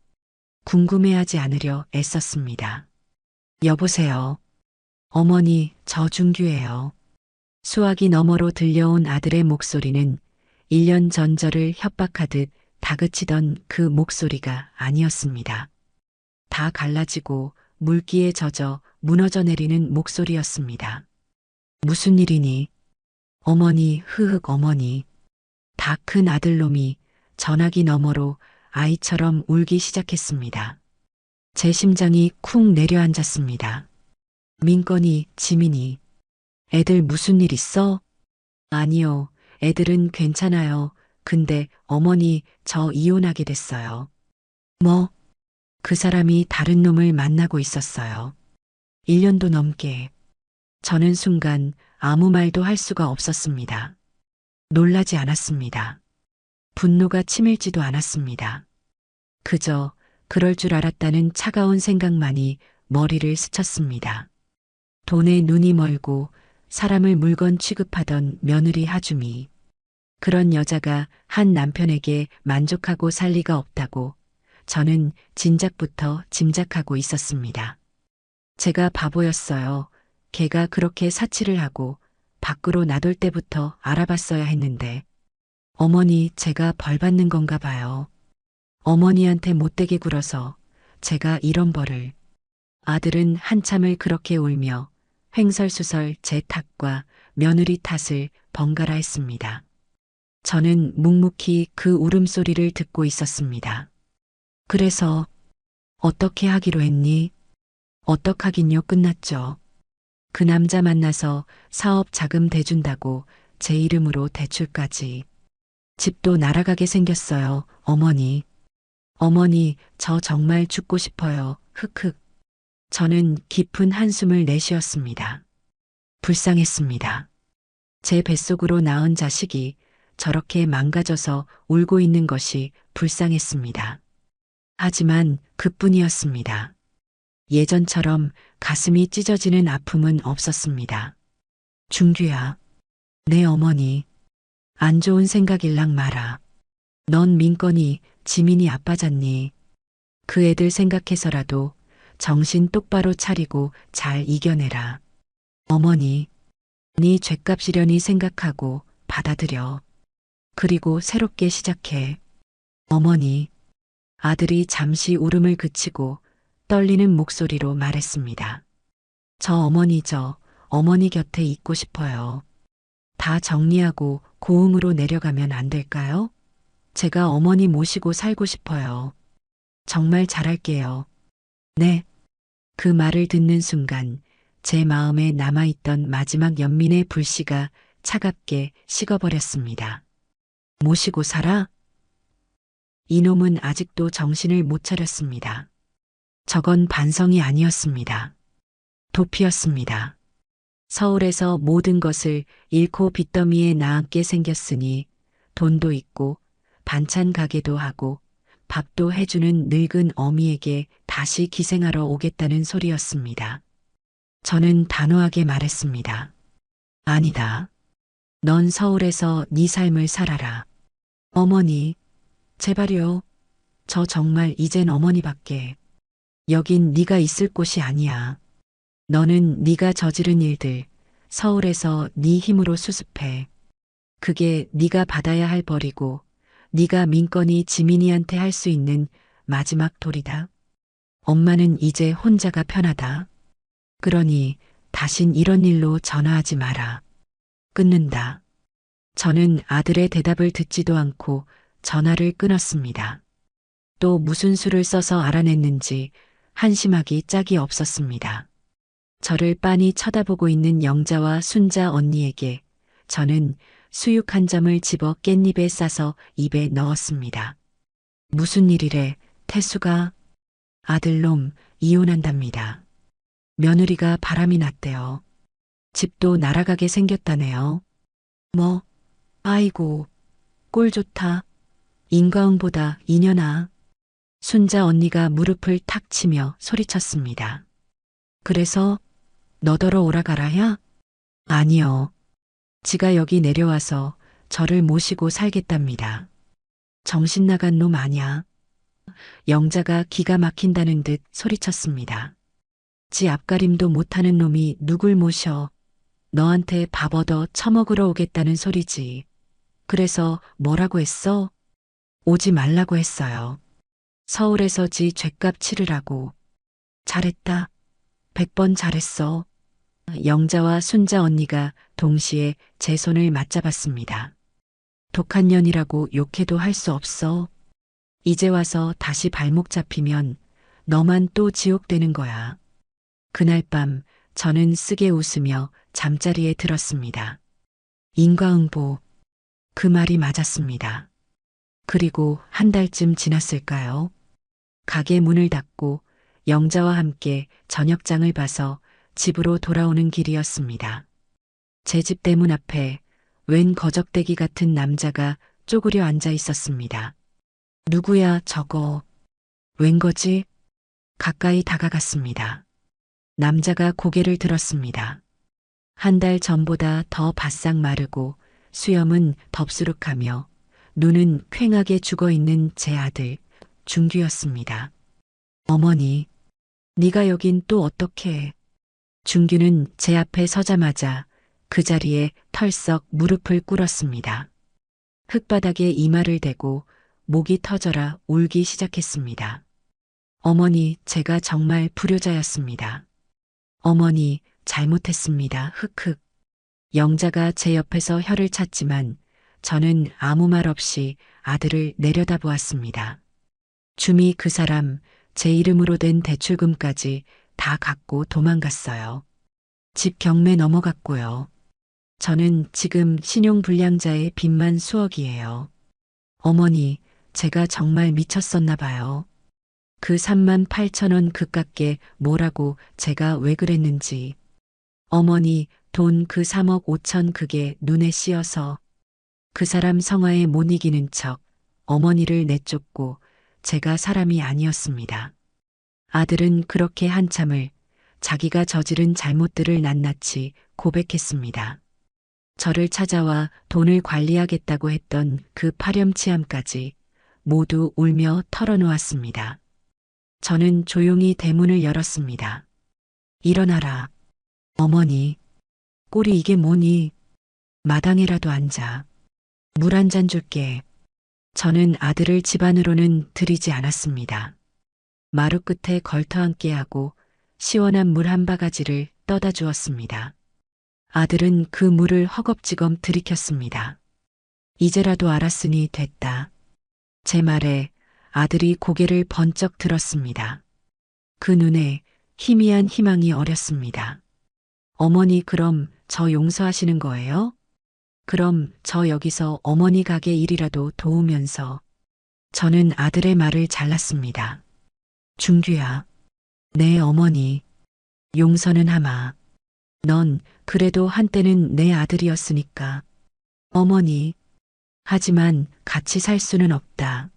궁금해하지 않으려 애썼습니다. 여보세요. 어머니, 저 준규예요. 수화기 너머로 들려온 아들의 목소리는 1년 전 저를 협박하듯 다그치던 그 목소리가 아니었습니다. 다 갈라지고 물기에 젖어 무너져 내리는 목소리였습니다. 무슨 일이니? 어머니, 흐흑 어머니. 다 큰 아들놈이 전화기 너머로 아이처럼 울기 시작했습니다. 제 심장이 쿵 내려앉았습니다. 민건이, 지민이. 애들 무슨 일 있어? 아니요, 애들은 괜찮아요. 근데 어머니, 저 이혼하게 됐어요. 뭐? 그 사람이 다른 놈을 만나고 있었어요. 1년도 넘게. 저는 순간 아무 말도 할 수가 없었습니다. 놀라지 않았습니다. 분노가 치밀지도 않았습니다. 그저 그럴 줄 알았다는 차가운 생각만이 머리를 스쳤습니다. 돈에 눈이 멀고 사람을 물건 취급하던 며느리 하주미. 그런 여자가 한 남편에게 만족하고 살 리가 없다고 저는 진작부터 짐작하고 있었습니다. 제가 바보였어요. 걔가 그렇게 사치를 하고 밖으로 나돌 때부터 알아봤어야 했는데 어머니 제가 벌 받는 건가 봐요. 어머니한테 못되게 굴어서 제가 이런 벌을. 아들은 한참을 그렇게 울며 횡설수설 제 탓과 며느리 탓을 번갈아 했습니다. 저는 묵묵히 그 울음소리를 듣고 있었습니다. 그래서 어떻게 하기로 했니? 어떡하긴요 끝났죠. 그 남자 만나서 사업 자금 대준다고 제 이름으로 대출까지. 집도 날아가게 생겼어요, 어머니. 어머니, 저 정말 죽고 싶어요, 흑흑. 저는 깊은 한숨을 내쉬었습니다. 불쌍했습니다. 제 뱃속으로 낳은 자식이 저렇게 망가져서 울고 있는 것이 불쌍했습니다. 하지만 그뿐이었습니다. 예전처럼 가슴이 찢어지는 아픔은 없었습니다. 준규야, 내 어머니. 안 좋은 생각일랑 마라. 넌 민건이 지민이 아빠잖니. 그 애들 생각해서라도 정신 똑바로 차리고 잘 이겨내라. 어머니, 네 죗값이려니 생각하고 받아들여. 그리고 새롭게 시작해. 어머니. 아들이 잠시 울음을 그치고 떨리는 목소리로 말했습니다. 저 어머니 곁에 있고 싶어요. 다 정리하고 고흥으로 내려가면 안 될까요? 제가 어머니 모시고 살고 싶어요. 정말 잘할게요. 네. 그 말을 듣는 순간 제 마음에 남아있던 마지막 연민의 불씨가 차갑게 식어버렸습니다. 모시고 살아? 이놈은 아직도 정신을 못 차렸습니다. 저건 반성이 아니었습니다. 도피였습니다. 서울에서 모든 것을 잃고 빚더미에 나앉게 생겼으니 돈도 있고 반찬 가게도 하고 밥도 해주는 늙은 어미에게 다시 기생하러 오겠다는 소리였습니다. 저는 단호하게 말했습니다. 아니다. 넌 서울에서 네 삶을 살아라. 어머니, 제발요. 저 정말 이젠 어머니밖에. 여긴 네가 있을 곳이 아니야. 너는 네가 저지른 일들 서울에서 네 힘으로 수습해. 그게 네가 받아야 할 벌이고 네가 민건이 지민이한테 할 수 있는 마지막 돌이다. 엄마는 이제 혼자가 편하다. 그러니 다신 이런 일로 전화하지 마라. 끊는다. 저는 아들의 대답을 듣지도 않고 전화를 끊었습니다. 또 무슨 수를 써서 알아냈는지 한심하기 짝이 없었습니다. 저를 빤히 쳐다보고 있는 영자와 순자 언니에게 저는 수육 한 점을 집어 깻잎에 싸서 입에 넣었습니다. 무슨 일이래, 태수가? 아들놈 이혼한답니다. 며느리가 바람이 났대요. 집도 날아가게 생겼다네요. 뭐, 아이고, 꼴 좋다. 인과응보다 이년아. 순자 언니가 무릎을 탁 치며 소리쳤습니다. 그래서 너더러 오라가라야? 아니요. 지가 여기 내려와서 저를 모시고 살겠답니다. 정신 나간 놈 아냐? 영자가 기가 막힌다는 듯 소리쳤습니다. 지 앞가림도 못하는 놈이 누굴 모셔 너한테 밥 얻어 처먹으러 오겠다는 소리지. 그래서 뭐라고 했어? 오지 말라고 했어요. 서울에서 지 죗값 치르라고. 잘했다. 100번 잘했어. 영자와 순자 언니가 동시에 제 손을 맞잡았습니다. 독한 년이라고 욕해도 할 수 없어. 이제 와서 다시 발목 잡히면 너만 또 지옥 되는 거야. 그날 밤 저는 쓰게 웃으며 잠자리에 들었습니다. 인과응보. 그 말이 맞았습니다. 그리고 한 달쯤 지났을까요? 가게 문을 닫고 영자와 함께 저녁장을 봐서 집으로 돌아오는 길이었습니다. 제 집 대문 앞에 웬 거적대기 같은 남자가 쪼그려 앉아 있었습니다. 누구야 저거? 웬 거지? 가까이 다가갔습니다. 남자가 고개를 들었습니다. 한 달 전보다 더 바싹 마르고 수염은 덥수룩하며 눈은 퀭하게 죽어있는 제 아들 준규였습니다. 어머니, 네가 여긴 또 어떻게 해? 준규는 제 앞에 서자마자 그 자리에 털썩 무릎을 꿇었습니다. 흙바닥에 이마를 대고 목이 터져라 울기 시작했습니다. 어머니, 제가 정말 불효자였습니다. 어머니, 잘못했습니다. 흑흑. 영자가 제 옆에서 혀를 찼지만 저는 아무 말 없이 아들을 내려다보았습니다. 줌이 그 사람 제 이름으로 된 대출금까지 다 갖고 도망갔어요. 집 경매 넘어갔고요. 저는 지금 신용불량자의 빚만 수억이에요. 어머니, 제가 정말 미쳤었나 봐요. 그 38,000원 그깟게 뭐라고 제가 왜 그랬는지. 어머니, 돈 그 3억 5천 그게 눈에 씌어서 그 사람 성화에 못 이기는 척 어머니를 내쫓고 제가 사람이 아니었습니다. 아들은 그렇게 한참을 자기가 저지른 잘못들을 낱낱이 고백했습니다. 저를 찾아와 돈을 관리하겠다고 했던 그 파렴치함까지 모두 울며 털어놓았습니다. 저는 조용히 대문을 열었습니다. 일어나라. 어머니, 꼴이 이게 뭐니? 마당에라도 앉아. 물 한 잔 줄게. 저는 아들을 집 안으로는 들이지 않았습니다. 마루 끝에 걸터앉게 하고 시원한 물 한 바가지를 떠다 주었습니다. 아들은 그 물을 허겁지겁 들이켰습니다. 이제라도 알았으니 됐다. 제 말에 아들이 고개를 번쩍 들었습니다. 그 눈에 희미한 희망이 어렸습니다. 어머니, 그럼 저 용서하시는 거예요? 그럼 저 여기서 어머니 가게 일이라도 도우면서. 저는 아들의 말을 잘랐습니다. 준규야, 내 어머니, 용서는 하마. 넌 그래도 한때는 내 아들이었으니까. 어머니, 하지만 같이 살 수는 없다.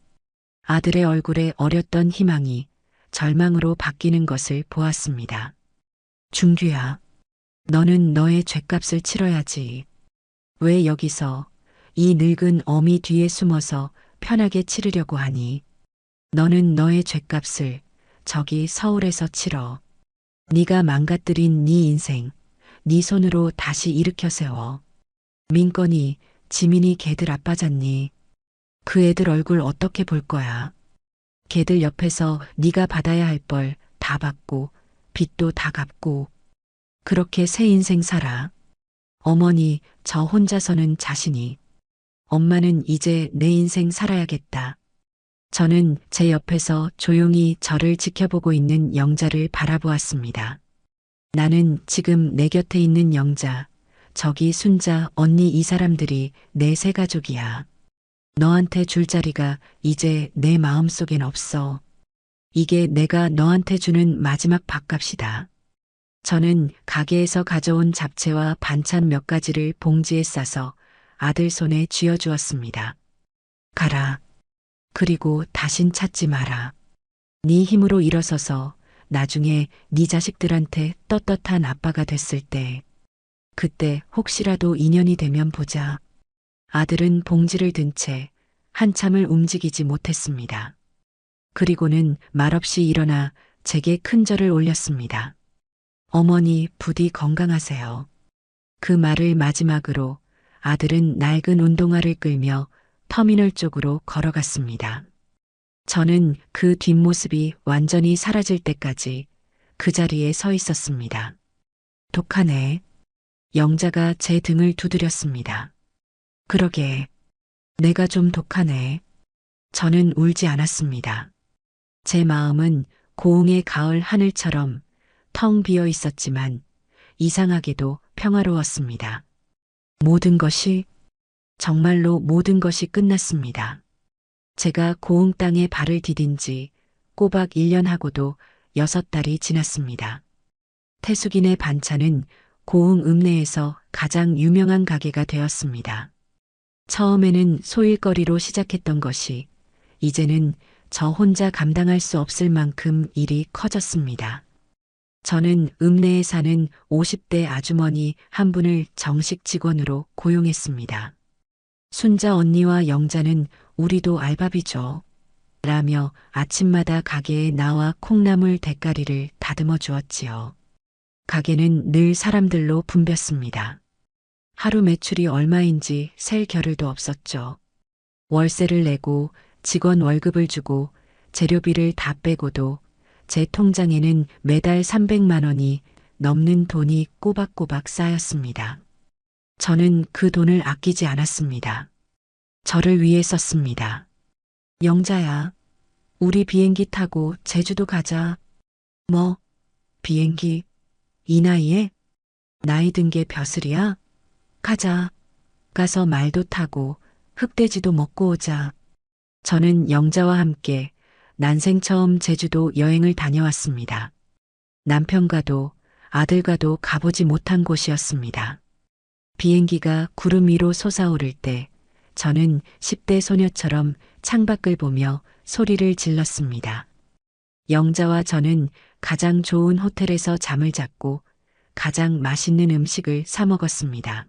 아들의 얼굴에 어렸던 희망이 절망으로 바뀌는 것을 보았습니다. 준규야, 너는 너의 죗값을 치러야지. 왜 여기서 이 늙은 어미 뒤에 숨어서 편하게 치르려고 하니? 너는 너의 죗값을 저기 서울에서 치러. 네가 망가뜨린 네 인생, 네 손으로 다시 일으켜 세워. 민건이, 지민이 걔들 아빠잖니. 그 애들 얼굴 어떻게 볼 거야? 걔들 옆에서 네가 받아야 할 벌 다 받고 빚도 다 갚고 그렇게 새 인생 살아. 어머니, 저 혼자서는 자신이. 엄마는 이제 내 인생 살아야겠다. 저는 제 옆에서 조용히 저를 지켜보고 있는 영자를 바라보았습니다. 나는 지금 내 곁에 있는 영자, 저기 순자, 언니 이 사람들이 내 새 가족이야. 너한테 줄 자리가 이제 내 마음속엔 없어. 이게 내가 너한테 주는 마지막 밥값이다. 저는 가게에서 가져온 잡채와 반찬 몇 가지를 봉지에 싸서 아들 손에 쥐어주었습니다. 가라. 그리고 다신 찾지 마라. 네 힘으로 일어서서 나중에 네 자식들한테 떳떳한 아빠가 됐을 때, 그때 혹시라도 인연이 되면 보자. 아들은 봉지를 든 채 한참을 움직이지 못했습니다. 그리고는 말없이 일어나 제게 큰 절을 올렸습니다. 어머니 부디 건강하세요. 그 말을 마지막으로 아들은 낡은 운동화를 끌며 터미널 쪽으로 걸어갔습니다. 저는 그 뒷모습이 완전히 사라질 때까지 그 자리에 서 있었습니다. 독하네. 영자가 제 등을 두드렸습니다. 그러게. 내가 좀 독하네. 저는 울지 않았습니다. 제 마음은 고흥의 가을 하늘처럼 텅 비어 있었지만 이상하게도 평화로웠습니다. 모든 것이, 정말로 모든 것이 끝났습니다. 제가 고흥 땅에 발을 디딘 지 꼬박 1년 하고도 6달이 지났습니다. 태숙이네 반찬은 고흥 읍내에서 가장 유명한 가게가 되었습니다. 처음에는 소일거리로 시작했던 것이 이제는 저 혼자 감당할 수 없을 만큼 일이 커졌습니다. 저는 읍내에 사는 50대 아주머니 한 분을 정식 직원으로 고용했습니다. 순자 언니와 영자는 우리도 알바비죠. 라며 아침마다 가게에 나와 콩나물 대가리를 다듬어 주었지요. 가게는 늘 사람들로 붐볐습니다. 하루 매출이 얼마인지 셀 겨를도 없었죠. 월세를 내고 직원 월급을 주고 재료비를 다 빼고도 제 통장에는 매달 300만 원이 넘는 돈이 꼬박꼬박 쌓였습니다. 저는 그 돈을 아끼지 않았습니다. 저를 위해 썼습니다. 영자야, 우리 비행기 타고 제주도 가자. 뭐, 비행기? 이 나이에? 나이 든 게 벼슬이야? 가자. 가서 말도 타고 흑돼지도 먹고 오자. 저는 영자와 함께 난생 처음 제주도 여행을 다녀왔습니다. 남편과도 아들과도 가보지 못한 곳이었습니다. 비행기가 구름 위로 솟아오를 때 저는 10대 소녀처럼 창밖을 보며 소리를 질렀습니다. 영자와 저는 가장 좋은 호텔에서 잠을 잤고 가장 맛있는 음식을 사 먹었습니다.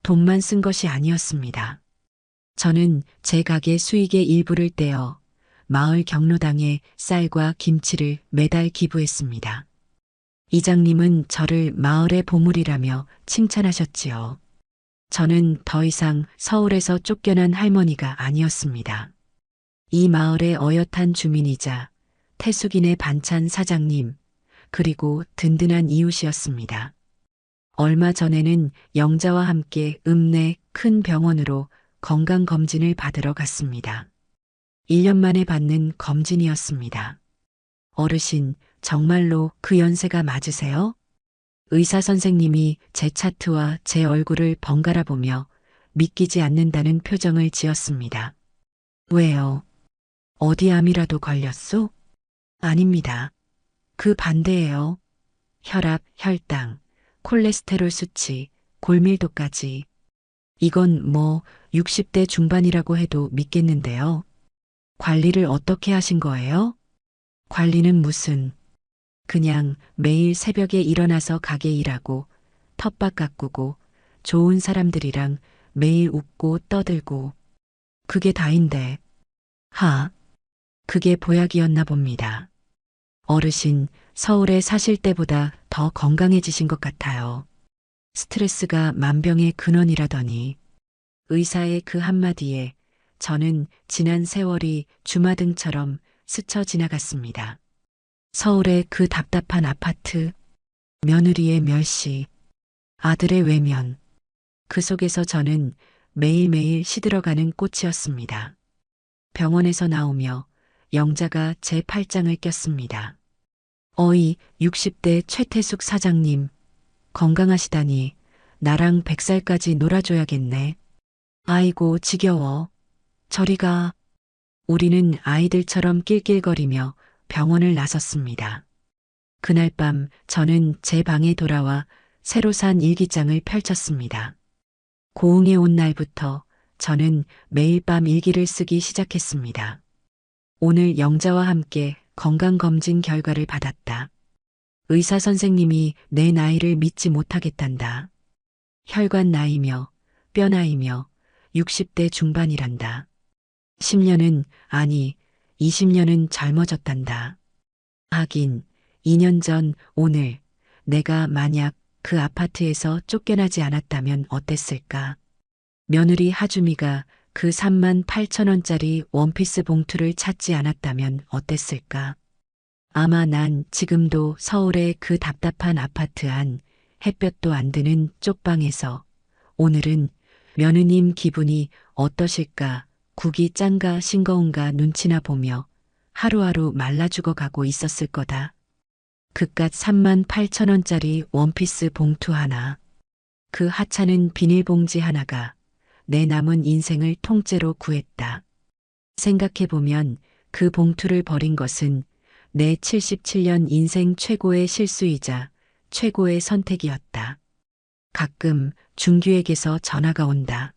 돈만 쓴 것이 아니었습니다. 저는 제 가게 수익의 일부를 떼어 마을 경로당에 쌀과 김치를 매달 기부했습니다. 이장님은 저를 마을의 보물이라며 칭찬하셨지요. 저는 더 이상 서울에서 쫓겨난 할머니가 아니었습니다. 이 마을의 어엿한 주민이자 태숙이네 반찬 사장님, 그리고 든든한 이웃이었습니다. 얼마 전에는 영자와 함께 읍내 큰 병원으로 건강검진을 받으러 갔습니다. 1년 만에 받는 검진이었습니다. 어르신, 정말로 그 연세가 맞으세요? 의사 선생님이 제 차트와 제 얼굴을 번갈아 보며 믿기지 않는다는 표정을 지었습니다. 왜요? 어디 암이라도 걸렸소? 아닙니다. 그 반대예요. 혈압, 혈당, 콜레스테롤 수치, 골밀도까지. 이건 뭐 60대 중반이라고 해도 믿겠는데요. 관리를 어떻게 하신 거예요? 관리는 무슨, 그냥 매일 새벽에 일어나서 가게 일하고, 텃밭 가꾸고, 좋은 사람들이랑 매일 웃고 떠들고, 그게 다인데, 하, 그게 보약이었나 봅니다. 어르신, 서울에 사실 때보다 더 건강해지신 것 같아요. 스트레스가 만병의 근원이라더니, 의사의 그 한마디에 저는 지난 세월이 주마등처럼 스쳐 지나갔습니다. 서울의 그 답답한 아파트, 며느리의 멸시, 아들의 외면, 그 속에서 저는 매일매일 시들어가는 꽃이었습니다. 병원에서 나오며 영자가 제 팔짱을 꼈습니다. 어이, 60대 최태숙 사장님, 건강하시다니 나랑 100살까지 놀아줘야겠네. 아이고, 지겨워. 저리 가. 우리는 아이들처럼 낄낄거리며 병원을 나섰습니다. 그날 밤 저는 제 방에 돌아와 새로 산 일기장을 펼쳤습니다. 고흥에 온 날부터 저는 매일 밤 일기를 쓰기 시작했습니다. 오늘 영자와 함께 건강검진 결과를 받았다. 의사 선생님이 내 나이를 믿지 못하겠단다. 혈관 나이며 뼈 나이며 60대 중반이란다. 10년은 아니 20년은 젊어졌단다. 하긴 2년 전 오늘 내가 만약 그 아파트에서 쫓겨나지 않았다면 어땠을까? 며느리 하주미가 그 3만 8천 원짜리 원피스 봉투를 찾지 않았다면 어땠을까? 아마 난 지금도 서울의 그 답답한 아파트 안 햇볕도 안 드는 쪽방에서 오늘은 며느님 기분이 어떠실까 국이 짠가 싱거운가 눈치나 보며 하루하루 말라 죽어가고 있었을 거다. 그깟 3만 8천 원짜리 원피스 봉투 하나, 그 하찮은 비닐봉지 하나가 내 남은 인생을 통째로 구했다. 생각해보면 그 봉투를 버린 것은 내 77년 인생 최고의 실수이자 최고의 선택이었다. 가끔 준규에게서 전화가 온다.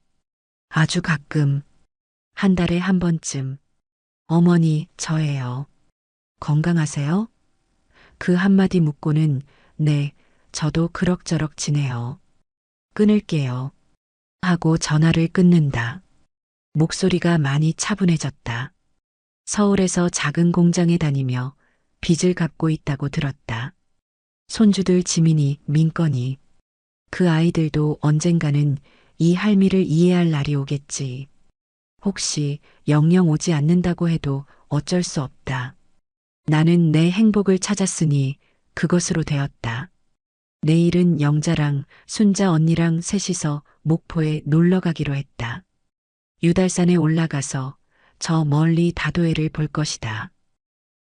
아주 가끔. 한 달에 한 번쯤. 어머니, 저예요. 건강하세요? 그 한마디 묻고는 네, 저도 그럭저럭 지내요. 끊을게요. 하고 전화를 끊는다. 목소리가 많이 차분해졌다. 서울에서 작은 공장에 다니며 빚을 갚고 있다고 들었다. 손주들 지민이, 민건이. 그 아이들도 언젠가는 이 할미를 이해할 날이 오겠지. 혹시 영영 오지 않는다고 해도 어쩔 수 없다. 나는 내 행복을 찾았으니 그것으로 되었다. 내일은 영자랑 순자 언니랑 셋이서 목포에 놀러 가기로 했다. 유달산에 올라가서 저 멀리 다도해를 볼 것이다.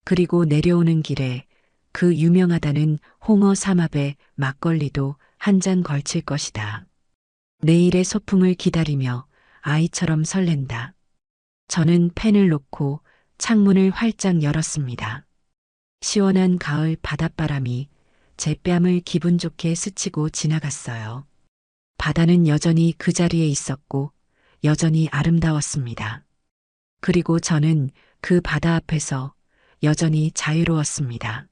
그리고 내려오는 길에 그 유명하다는 홍어 삼합에 막걸리도 한 잔 걸칠 것이다. 내일의 소풍을 기다리며 아이처럼 설렌다. 저는 펜을 놓고 창문을 활짝 열었습니다. 시원한 가을 바닷바람이 제 뺨을 기분 좋게 스치고 지나갔어요. 바다는 여전히 그 자리에 있었고 여전히 아름다웠습니다. 그리고 저는 그 바다 앞에서 여전히 자유로웠습니다.